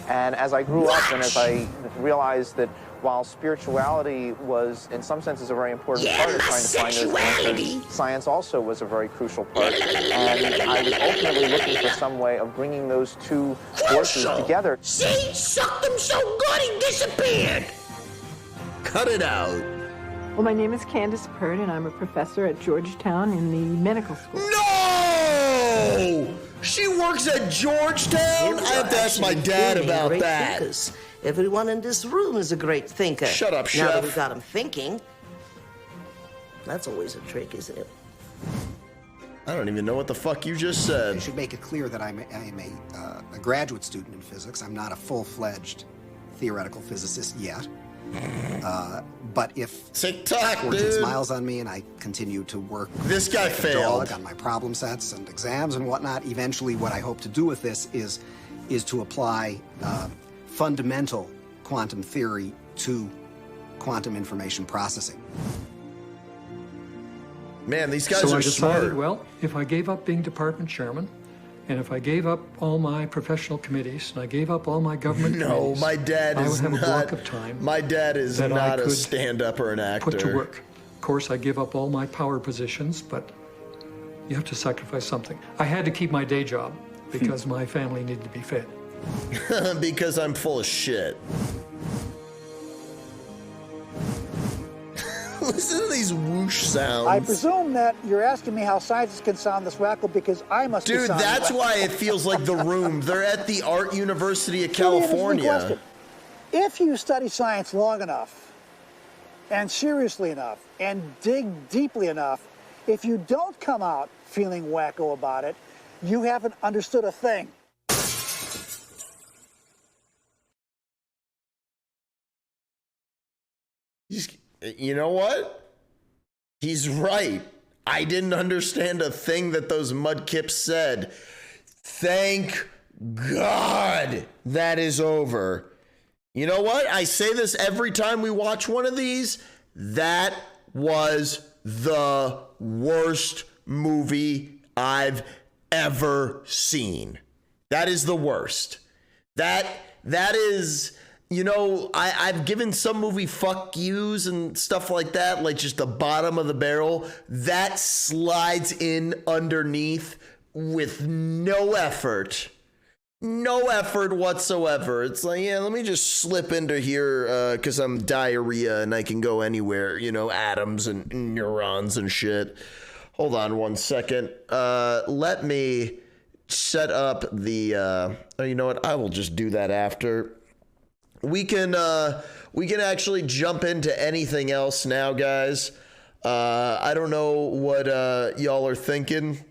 And as I grew up and as I realized that while spirituality was, in some senses, a very important part of trying to find those answers, science also was a very crucial part. And I was ultimately looking for some way of bringing those two forces together. See? Sucked him so good he disappeared. Cut it out. Well, my name is Candace Pert, and I'm a professor at Georgetown in the medical school. No! She works at Georgetown? I have to ask my dad about that. Thinkers. Everyone in this room is a great thinker. Shut up, Now that Chef. we got them thinking, that's always a trick, isn't it? I don't even know what the fuck you just said. I should make it clear that I am a graduate student in physics. I'm not a full-fledged theoretical physicist yet. But if TikTok, work takes dude. miles on me and I continue to work This guy like a failed dog on my problem sets and exams and whatnot, eventually what I hope to do with this is to apply fundamental quantum theory to quantum information processing. Man, these guys so are I decided, smart. well, if I gave up being department chairman, and if I gave up all my professional committees, and I gave up all my government committees, my dad I is would have not. a block of time. My dad is that I not a could stand-up or an actor. put to work. Of course, I give up all my power positions, but you have to sacrifice something. I had to keep my day job because my family needed to be fed. Because I'm full of shit. Listen to these whoosh sounds. I presume that you're asking me how scientists can sound this wacko because I must be Dude, sounding that's wacko. why it feels like The Room. They're at the Art University of Here's the California. question. If you study science long enough, and seriously enough, and dig deeply enough, if you don't come out feeling wacko about it, you haven't understood a thing. You know what? He's right. I didn't understand a thing that those mudkips said. Thank God that is over. You know what? I say this every time we watch one of these. That was the worst movie I've ever seen. That is the worst. That is... You know, I've given some movie fuck yous and stuff like that, like just the bottom of the barrel. That slides in underneath with no effort. No effort whatsoever. It's like, yeah, let me just slip into here because I'm diarrhea and I can go anywhere, you know, atoms and neurons and shit. Hold on one second. Let me set up the, you know what? I will just do that after. We can actually jump into anything else now, guys. I don't know what y'all are thinking,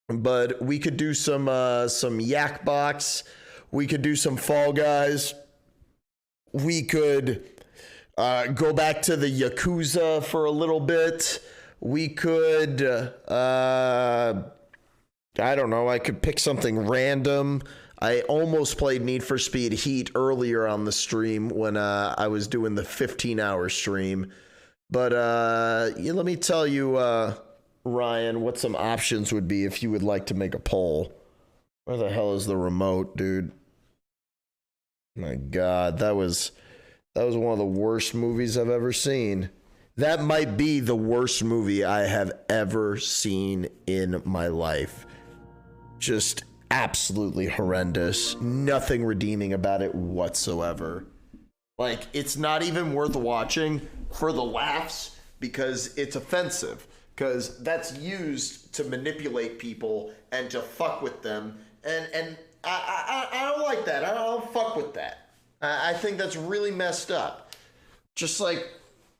but we could do some Yak Box. We could do some Fall Guys. We could go back to the Yakuza for a little bit. We could, I don't know, I could pick something random. I almost played Need for Speed Heat earlier on the stream when I was doing the 15-hour stream. But yeah, let me tell you, Ryan, what some options would be if you would like to make a poll. Where the hell is the remote, dude? My God, that was one of the worst movies I've ever seen. That might be the worst movie I have ever seen in my life. Just absolutely horrendous. Nothing redeeming about it whatsoever. Like, it's not even worth watching for the laughs because it's offensive. Because that's used to manipulate people and to fuck with them. And I don't like that. I don't fuck with that. I think that's really messed up. Just like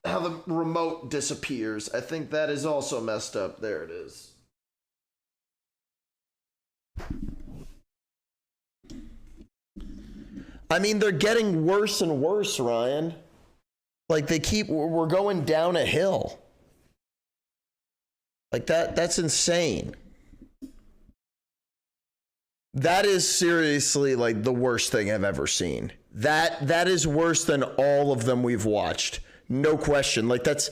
how the remote disappears. I think that is also messed up. There it is. I mean, they're getting worse and worse, Ryan. Like, we're going down a hill. Like, that's insane. That is seriously, like, the worst thing I've ever seen. That is worse than all of them we've watched. No question. Like, that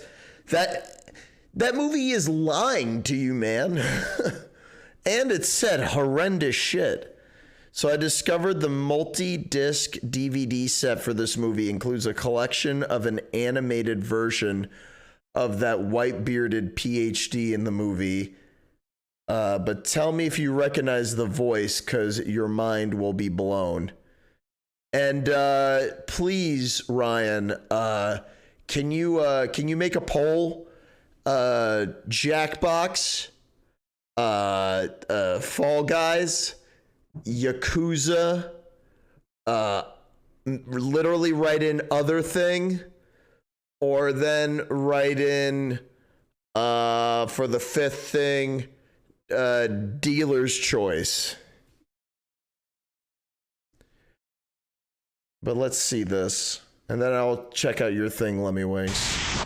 movie is lying to you, man. And it said horrendous shit. So I discovered the multi-disc DVD set for this movie includes a collection of an animated version of that white-bearded PhD in the movie. But tell me if you recognize the voice, because your mind will be blown. And please, Ryan, Can you make a poll? Jackbox, Fall Guys, Yakuza, literally write in other thing, or then write in for the fifth thing, dealer's choice. But let's see this, and then I'll check out your thing, Lemmy Winks.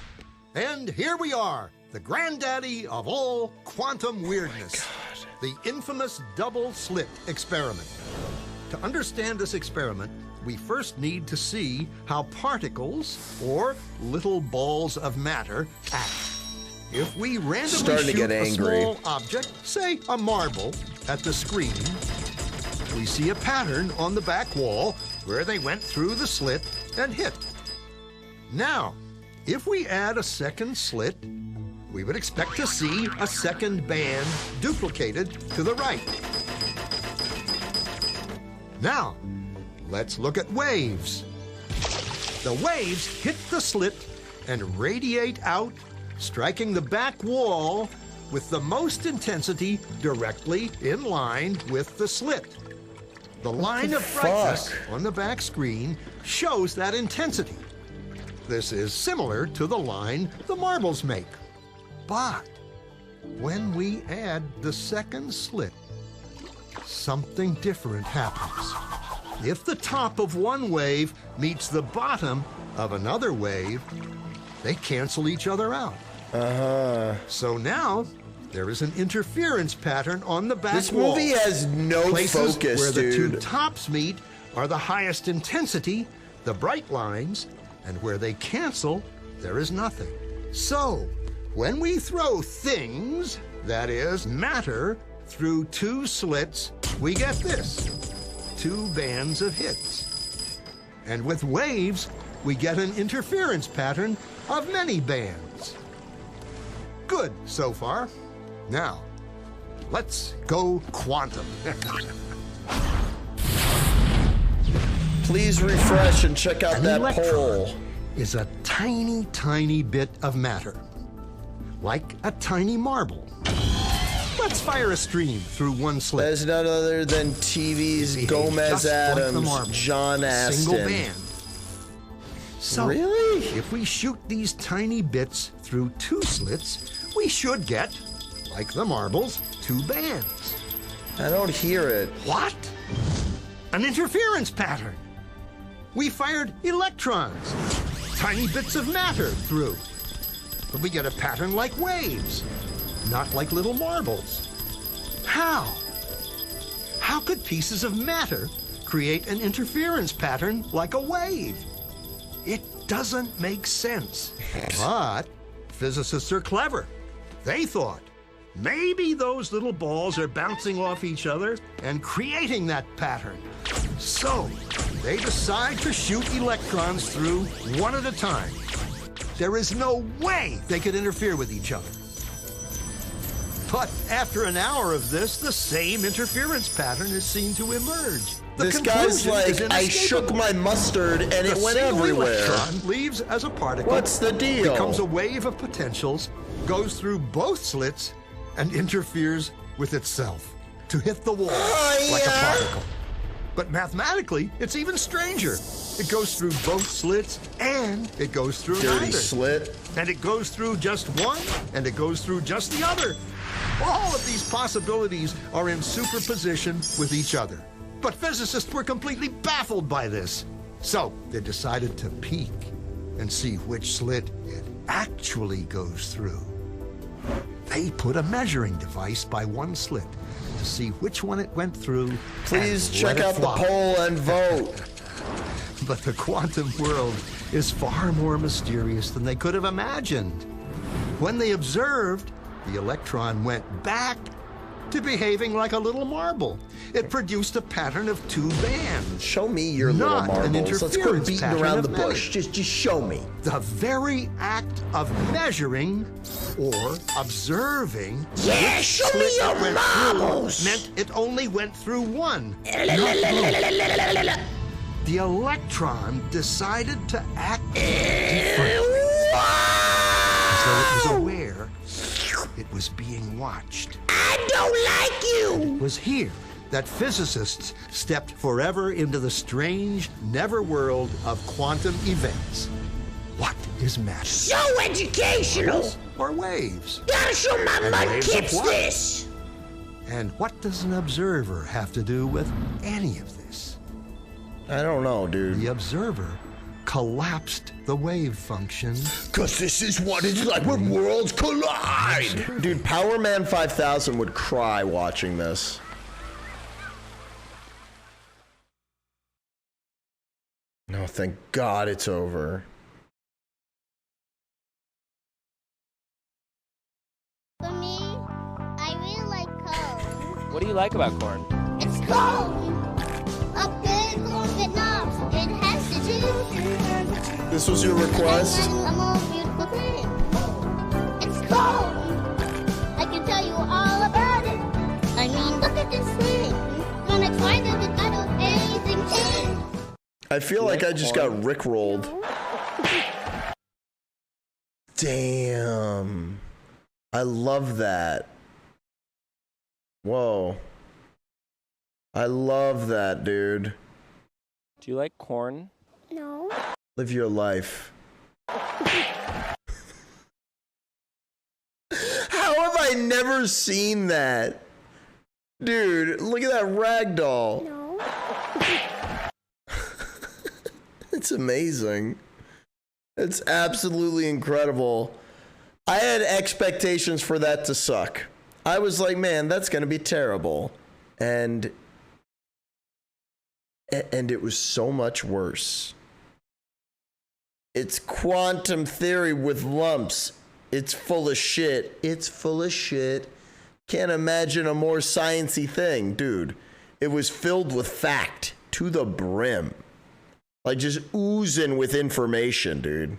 And here we are, the granddaddy of all quantum weirdness, the infamous double slit experiment. To understand this experiment, we first need to see how particles, or little balls of matter, act. If we randomly shoot a small object, say a marble, at the screen, we see a pattern on the back wall where they went through the slit and hit. Now, if we add a second slit, we would expect to see a second band duplicated to the right. Now, let's look at waves. The waves hit the slit and radiate out, striking the back wall with the most intensity directly in line with the slit. The line of brightness on the back screen shows that intensity. This is similar to the line the marbles make. But when we add the second slit, something different happens. If the top of one wave meets the bottom of another wave, they cancel each other out. So now there is an interference pattern on the back wall. This movie has no Places focus, where the dude. two tops meet are the highest intensity, the bright lines, and where they cancel, there is nothing. So, when we throw things, that is, matter, through two slits, we get this, two bands of hits. And with waves, we get an interference pattern of many bands. Good so far. Now, let's go quantum. Please refresh and check out that poll. Is a tiny, tiny bit of matter, like a tiny marble. Let's fire a stream through one slit. That's none other than TV's Gomez Adams, like John Aston. Single band. So, really? If we shoot these tiny bits through two slits, we should get, like the marbles, two bands. I don't hear it. What? An interference pattern. We fired electrons, tiny bits of matter through. But we get a pattern like waves, not like little marbles. How? How could pieces of matter create an interference pattern like a wave? It doesn't make sense. But physicists are clever. They thought, maybe those little balls are bouncing off each other and creating that pattern. So, they decide to shoot electrons through one at a time. There is no way they could interfere with each other. But after an hour of this, the same interference pattern is seen to emerge. This guy's like, I shook my mustard and it went everywhere. The electron leaves as a particle. What's the deal? Becomes a wave of potentials, goes through both slits, and interferes with itself to hit the wall like a particle. But mathematically, it's even stranger. It goes through both slits, and it goes through Dirty neither. slit. And it goes through just one, and it goes through just the other. All of these possibilities are in superposition with each other. But physicists were completely baffled by this. So they decided to peek and see which slit it actually goes through. They put a measuring device by one slit to see which one it went through. Please check out the poll and vote. But the quantum world is far more mysterious than they could have imagined. When they observed, the electron went back to behaving like a little marble. It produced a pattern of two bands. Show me your little marbles. Let's quit beating around the bush. Just show me. The very act of measuring or observing which show me slit your it went marbles. through meant it only went through one. The electron decided to act differently. As though it was aware it was being watched. I don't like you! It was here that physicists stepped forever into the strange, netherworld of quantum events. What is matter? So educational! Or waves? Gotta show my And mud waves of kids what? this! And what does an observer have to do with any of this? I don't know, dude. The observer collapsed the wave function. Cause this is what it's like when worlds collide! Dude, Power Man 5000 would cry watching this. No, thank God it's over. For me, I really like corn. What do you like about corn? It's corn! A big corn that knobs. It has the juice. This was your request? A more beautiful thing. It's corn! I can tell you all about it. I mean, look at this thing. Gonna try to get that amazing thing. I feel like I just got rickrolled. Damn. I love that. Whoa. I love that, dude. Do you like corn? No. Live your life. How have I never seen that? Dude, look at that ragdoll. No. It's amazing. It's absolutely incredible. I had expectations for that to suck. I was like, man, that's going to be terrible. And it was so much worse. It's quantum theory with lumps. It's full of shit. It's full of shit. Can't imagine a more sciencey thing, dude. It was filled with fact to the brim. Like just oozing with information, dude.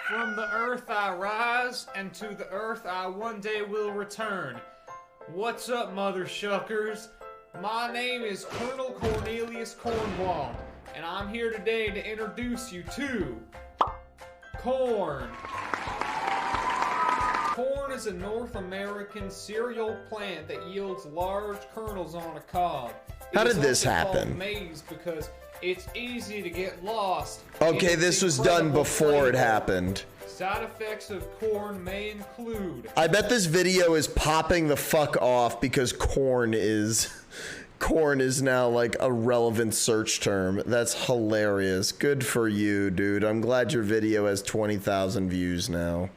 From the earth I rise, and to the earth I one day will return. What's up, mother shuckers? My name is Colonel Cornelius Cornwall, and I'm here today to introduce you to corn. Corn is a North American cereal plant that yields large kernels on a cob. How It did is this also called happen? maize because it's easy to get lost. Okay, in this its was done incredible before it flavor. happened. Side effects of corn may include I bet this video is popping the fuck off because corn is now like a relevant search term. That's hilarious. Good for you, dude. I'm glad your video has 20,000 views now.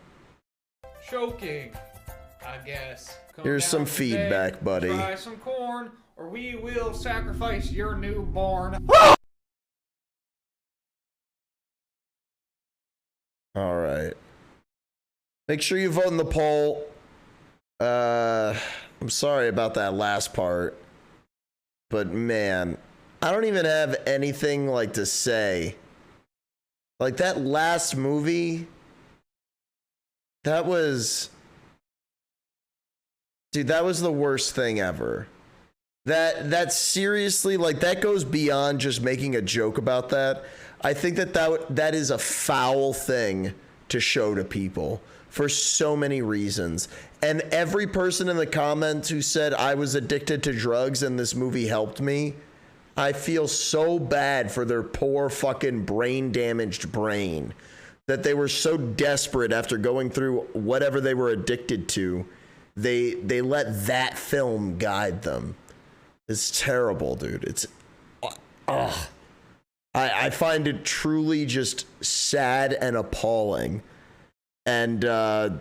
choking, I guess. Come Here's down some today, feedback, buddy. Try some corn, or we will sacrifice your newborn. All right. Make sure you vote in the poll. I'm sorry about that last part. But man, I don't even have anything like to say. Like that last movie, that was, dude, that was the worst thing ever. That seriously, like that goes beyond just making a joke about that. I think that is a foul thing to show to people for so many reasons. And every person in the comments who said I was addicted to drugs and this movie helped me, I feel so bad for their poor fucking brain damaged brain that they were so desperate after going through whatever they were addicted to. They let that film guide them. It's terrible, dude. It's I find it truly just sad and appalling. And I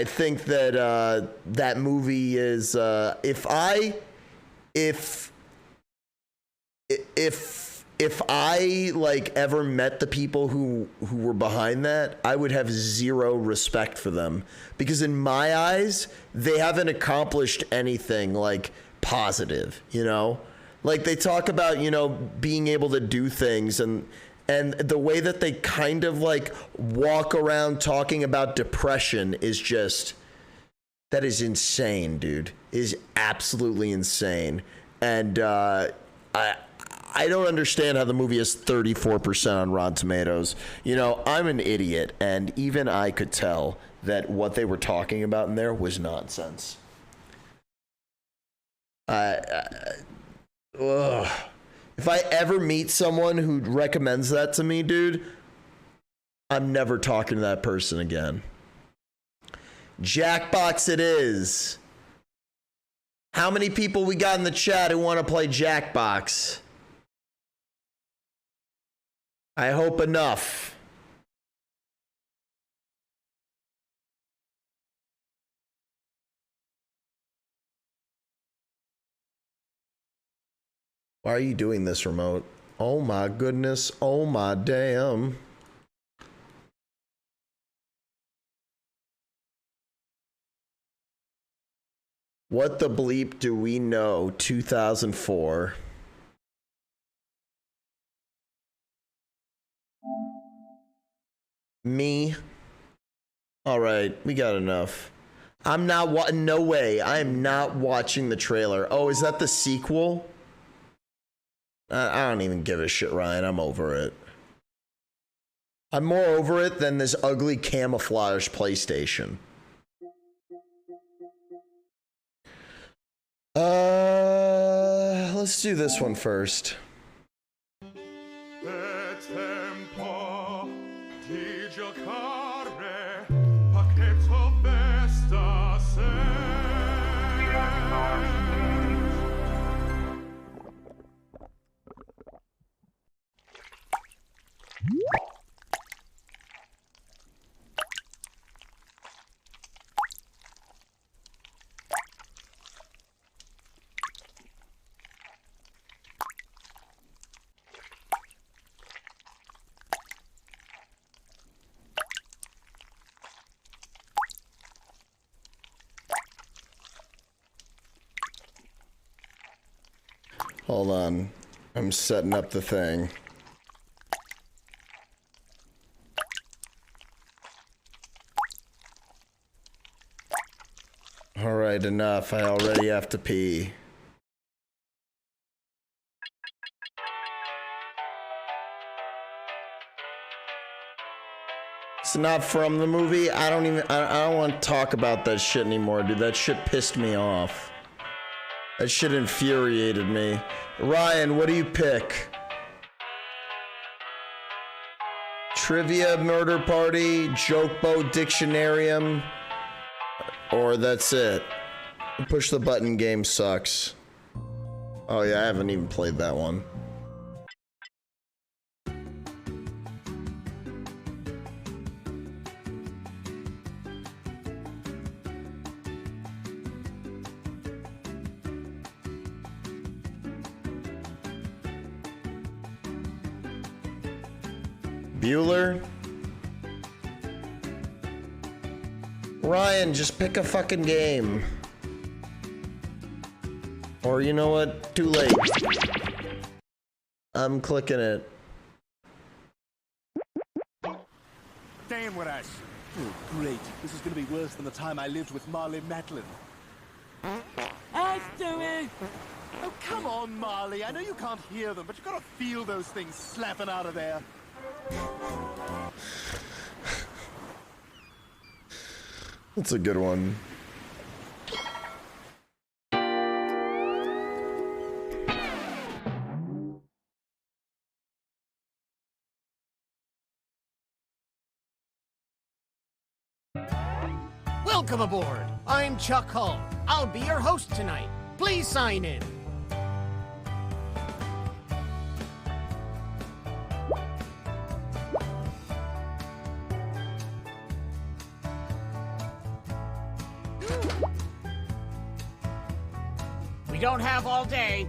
think that that movie is if I like ever met the people who were behind that, I would have zero respect for them, because in my eyes they haven't accomplished anything like positive, you know? Like, they talk about, you know, being able to do things, and the way that they kind of like walk around talking about depression is just, that is insane, dude. Is absolutely insane. And I don't understand how the movie is 34% on Rotten Tomatoes. You know, I'm an idiot, and even I could tell that what they were talking about in there was nonsense. If I ever meet someone who recommends that to me, dude, I'm never talking to that person again. Jackbox it is. How many people we got in the chat who want to play Jackbox? I hope enough. Why are you doing this, remote? Oh my goodness. Oh my damn. What the bleep do we know? 2004. Me. All right, we got enough. I'm not no way. I am not watching the trailer. Oh, is that the sequel? I don't even give a shit, Ryan. I'm over it. I'm more over it than this ugly camouflage PlayStation. Let's do this one first. Hold on. I'm setting up the thing. All right, enough. I already have to pee. It's not from the movie. I don't want to talk about that shit anymore, dude. That shit pissed me off. That shit infuriated me. Ryan, what do you pick? Trivia Murder Party, Joke Boat Dictionarium, or that's it? Push the button game sucks. Oh yeah, I haven't even played that one. Bueller? Ryan, just pick a fucking game. Or you know what? Too late. I'm clicking it. Damn what I... Oh, great. This is gonna be worse than the time I lived with Marley Matlin. Stewie! Oh, come on, Marley. I know you can't hear them, but you gotta feel those things slapping out of there. That's a good one. Welcome aboard. I'm Chuck Hull. I'll be your host tonight. Please sign in. We don't have all day.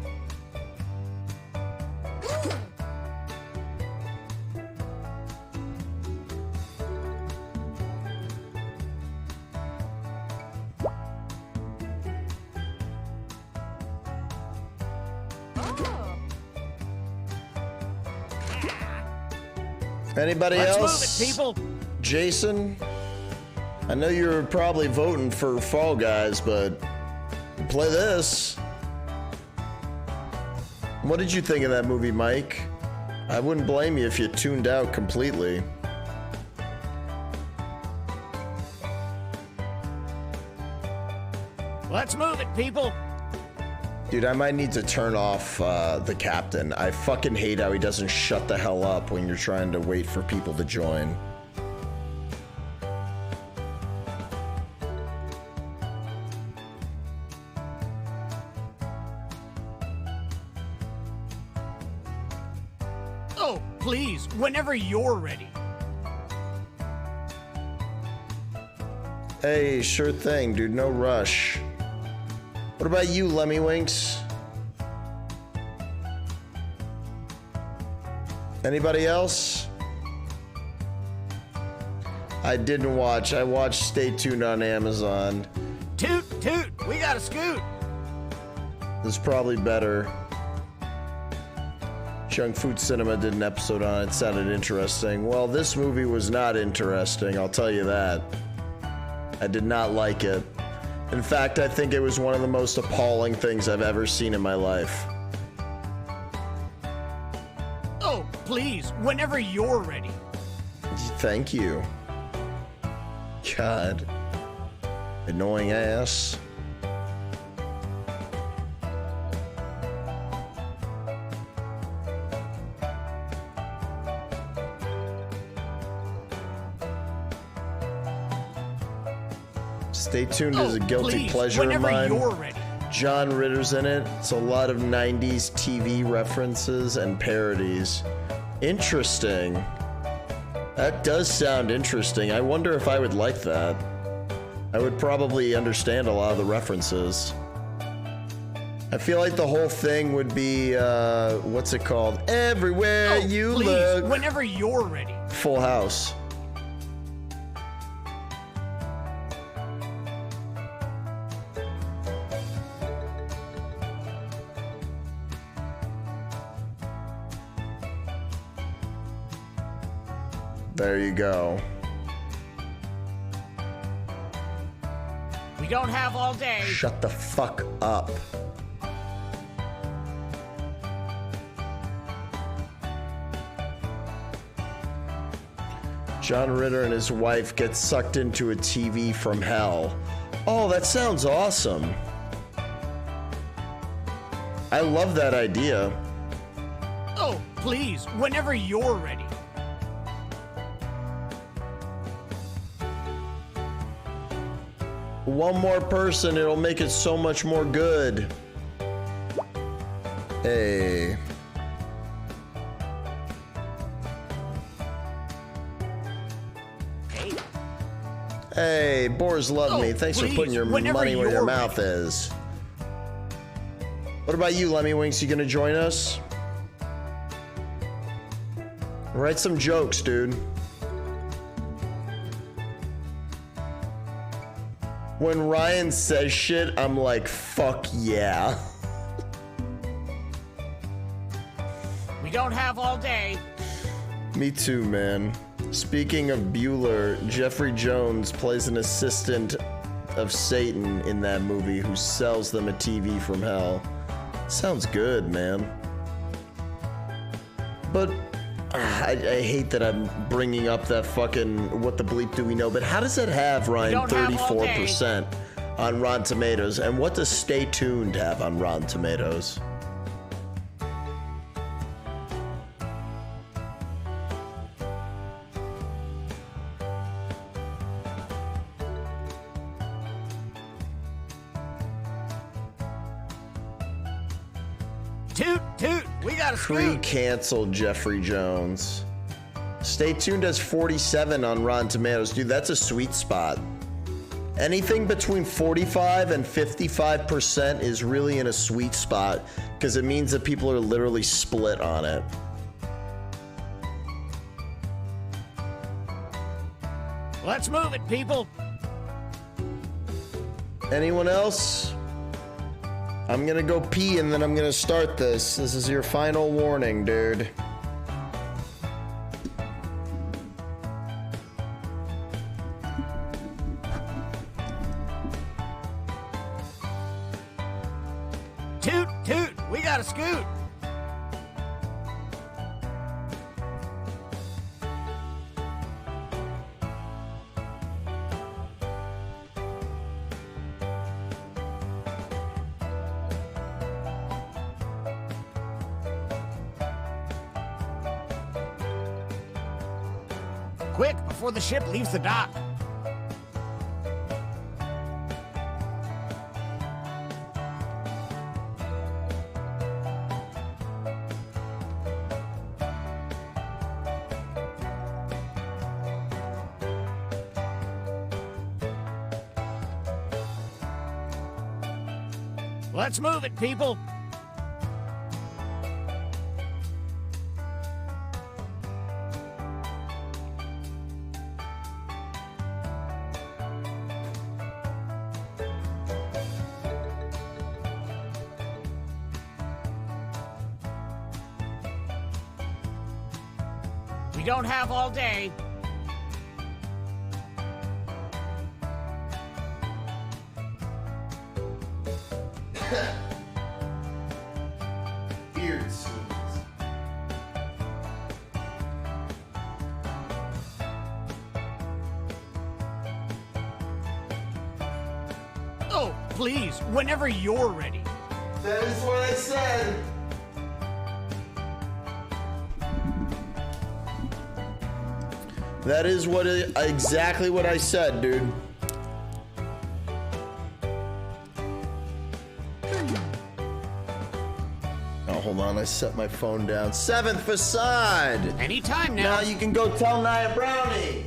Anybody Let's else? move it, people. Jason? I know you're probably voting for Fall Guys, but play this. What did you think of that movie, Mike? I wouldn't blame you if you tuned out completely. Let's move it, people. Dude, I might need to turn off the captain. I fucking hate how he doesn't shut the hell up when you're trying to wait for people to join. Oh, please, whenever you're ready. Hey, sure thing, dude. No rush. What about you, Lemmy Winks? Anybody else? I didn't watch. I watched Stay Tuned on Amazon. Toot, toot, we got a scoot. This is probably better. Junk Food Cinema did an episode on it. It sounded interesting. Well, this movie was not interesting, I'll tell you that. I did not like it. In fact, I think it was one of the most appalling things I've ever seen in my life. Oh, please, whenever you're ready. Thank you. God. Annoying ass. Stay Tuned is a guilty pleasure of mine. You're ready. John Ritter's in it. It's a lot of 90s TV references and parodies. Interesting. That does sound interesting. I wonder if I would like that. I would probably understand a lot of the references. I feel like the whole thing would be, what's it called? Everywhere you please, look. Whenever you're ready. Full House. There you go. We don't have all day. Shut the fuck up. John Ritter and his wife get sucked into a TV from hell. Oh, that sounds awesome. I love that idea. Oh, please, whenever you're ready. One more person, it'll make it so much more good. Hey. Hey, Boars love me. Thanks for putting your money where your mouth is. What about you, Lemmy Winks? You gonna join us? Write some jokes, dude. When Ryan says shit, I'm like, fuck yeah. We don't have all day. Me too, man. Speaking of Bueller, Jeffrey Jones plays an assistant of Satan in that movie who sells them a TV from hell. Sounds good, man. But I hate that I'm bringing up that fucking what the bleep do we know, but how does that have, Ryan, 34% on Rotten Tomatoes? And what does Stay Tuned have on Rotten Tomatoes? Toot, toot, we got a scoop. Pre-canceled Jeffrey Jones. Stay Tuned has 47 on Rotten Tomatoes. Dude, that's a sweet spot. Anything between 45 and 55% is really in a sweet spot because it means that people are literally split on it. Let's move it, people. Anyone else? I'm gonna go pee and then I'm gonna start this. This is your final warning, dude. Toot, toot, we got a scoot. Quick, before the ship leaves the dock. Let's move it, people. We don't have all day. Beard scenes. Oh, please, whenever you're ready. That is what I said. That is exactly what I said, dude. Oh, hold on. I set my phone down. Seventh facade. Anytime now. Now you can go tell Nia Brownie.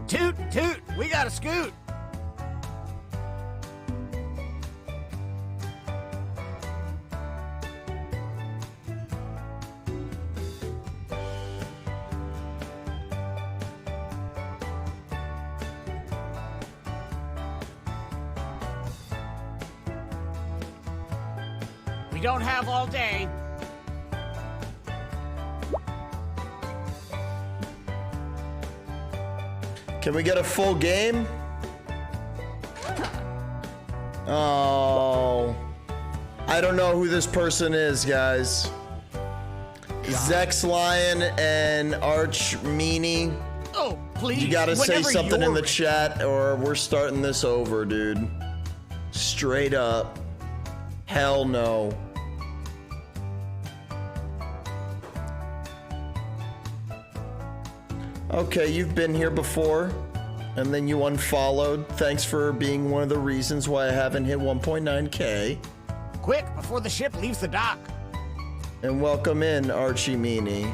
Toot, toot, we got a scoot. We don't have all day. Can we get a full game? Oh. I don't know who this person is, guys. Zex Lion and Arch Meanie. Oh, please. You gotta say something in the ready. chat or we're starting this over, dude. Straight up. Hell no. Okay, you've been here before, and then you unfollowed. Thanks for being one of the reasons why I haven't hit 1.9K. Quick, before the ship leaves the dock. And welcome in, Archie Meanie.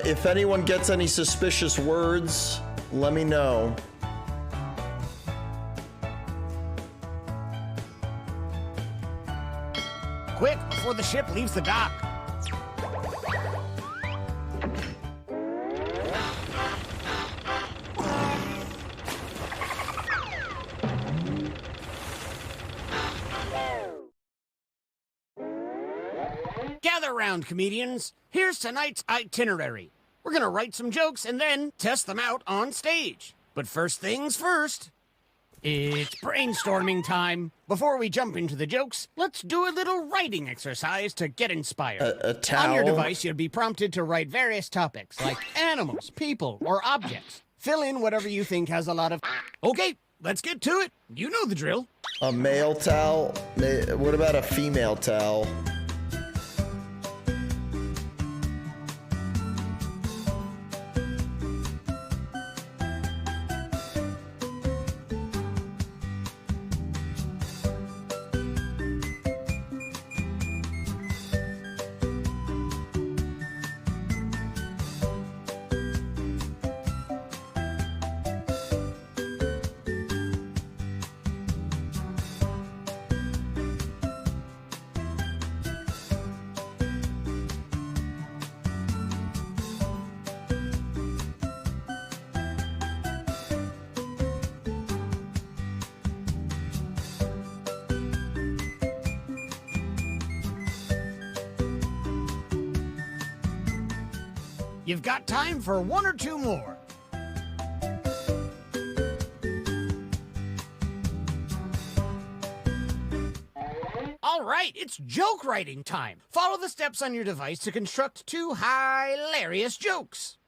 If anyone gets any suspicious words, let me know. Quick, before the ship leaves the dock. Gather round, comedians. Here's tonight's itinerary. We're gonna write some jokes and then test them out on stage. But first things first. It's brainstorming time. Before we jump into the jokes, let's do a little writing exercise to get inspired. A towel? On your device, you'll be prompted to write various topics like animals, people, or objects. Fill in whatever you think has a lot of... Okay, let's get to it. You know the drill. A male towel? What about a female towel? You've got time for one or two more. All right, it's joke writing time. Follow the steps on your device to construct 2 hilarious jokes.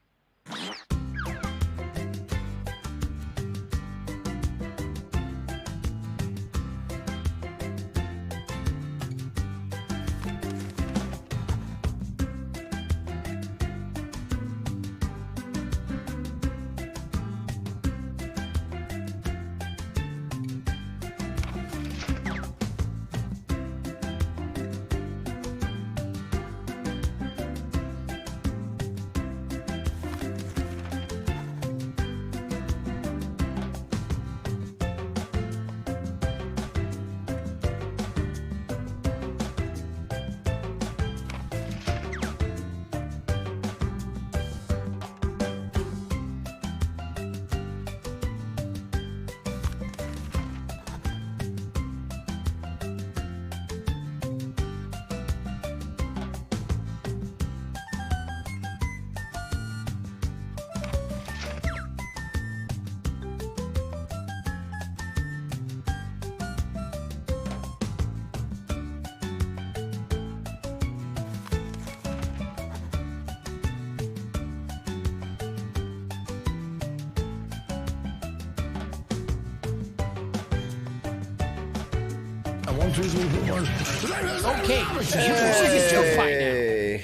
Okay, so you can see his joke by now.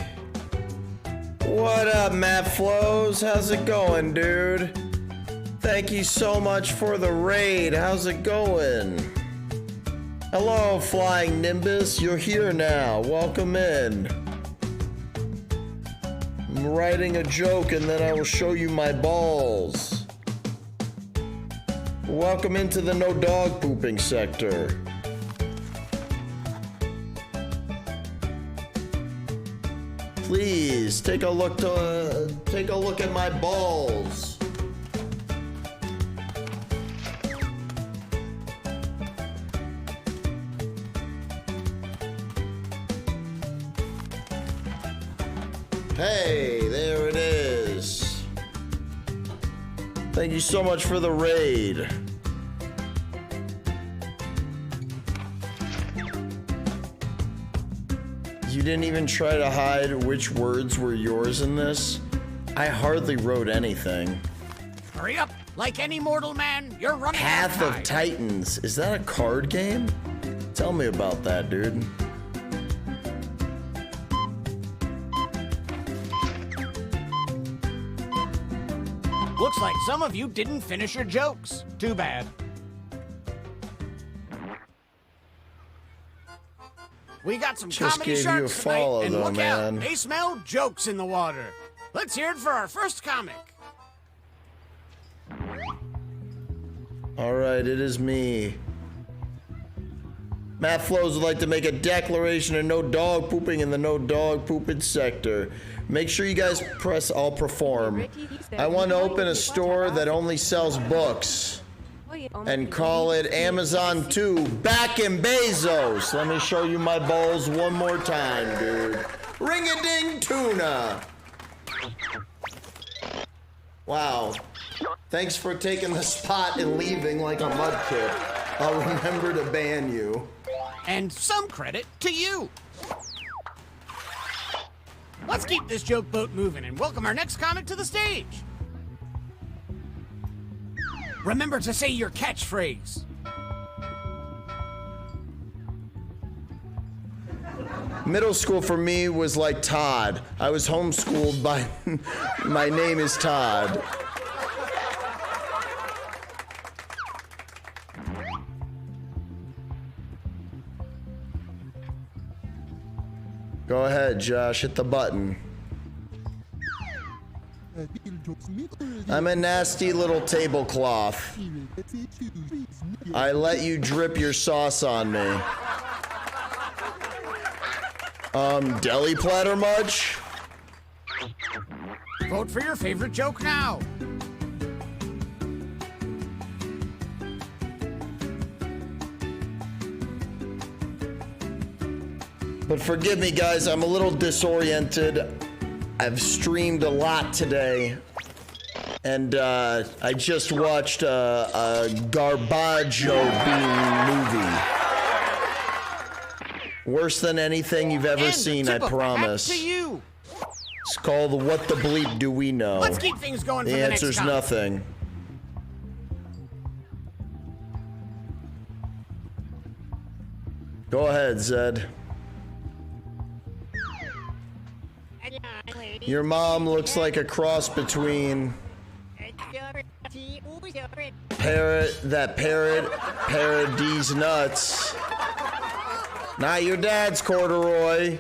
What up, Matt Flows? How's it going, dude? Thank you so much for the raid. How's it going? Hello, Flying Nimbus. You're here now. Welcome in. I'm writing a joke and then I will show you my balls. Welcome into the no dog pooping sector. Please take a look at my balls. Hey, there it is. Thank you so much for the raid. You didn't even try to hide which words were yours in this? I hardly wrote anything. Hurry up! Like any mortal man, you're running Path out of of time. Titans. Is that a card game? Tell me about that, dude. Looks like some of you didn't finish your jokes. Too bad. We got some Just comedy gave you a sharks tonight, follow, and though, look man. out, they smell jokes in the water. Let's hear it for our first comic. All right, it is me. Matt Flows would like to make a declaration of no dog pooping in the no dog pooping sector. Make sure you guys press I'll perform. I want to open a store that only sells books and call it Amazon 2 back in Bezos. Let me show you my balls one more time, dude. Ring-a-ding tuna. Wow. Thanks for taking the spot and leaving like a mudkip. I'll remember to ban you. And some credit to you. Let's keep this joke boat moving and welcome our next comic to the stage. Remember to say your catchphrase. Middle school for me was like Todd. I was homeschooled by my name is Todd. Go ahead, Josh, hit the button. I'm a nasty little tablecloth. I let you drip your sauce on me. Deli platter much? Vote for your favorite joke now. But forgive me, guys, I'm a little disoriented. I've streamed a lot today, and I just watched a Garbaggio Bean movie. Worse than anything you've ever seen, I promise. To you. It's called What the Bleep Do We Know? Let's keep things going for the the next answer's comic. nothing. Go ahead, Zed. Your mom looks like a cross between Parrot D's nuts. Not your dad's, Corduroy.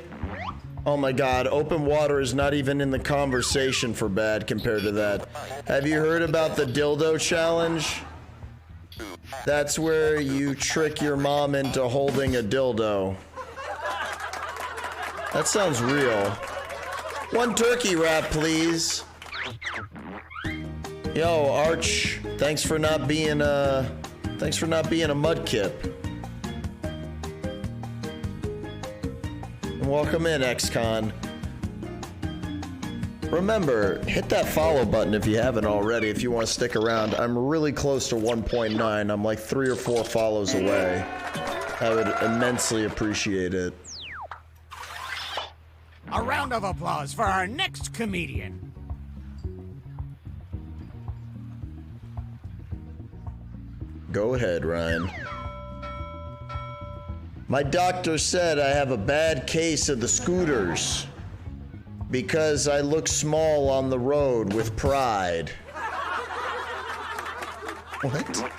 Oh my god, open water is not even in the conversation for bad compared to that. Have you heard about the dildo challenge? That's where you trick your mom into holding a dildo. That sounds real. One turkey wrap, please. Yo, Arch, thanks for not being a mudkip. And welcome in, XCon. Remember, hit that follow button if you haven't already, if you want to stick around. I'm really close to 1.9. I'm like 3 or 4 follows away. I would immensely appreciate it. A round of applause for our next comedian. Go ahead, Ryan. My doctor said I have a bad case of the scooters because I look small on the road with pride. What?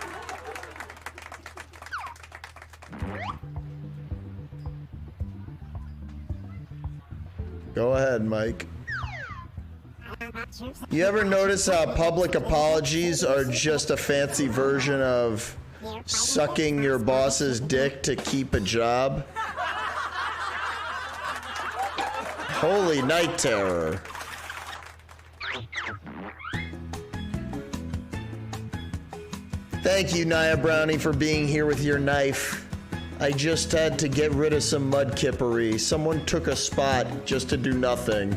Go ahead, Mike. You ever notice how public apologies are just a fancy version of sucking your boss's dick to keep a job? Holy night terror. Thank you, Nia Brownie, for being here with your knife. I just had to get rid of some mudkippery. Someone took a spot just to do nothing.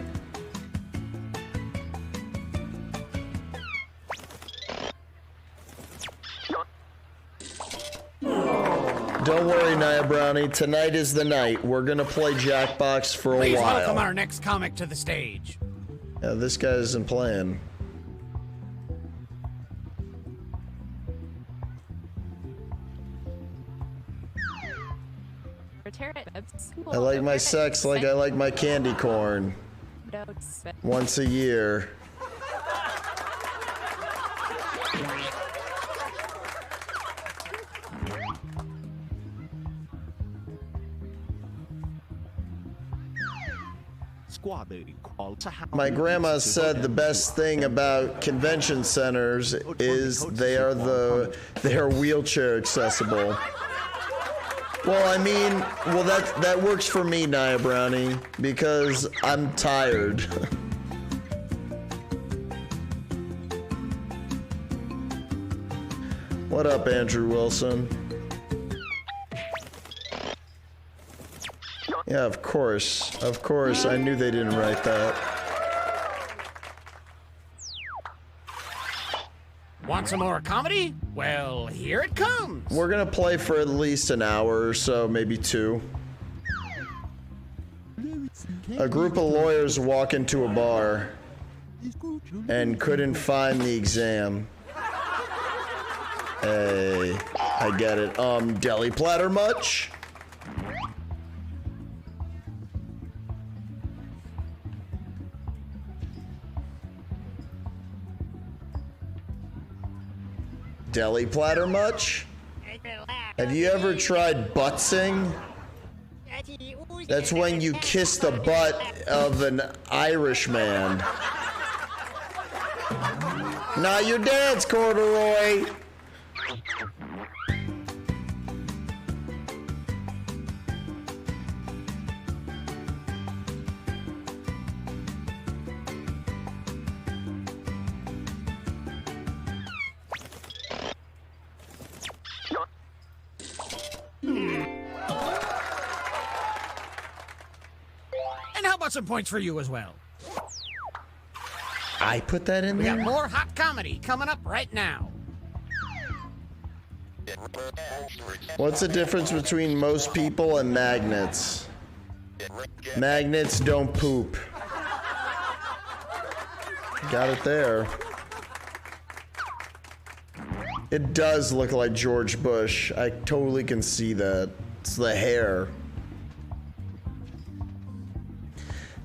Don't worry, Nia Brownie. Tonight is the night. We're gonna play Jackbox for a Please while. welcome our next comic to the stage. Yeah, this guy isn't playing. I like my sex like I like my candy corn. Once a year. My grandma said the best thing about convention centers is they are wheelchair accessible. Well, I mean, that works for me, Nia Brownie, because I'm tired. What up, Andrew Wilson? Yeah, of course. Of course, I knew they didn't write that. Want some more comedy? Well, here it comes. We're gonna play for at least an hour or so, maybe 2. A group of lawyers walk into a bar and couldn't find the exam. Hey, I get it. Deli platter much? Deli platter much? Have you ever tried buttsing? That's when you kiss the butt of an Irish man. Not your dad's, Corduroy. And how about some points for you as well? I put that in We there? got more hot comedy coming up right now. What's the difference between most people and magnets? Magnets don't poop. Got it there. It does look like George Bush. I totally can see that. It's the hair.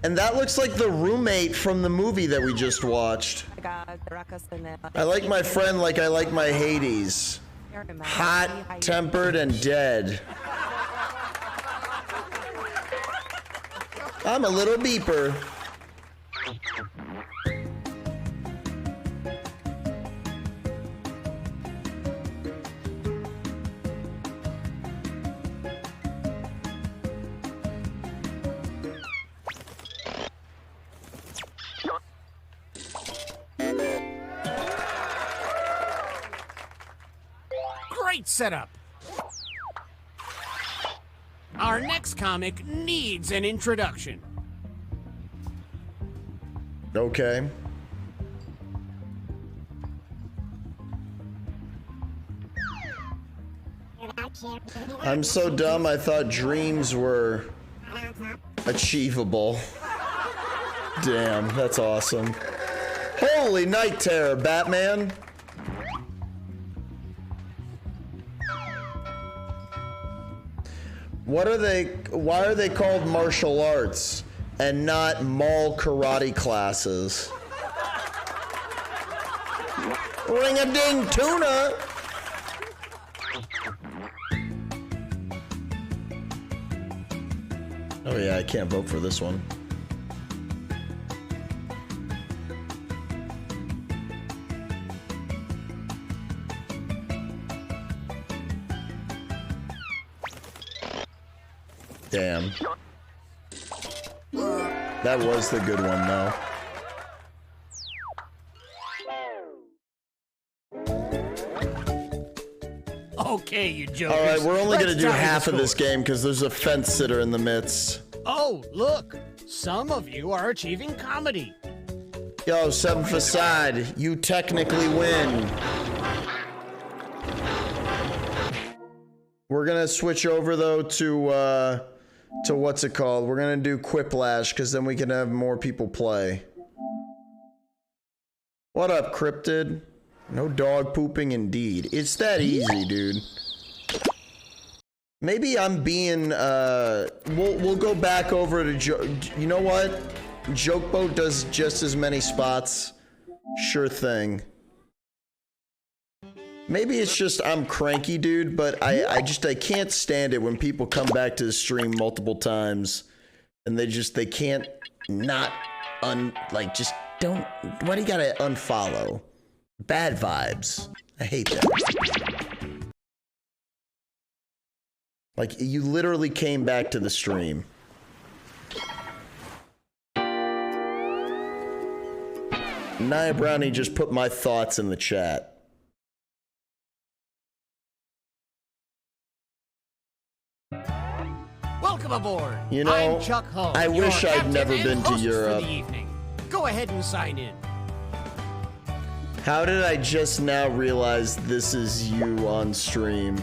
And that looks like the roommate from the movie that we just watched. I like my friend like I like my Hades. Hot, tempered, and dead. I'm a little beeper. Great setup. Our next comic needs an introduction. Okay. I'm so dumb, I thought dreams were achievable. Damn, that's awesome. Holy night terror, Batman. Why are they called martial arts and not mall karate classes? Ring-a-ding tuna! Oh yeah, I can't vote for this one. Damn. That was the good one, though. Okay, you jokers. All right, we're only going to Let's do tally the half of this scores. game because there's a fence sitter in the midst. Oh, look. Some of you are achieving comedy. Yo, Seven Facade, you technically win. We're going to switch over, though, to what's it called? We're going to do Quiplash because then we can have more people play. What up, Cryptid? No dog pooping indeed. It's that easy, dude. Maybe I'm being, we'll go back over to you know what? Joke Boat does just as many spots. Sure thing. Maybe it's just I'm cranky, dude, but I can't stand it when people come back to the stream multiple times and they can't not just don't, why do you gotta unfollow? Bad vibes. I hate that. Like, you literally came back to the stream. Nia Brownie just put my thoughts in the chat. Welcome aboard. You know, I'm Chuck Hull, I your wish I'd captain never and been to host for Europe. the evening. Go ahead and sign in. How did I just now realize this is you on stream?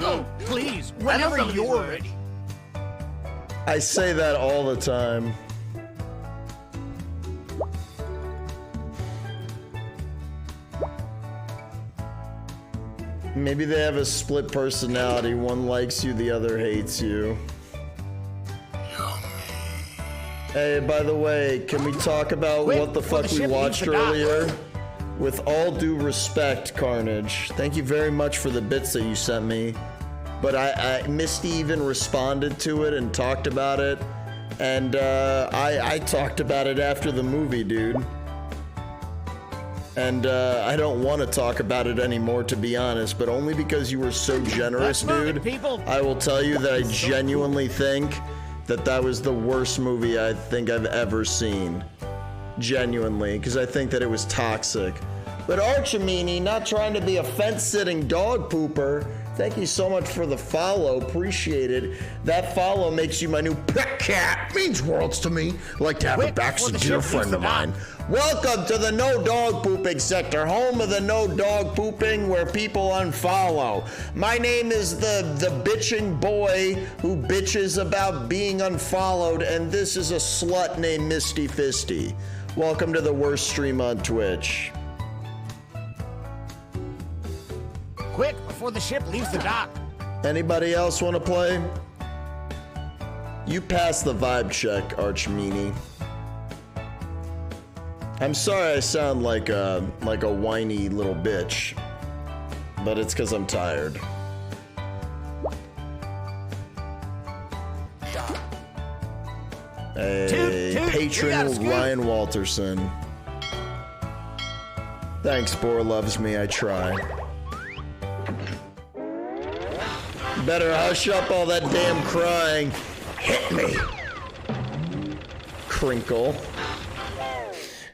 Oh, please, whenever you're ready. I say that all the time. Maybe they have a split personality. One likes you, the other hates you. Hey, by the way, can we talk about what the fuck we watched earlier? With all due respect, Carnage, thank you very much for the bits that you sent me. But I Misty even responded to it and talked about it. And I talked about it after the movie, dude. And I don't want to talk about it anymore, to be honest, but only because you were so generous, dude. I will tell you that I genuinely think that that was the worst movie I think I've ever seen. Genuinely, because I think that it was toxic. But Archimini, not trying to be a fence-sitting dog pooper, Thank you so much for the follow. Appreciate it. That follow makes you my new pet cat. Means worlds to me. Like to have a backseat dear friend of mine. Welcome to the no dog pooping sector, home of the no dog pooping where people unfollow. My name is the bitching boy who bitches about being unfollowed, and this is a slut named Misty Fisty. Welcome to the worst stream on Twitch. Quick, before the ship leaves the dock. Anybody else want to play? You passed the vibe check, Archmeanie. I'm sorry I sound like a whiny little bitch, but it's because I'm tired. Hey, patron Ryan Walterson. Thanks, Boar loves me, I try. Better hush up all that damn crying. Hit me. Crinkle.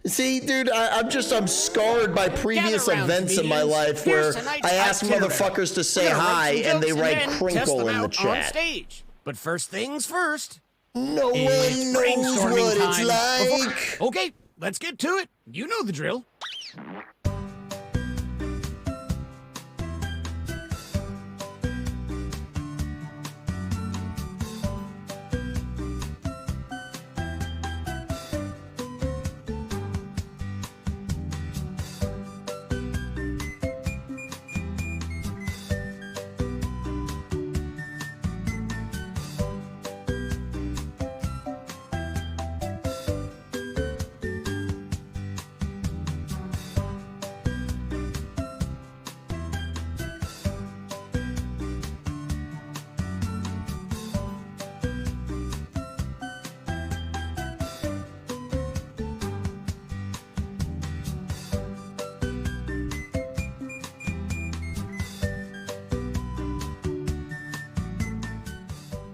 See, dude, I'm scarred by previous events in my life where I ask motherfuckers to say hi and they write crinkle in the chat. But first things first. No one knows what it's like. Okay, let's get to it. You know the drill.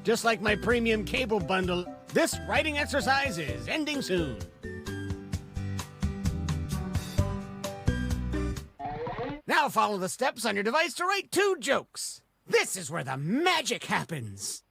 Just like my premium cable bundle, this writing exercise is ending soon. Now follow the steps on your device to write 2 jokes. This is where the magic happens.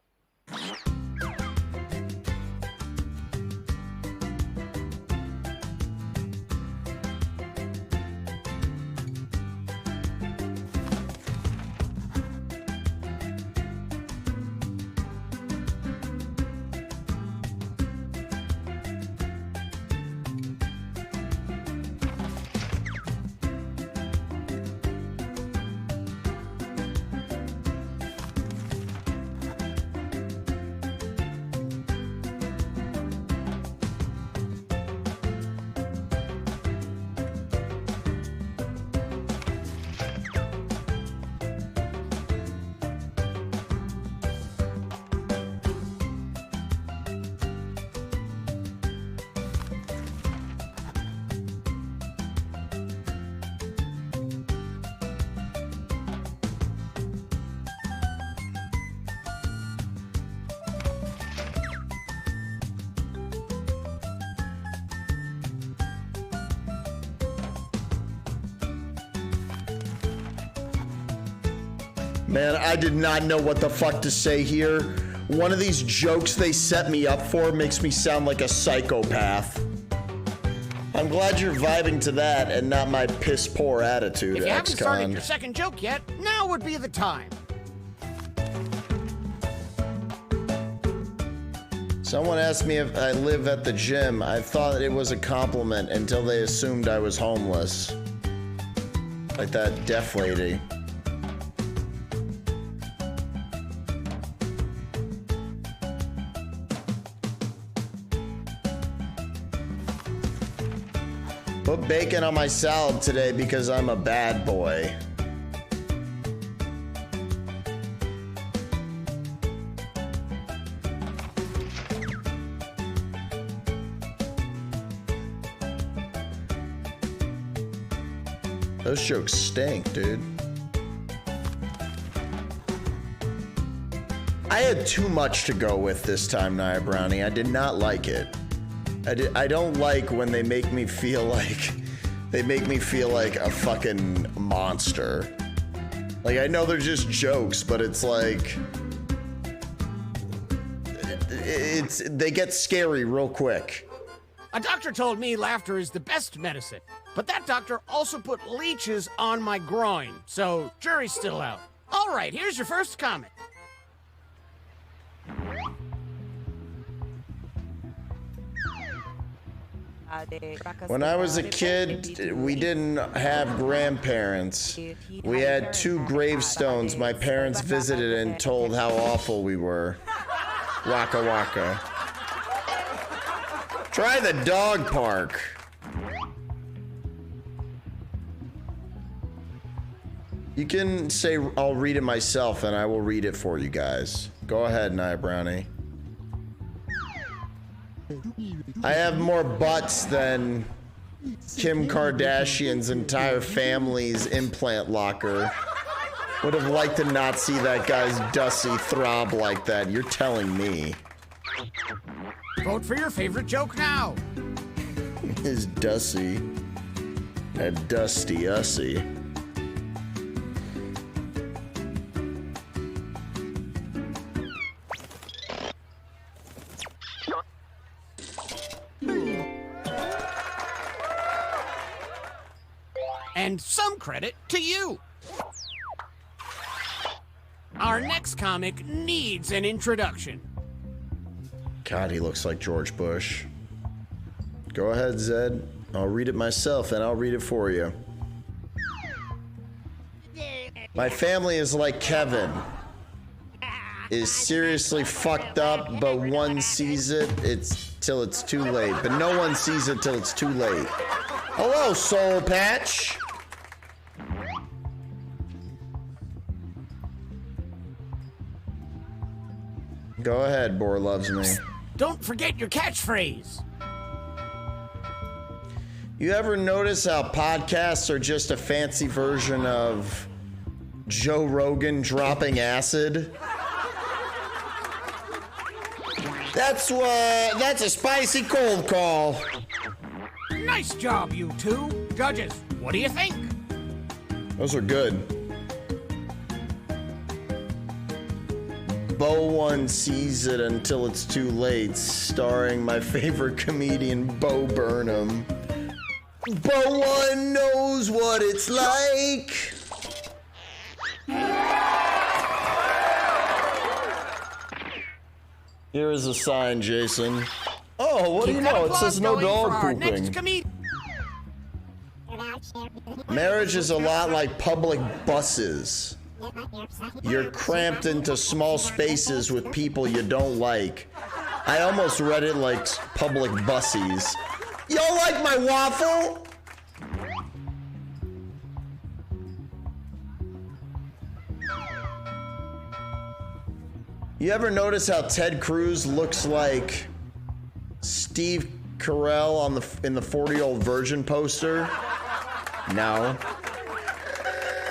Man, I did not know what the fuck to say here. One of these jokes they set me up for makes me sound like a psychopath. I'm glad you're vibing to that and not my piss poor attitude, If you haven't started ex-con. your second joke yet, now would be the time. Someone asked me if I live at the gym. I thought it was a compliment until they assumed I was homeless. Like that deaf lady. Put bacon on my salad today because I'm a bad boy. Those jokes stink, dude. I had too much to go with this time, Nia Brownie. I did not like it. I don't like when they make me feel like a fucking monster. Like, I know they're just jokes, but it's like... they get scary real quick. A doctor told me laughter is the best medicine, but that doctor also put leeches on my groin, so jury's still out. All right, here's your first comic. When I was a kid, we didn't have grandparents. We had 2 gravestones my parents visited and told how awful we were. Waka waka. Try the dog park. You can say I'll read it myself and I will read it for you guys. Go ahead, Nia Brownie. I have more butts than Kim Kardashian's entire family's implant locker. Would have liked to not see that guy's Dusty throb like that. You're telling me. Vote for your favorite joke now. His Dusty. That Dusty Ussy. And some credit to you. Our next comic needs an introduction. God, he looks like George Bush. Go ahead, Zed. I'll read it myself and I'll read it for you. My family is like Kevin. Is seriously fucked up, but one sees it till it's too late. But no one sees it till it's too late. Hello, Soul Patch. Go ahead, Boar Loves Me. Don't forget your catchphrase. You ever notice how podcasts are just a fancy version of Joe Rogan dropping acid? That's a spicy cold call. Nice job, you two. Judges, what do you think? Those are good. Bo One Sees It Until It's Too Late, starring my favorite comedian, Bo Burnham. Bo One knows what it's like. Here is a sign, Jason. Oh, what do you know? It says no dog pooping. Marriage is a lot like public buses. You're cramped into small spaces with people you don't like. I almost read it like public bussies. Y'all like my waffle? You ever notice how Ted Cruz looks like Steve Carell in the 40-Year-Old Virgin poster? No.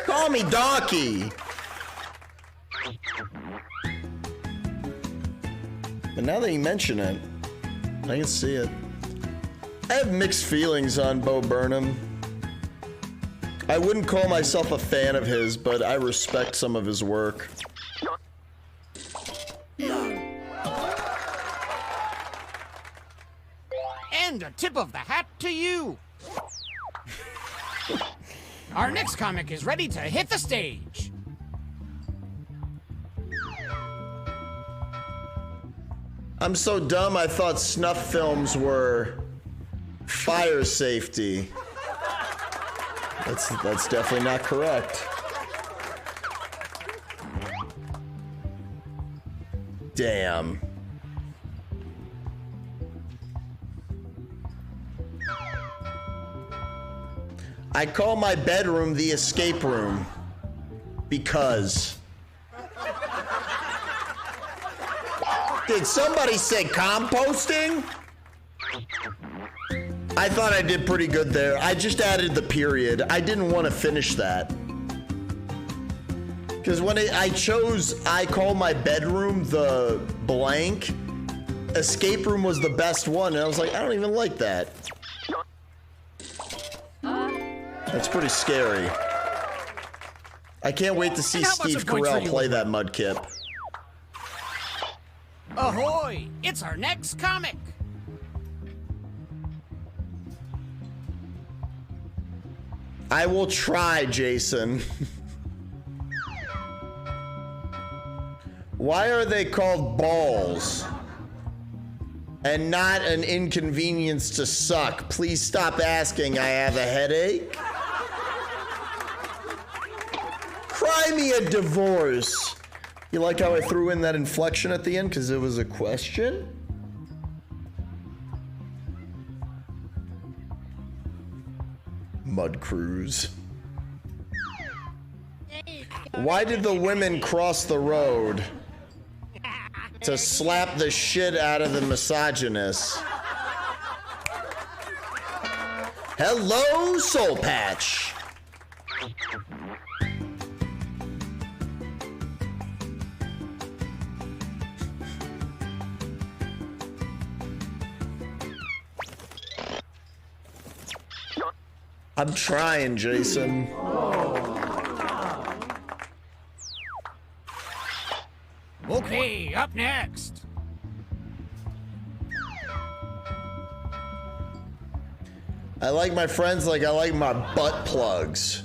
Call me Donkey. But now that you mention it, I can see it. I have mixed feelings on Bo Burnham. I wouldn't call myself a fan of his, but I respect some of his work. And a tip of the hat to you. Our next comic is ready to hit the stage. I'm so dumb, I thought snuff films were fire safety. That's definitely not correct. Damn. I call my bedroom the escape room because... Did somebody say composting? I thought I did pretty good there. I just added the period. I didn't want to finish that. Because when I chose I call my bedroom the blank, escape room was the best one. And I was like, I don't even like that. That's pretty scary. I can't wait to see And how about Steve some points for Carell you? play that Mudkip. Ahoy! It's our next comic. I will try, Jason. Why are they called balls? And not an inconvenience to suck. Please stop asking. I have a headache. Cry me a divorce. You like how I threw in that inflection at the end because it was a question? Mud Cruise. Why did the women cross the road? To slap the shit out of the misogynist. Hello, Soul Patch. I'm trying, Jason. Okay, up next. I like my friends like I like my butt plugs.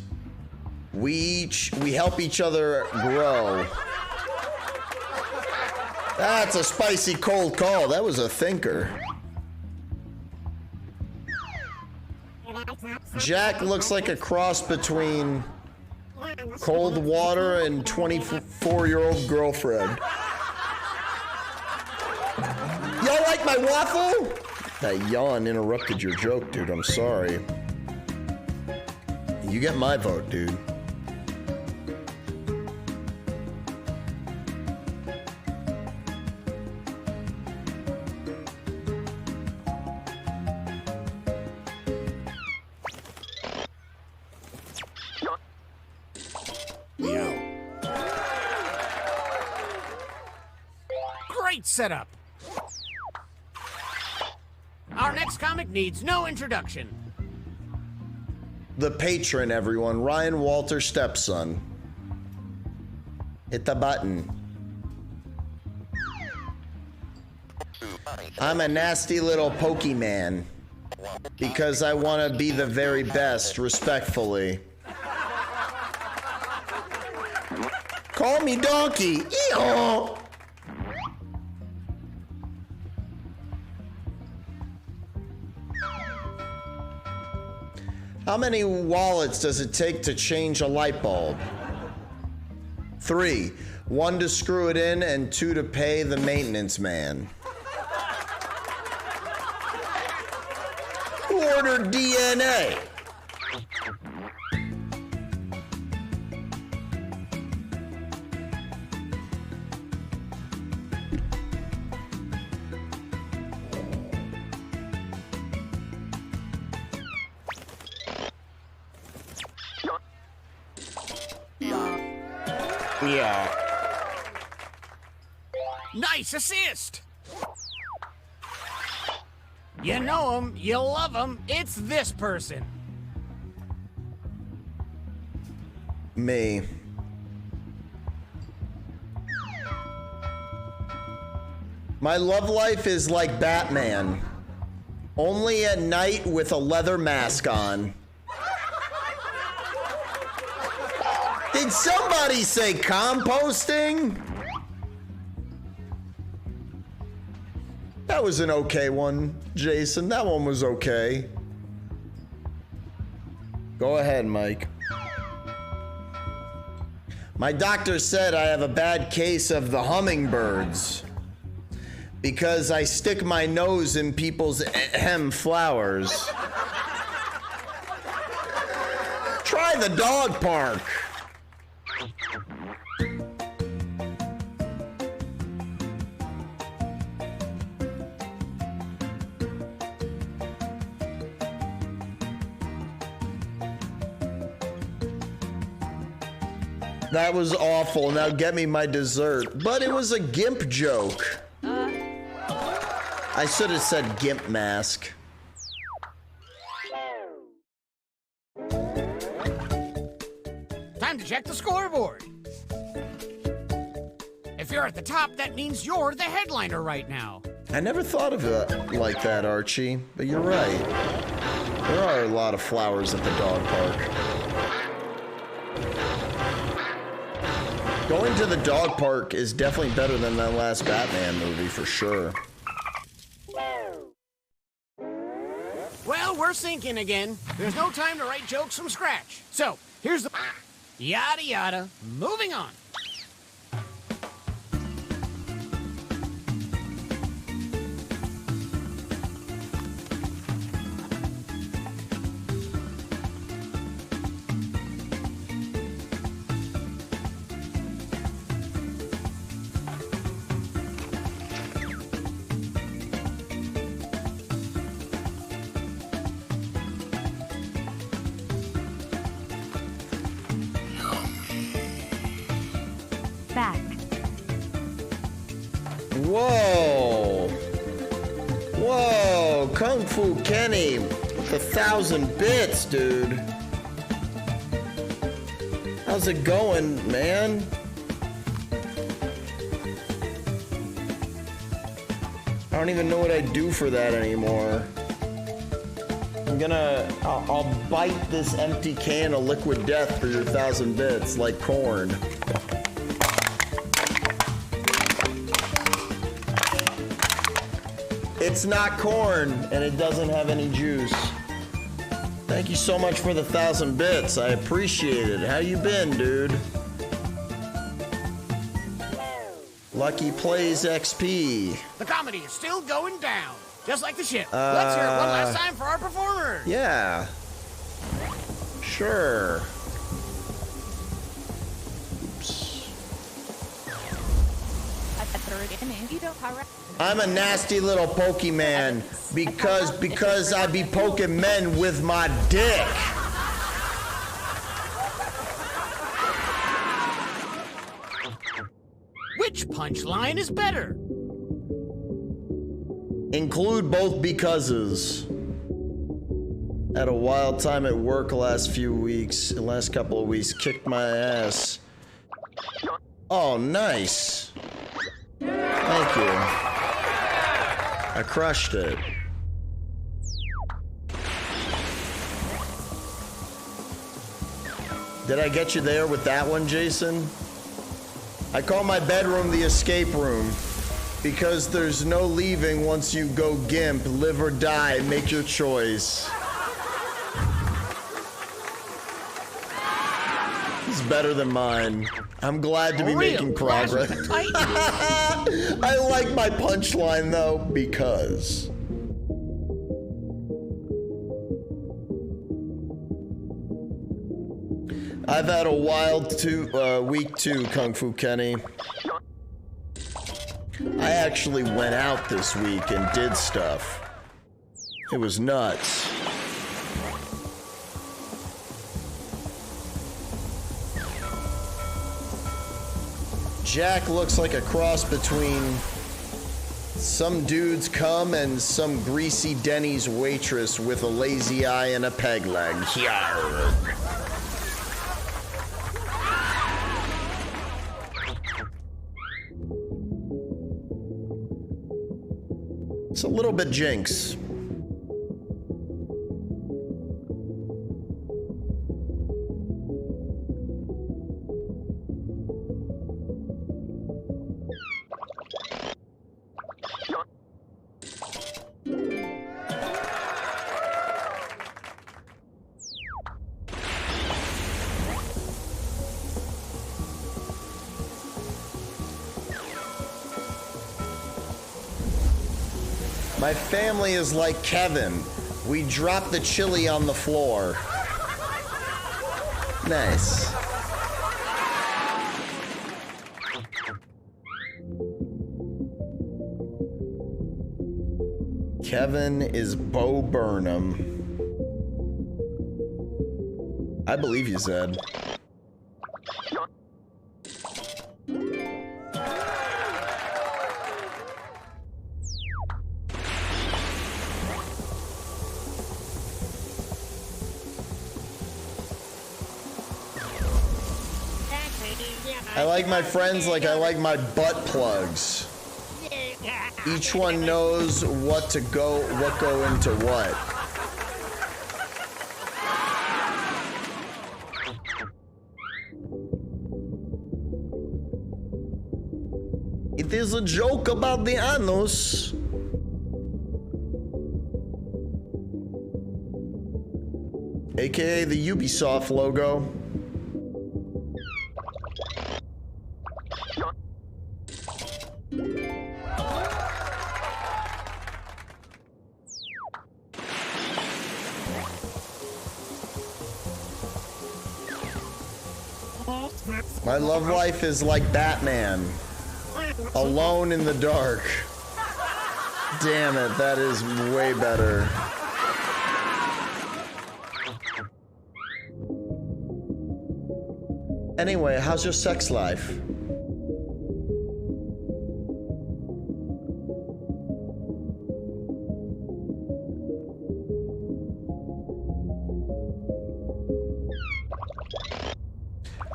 We help each other grow. That's a spicy cold call. That was a thinker. Jack looks like a cross between cold water and 24-year-old girlfriend. Y'all like my waffle? That yawn interrupted your joke, dude. I'm sorry. You get my vote, dude. Great setup. Our next comic needs no introduction. The patron, everyone. Ryan Walter Stepson. Hit the button. I'm a nasty little Pokemon. Because I want to be the very best, respectfully. Call me Donkey. Eeyore. How many wallets does it take to change a light bulb? 3. 1 to screw it in and 2 to pay the maintenance man. Who ordered DNA? Yeah. Nice assist. You know him, you love him, it's this person. Me. My love life is like Batman. Only at night with a leather mask on. Did somebody say composting? That was an okay one, Jason. That one was okay. Go ahead, Mike. My doctor said I have a bad case of the hummingbirds because I stick my nose in people's flowers. Try the dog park. That was awful. Now get me my dessert. But it was a GIMP joke. I should have said GIMP mask. Time to check the scoreboard. you're at the top, that means you're the headliner right now. I never thought of it like that, Archie, but you're right. There are a lot of flowers at the dog park. Going to the dog park is definitely better than that last Batman movie, for sure. Well, we're sinking again. There's no time to write jokes from scratch. So, here's the... Yada yada. Moving on. Back. Whoa! Whoa! Kung Fu Kenny with 1,000 bits, dude. How's it going, man? I don't even know what I do for that anymore. I'll bite this empty can of liquid death for your 1,000 bits, like corn. It's not corn, and it doesn't have any juice. Thank you so much for the 1,000 bits. I appreciate it. How you been, dude? Lucky Plays XP. The comedy is still going down, just like the ship. Let's hear it one last time for our performers. Yeah. Sure. I'm a nasty little Pokemon because I be poking men with my dick. Which punchline is better? Include both becauses. Had a wild time at work last couple of weeks. Kicked my ass. Oh, nice. Thank you. I crushed it. Did I get you there with that one, Jason? I call my bedroom the escape room because there's no leaving once you go gimp. Live or die, make your choice. It's better than mine. I'm glad to be making progress. I like my punchline though, because I've had a wild week too, Kung Fu Kenny. I actually went out this week and did stuff. It was nuts. Jack looks like a cross between some dude's cum and some greasy Denny's waitress with a lazy eye and a peg leg. Yarr. It's a little bit Jinx. My family is like Kevin. We drop the chili on the floor. Nice. Kevin is Bo Burnham. I believe you said. I like my friends like I like my butt plugs. Each one knows what go into what. It is a joke about the anus. AKA the Ubisoft logo. My love life is like Batman. Alone in the dark. Damn it, that is way better. Anyway, how's your sex life?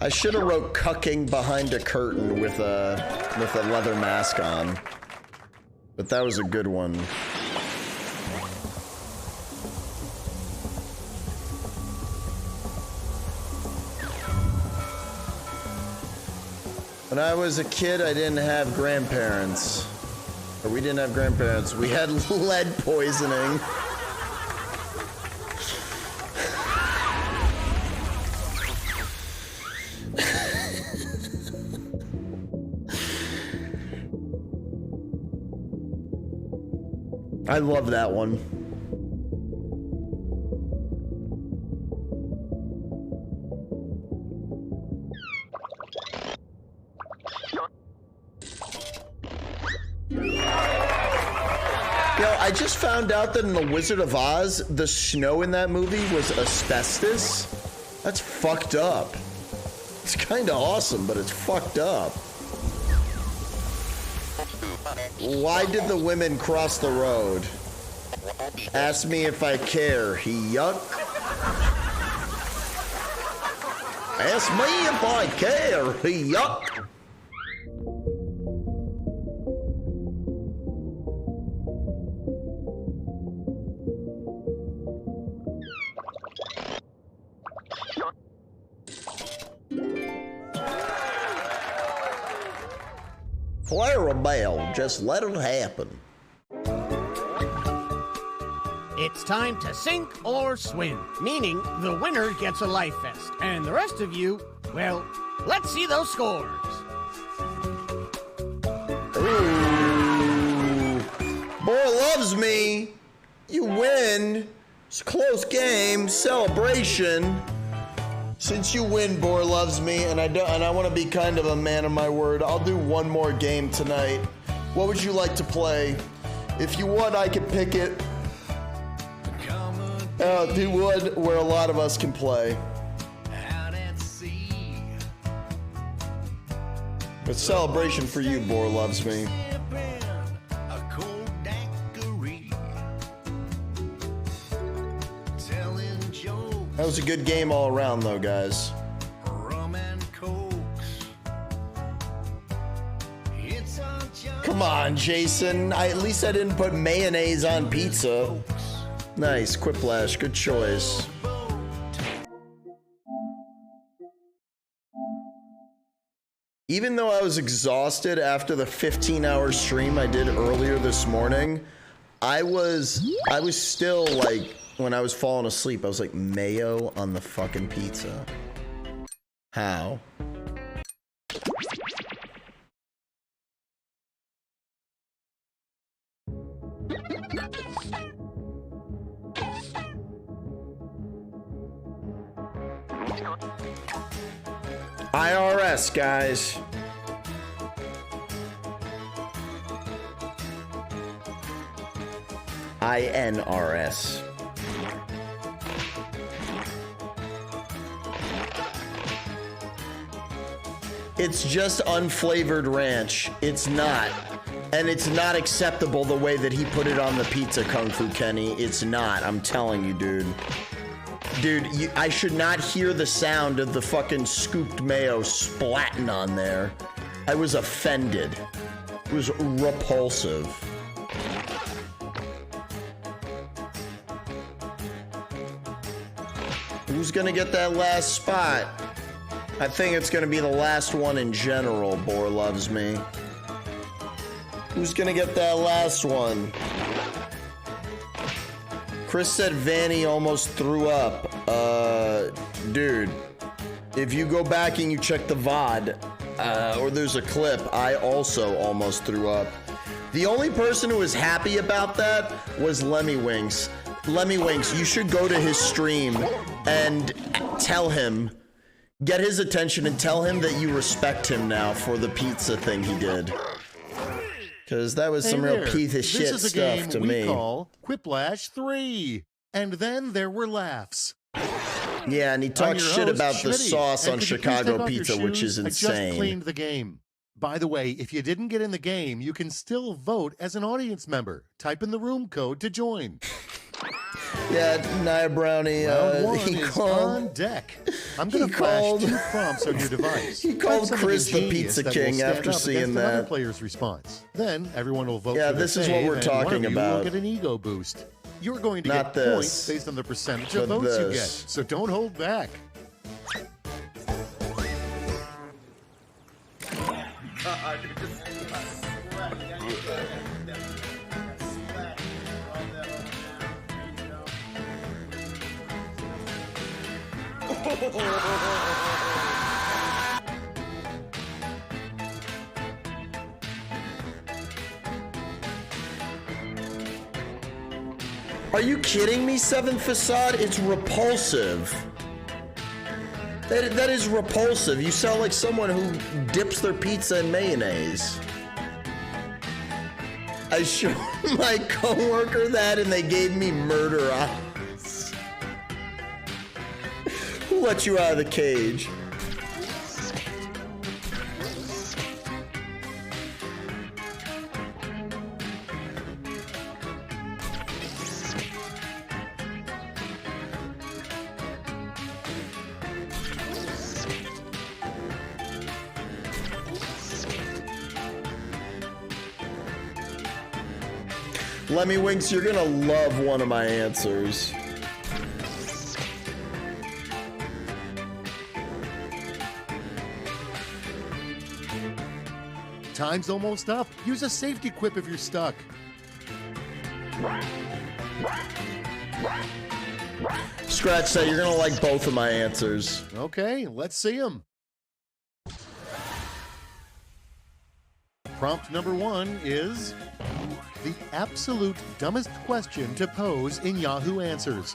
I should have wrote cucking behind a curtain with a leather mask on. But that was a good one. When I was a kid, I didn't have grandparents. Or we didn't have grandparents. We had lead poisoning. I love that one. Yo, I just found out that in The Wizard of Oz, the snow in that movie was asbestos. That's fucked up. It's kind of awesome, but it's fucked up. Why did the women cross the road? Ask me if I care. He yuck. Ask me if I care. He yuck. Clarabelle, just let it happen. It's time to sink or swim, meaning the winner gets a life vest, and the rest of you, well, let's see those scores. Ooh. Boy loves me. You win. It's a close game. Celebration. Since you win, Boar Loves Me, and I want to be kind of a man of my word, I'll do one more game tonight. What would you like to play? If you want, I can pick it. Do one where a lot of us can play. But celebration for you, Boar Loves Me. That was a good game all around, though, guys. Come on, Jason. At least I didn't put mayonnaise on pizza. Nice, Quiplash. Good choice. Even though I was exhausted after the 15-hour stream I did earlier this morning, I was still like, when I was falling asleep, I was like, mayo on the fucking pizza. How? IRS, guys. INRS. It's just unflavored ranch. It's not. And it's not acceptable the way that he put it on the pizza, Kung Fu Kenny. It's not. I'm telling you, dude. Dude, I should not hear the sound of the fucking scooped mayo splatting on there. I was offended. It was repulsive. Who's gonna get that last spot? I think it's gonna be the last one in general, Boar Loves Me. Who's gonna get that last one? Chris said Vanny almost threw up. Dude, if you go back and you check the VOD, or there's a clip, I also almost threw up. The only person who was happy about that was Lemmy Winks. Lemmy Winks, you should go to his stream and tell him, get his attention and tell him that you respect him now for the pizza thing he did. Because that was some real piece of shit This is a stuff game to we me. call Quiplash 3. And then there were laughs. Yeah, and he I'm talked your shit host, about the Schmitty. sauce And on could you please Chicago take off your pizza, which is shoes? I just insane. cleaned the game. By the way, if you didn't get in the game, you can still vote as an audience member. Type in the room code to join. Yeah, Nia Brownie, Round one he is called... on deck. I'm going to flash 2 prompts on your device. He called Type something Chris the ingenious Pizza that will King stand after up seeing against another that. player's response. Then everyone will vote Yeah, for their this is what fave, we're and talking one of you about. will get an ego boost. You're going to Not get this, points based on the percentage of but votes you get, this. so don't hold back. Are you kidding me, Seventh Facade? It's repulsive. That is repulsive. You sound like someone who dips their pizza in mayonnaise. I showed my coworker that and they gave me murder eyes. Who let you out of the cage? Lemmy Winks, you're gonna love one of my answers. Time's almost up. Use a safety quip if you're stuck. Scratch that, you're gonna like both of my answers. Okay, let's see them. Prompt number 1 is the absolute dumbest question to pose in Yahoo Answers.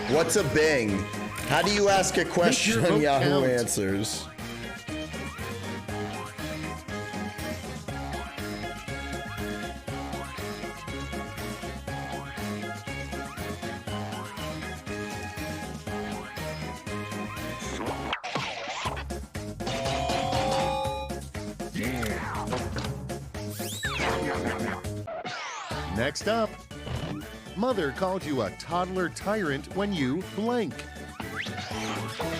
What's a Bing? How do you ask a question your on vote Yahoo count. Answers? Next up, mother called you a toddler tyrant when you blank.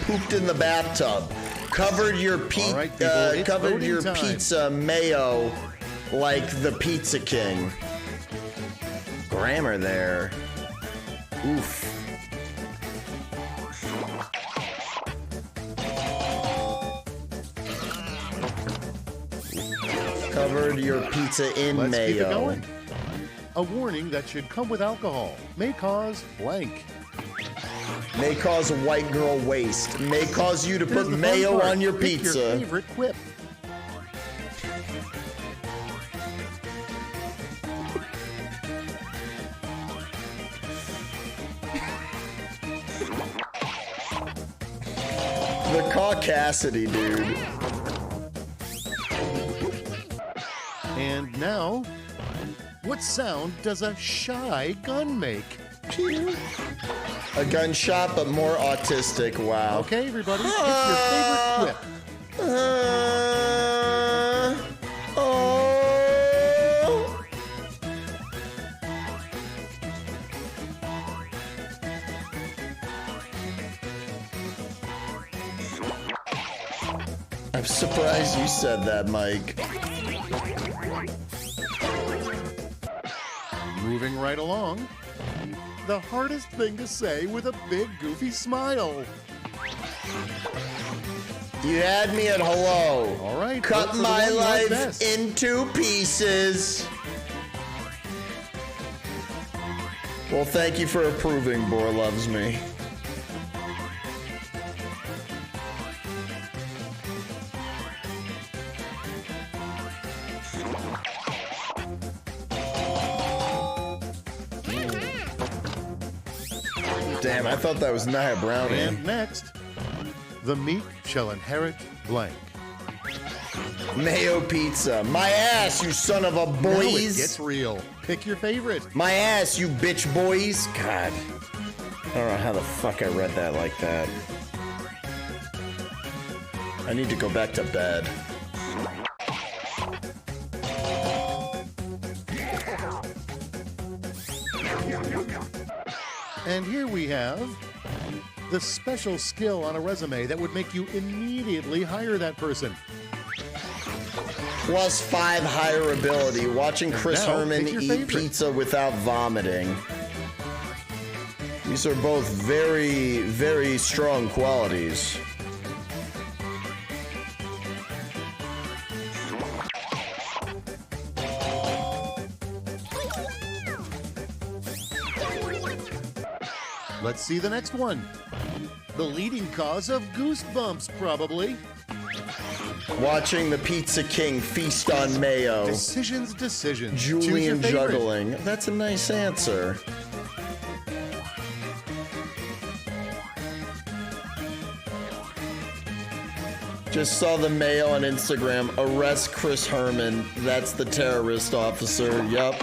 Pooped in the bathtub. Covered your All right, people, it's covered voting your time. pizza mayo like the Pizza King. Grammar there. Oof. Covered your pizza in Let's keep it mayo. going. A warning that should come with alcohol may cause blank. May cause a white girl waste. May cause you to Here's put the fun mayo part. on your Pick pizza. Your favorite quip. The caucasity, dude. And now, what sound does a shy gun make? A gunshot, but more autistic. Wow. Okay, everybody, pick your favorite quip. Oh. I'm surprised you said that, Mike. Moving right along. The hardest thing to say with a big, goofy smile. You had me at hello. All right. Cut my life into pieces. Well, thank you for approving, Boar Loves Me. Damn, I thought that was Nia Brownie. And next, the meat shall inherit blank. Mayo pizza. My ass, you son of a boys. Now it gets real. Pick your favorite. My ass, you bitch boys. God. I don't know how the fuck I read that like that. I need to go back to bed. And here we have the special skill on a resume that would make you immediately hire that person. +5 higher ability. Watching Chris Herman eat pizza without vomiting. These are both very, very strong qualities. Let's see the next one. The leading cause of goosebumps, probably. Watching the Pizza King feast on mayo. Decisions. Julian juggling. That's a nice answer. Just saw the mail on Instagram. Arrest Chris Herman. That's the terrorist officer. Yup.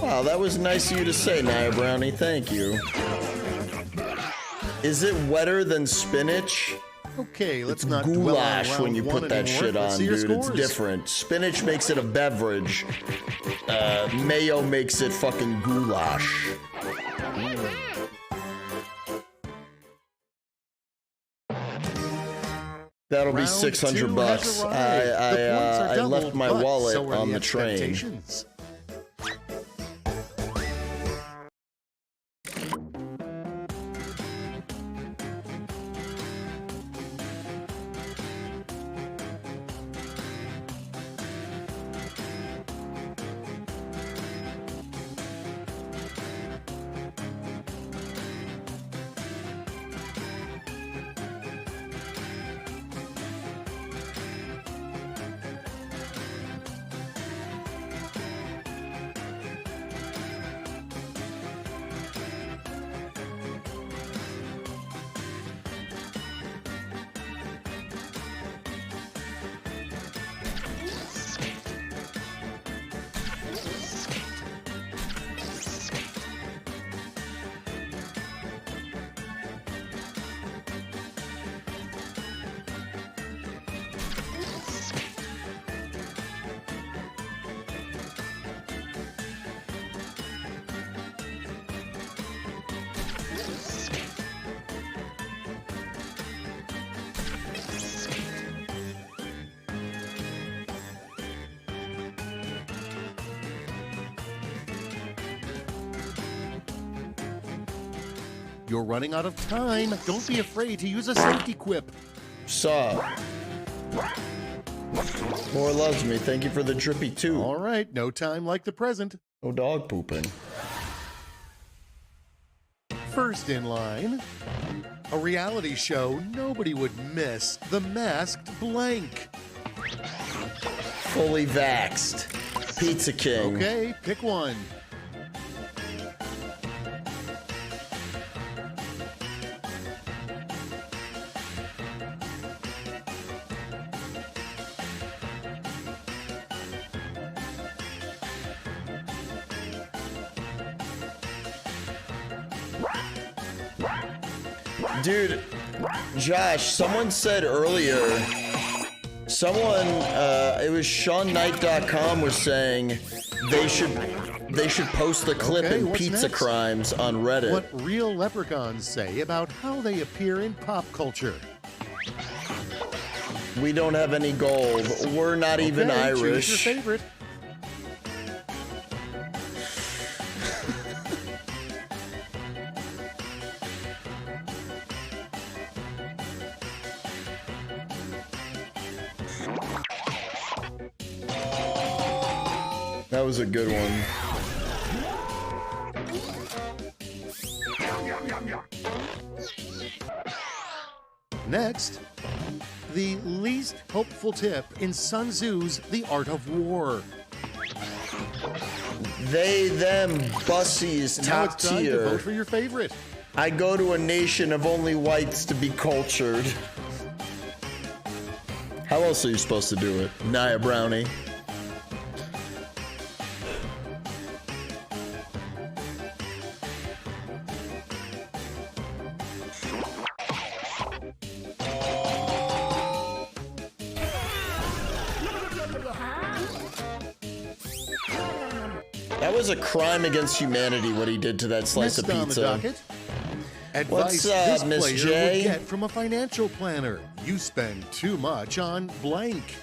Wow, that was nice of you to say, Nia Brownie. Thank you. Is it wetter than spinach? Okay, let's it's not goulash when you put that anymore. shit on, dude. It's Scores. different. Spinach makes it a beverage. Mayo makes it fucking goulash. That'll be $600. I left my wallet on the train. You're running out of time. Don't be afraid to use a safety quip. Saw. More loves me. Thank you for the drippy too. All right, no time like the present. No dog pooping. First in line, a reality show nobody would miss. The Masked Blank. Fully vaxxed. Pizza King. Okay, pick one. Dude, Josh, someone said earlier, it was SeanKnight.com was saying they should post the clip in Pizza next? Crimes on Reddit. What real leprechauns say about how they appear in pop culture. We don't have any gold. We're not even Irish. Choose your favorite. That was a good one. Next, the least hopeful tip in Sun Tzu's The Art of War. They, them, bussies, And now top it's time to tier. vote for your favorite. I go to a nation of only whites to be cultured. How else are you supposed to do it? Nia Brownie. That was a crime against humanity what he did to that slice Next of on the pizza. docket, advice What's up, this Miss player J? would get from a financial planner. You spend too much on blank.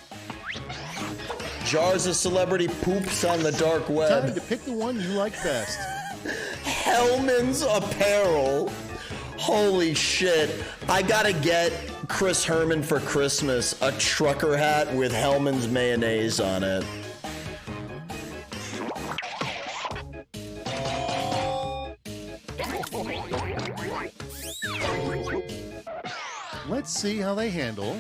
Jars of celebrity poops on the dark web. Time to pick the one you like best. Hellman's Apparel. Holy shit. I gotta get Chris Herman for Christmas a trucker hat with Hellman's mayonnaise on it. Let's see how they handle.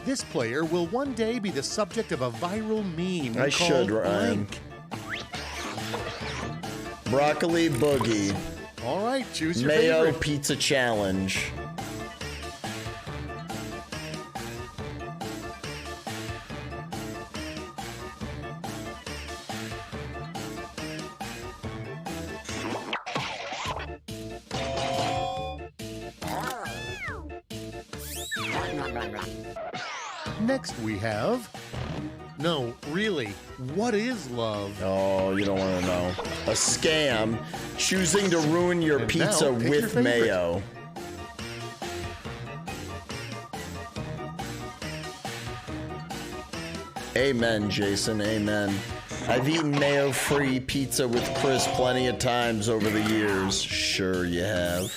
This player will one day be the subject of a viral meme. I should, called Ryan. Blank. Broccoli Boogie. All right, choose your Mayo favorite. Pizza Challenge. Next we have... No, really, what is love? Oh, you don't want to know. A scam. Choosing to ruin your And pizza now, pick your with favorite. mayo. Amen, Jason. Amen. I've eaten mayo-free pizza with Chris plenty of times over the years. Sure you have.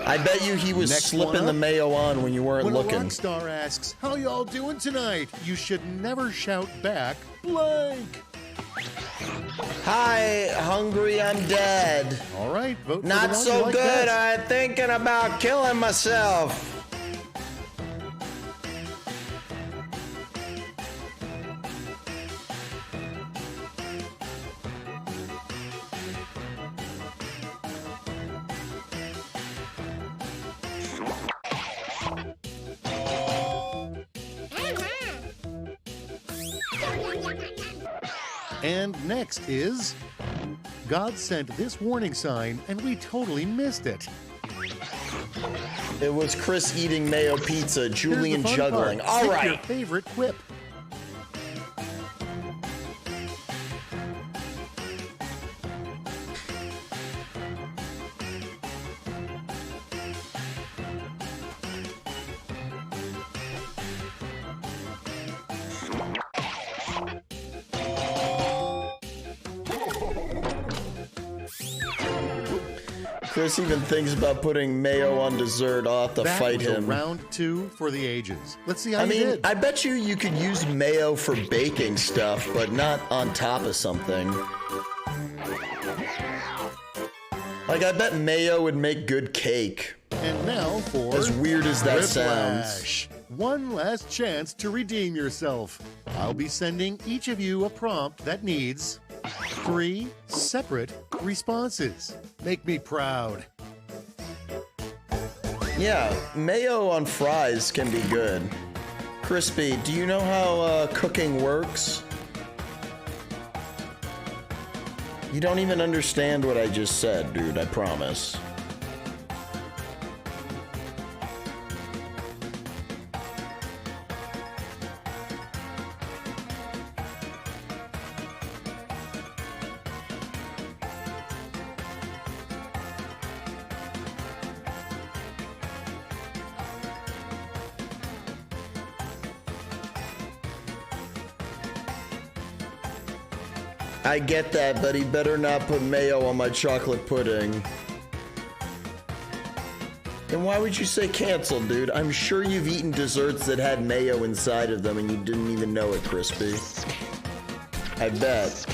I bet you he was Next slipping one the up. mayo on when you weren't When a looking. rock star asks, how y'all doing tonight? You should never shout back, blank. Hi, hungry, I'm dead. All right, vote for Not the one so you like good. best. I'm thinking about killing myself. And next is... God sent this warning sign and we totally missed it. It was Chris eating mayo pizza, Here's the Julian fun juggling. part. All Pick right. your favorite quip. Chris even thinks about putting mayo on dessert. I'll have to That fight was him. round 2 for the ages. Let's see how I you mean, did. I bet you could use mayo for baking stuff, but not on top of something. Like, I bet mayo would make good cake. And now for... As weird as that Whiplash. One last chance to redeem yourself. I'll be sending each of you a prompt that needs 3 separate responses. Make me proud. Yeah, mayo on fries can be good. Crispy, do you know how cooking works? You don't even understand what I just said, dude, I promise. I get that, but he better not put mayo on my chocolate pudding. And why would you say cancel, dude? I'm sure you've eaten desserts that had mayo inside of them and you didn't even know it, Crispy. I bet.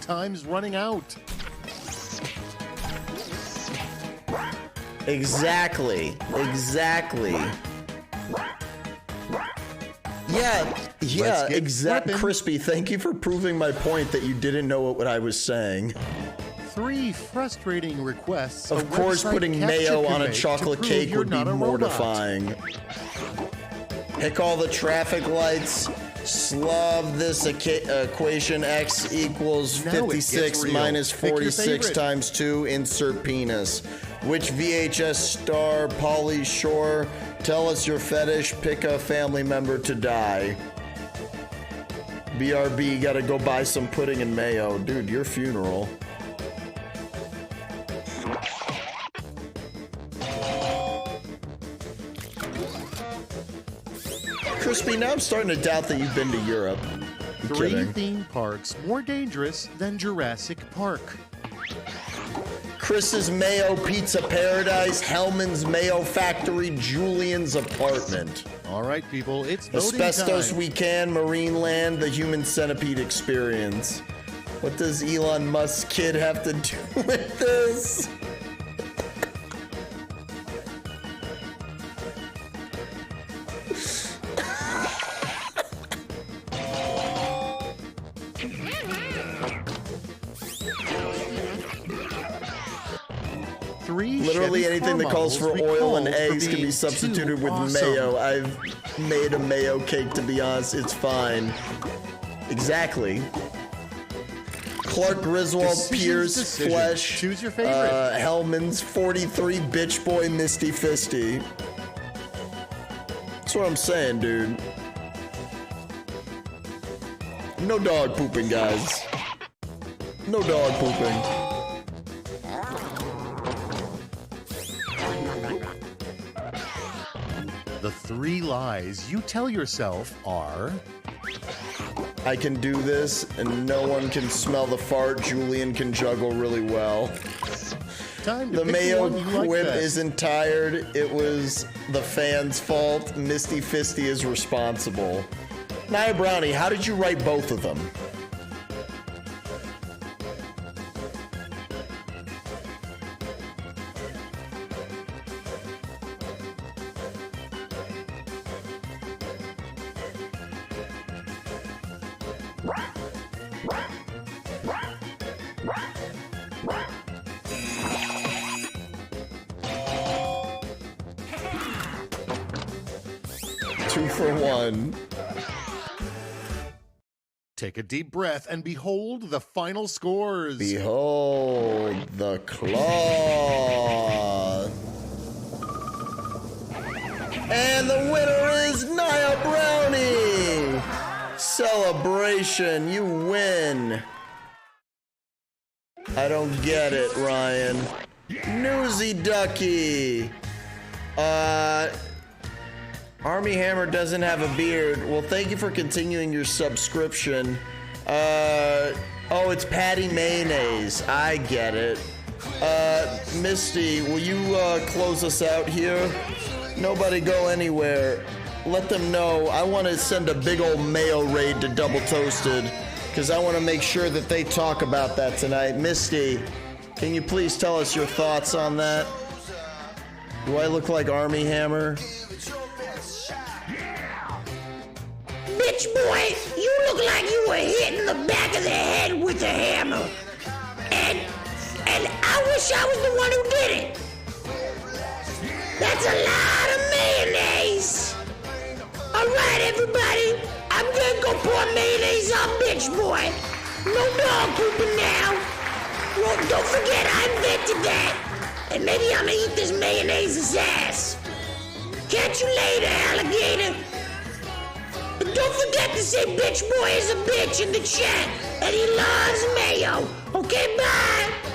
Time's running out. Exactly. Yeah, exactly. Crispy, thank you for proving my point that you didn't know what I was saying. 3 frustrating requests. Of course, putting mayo on a chocolate cake would be mortifying. Pick all the traffic lights. Slov this equation. X equals 56 minus 46 times 2. Insert penis. Which VHS star? Pauly Shore. Tell us your fetish. Pick a family member to die. BRB, gotta go buy some pudding and mayo. Dude, your funeral. Crispy, now I'm starting to doubt that you've been to Europe. I'm 3 kidding. theme parks more dangerous than Jurassic Park. Chris's Mayo Pizza Paradise, Hellman's Mayo Factory, Julian's apartment. All right, people, it's voting Asbestos time. We Can, Marine Land, the Human Centipede Experience. What does Elon Musk's kid have to do with this? Literally anything that calls for oil and eggs can be substituted with mayo. I've made a mayo cake, to be honest. It's fine. Exactly. Clark Griswold, Pierce, Flesh, Choose your favorite. Hellman's, 43, Bitch Boy, Misty Fisty. That's what I'm saying, dude. No dog pooping, guys. No dog pooping. The 3 lies you tell yourself are... I can do this, and no one can smell the fart. Julian can juggle really well. Time to the pick mayo the one you like quip best. isn't tired. It was the fans' fault. Misty Fisty is responsible. Nia Brownie, how did you write both of them? Two for one. Take a deep breath and behold the final scores. Behold the claw. And the winner is Nia Brownie. Celebration, you win. I don't get it, Ryan. Newsy Ducky. Army Hammer doesn't have a beard. Well, thank you for continuing your subscription. Oh, it's Patty Mayonnaise. I get it. Misty, will you close us out here? Nobody go anywhere. Let them know. I want to send a big old mayo raid to Double Toasted because I want to make sure that they talk about that tonight. Misty, can you please tell us your thoughts on that? Do I look like Army Hammer? Bitch boy, you look like you were hit in the back of the head with a hammer. And I wish I was the one who did it. That's a lot of mayonnaise. All right, everybody, I'm gonna go pour mayonnaise on bitch boy. No dog pooping now. Well, don't forget I invented that. and maybe I'm gonna eat this mayonnaise's ass. Catch you later, alligator. But don't forget to say bitch boy is a bitch in the chat, and he loves mayo. Okay, bye.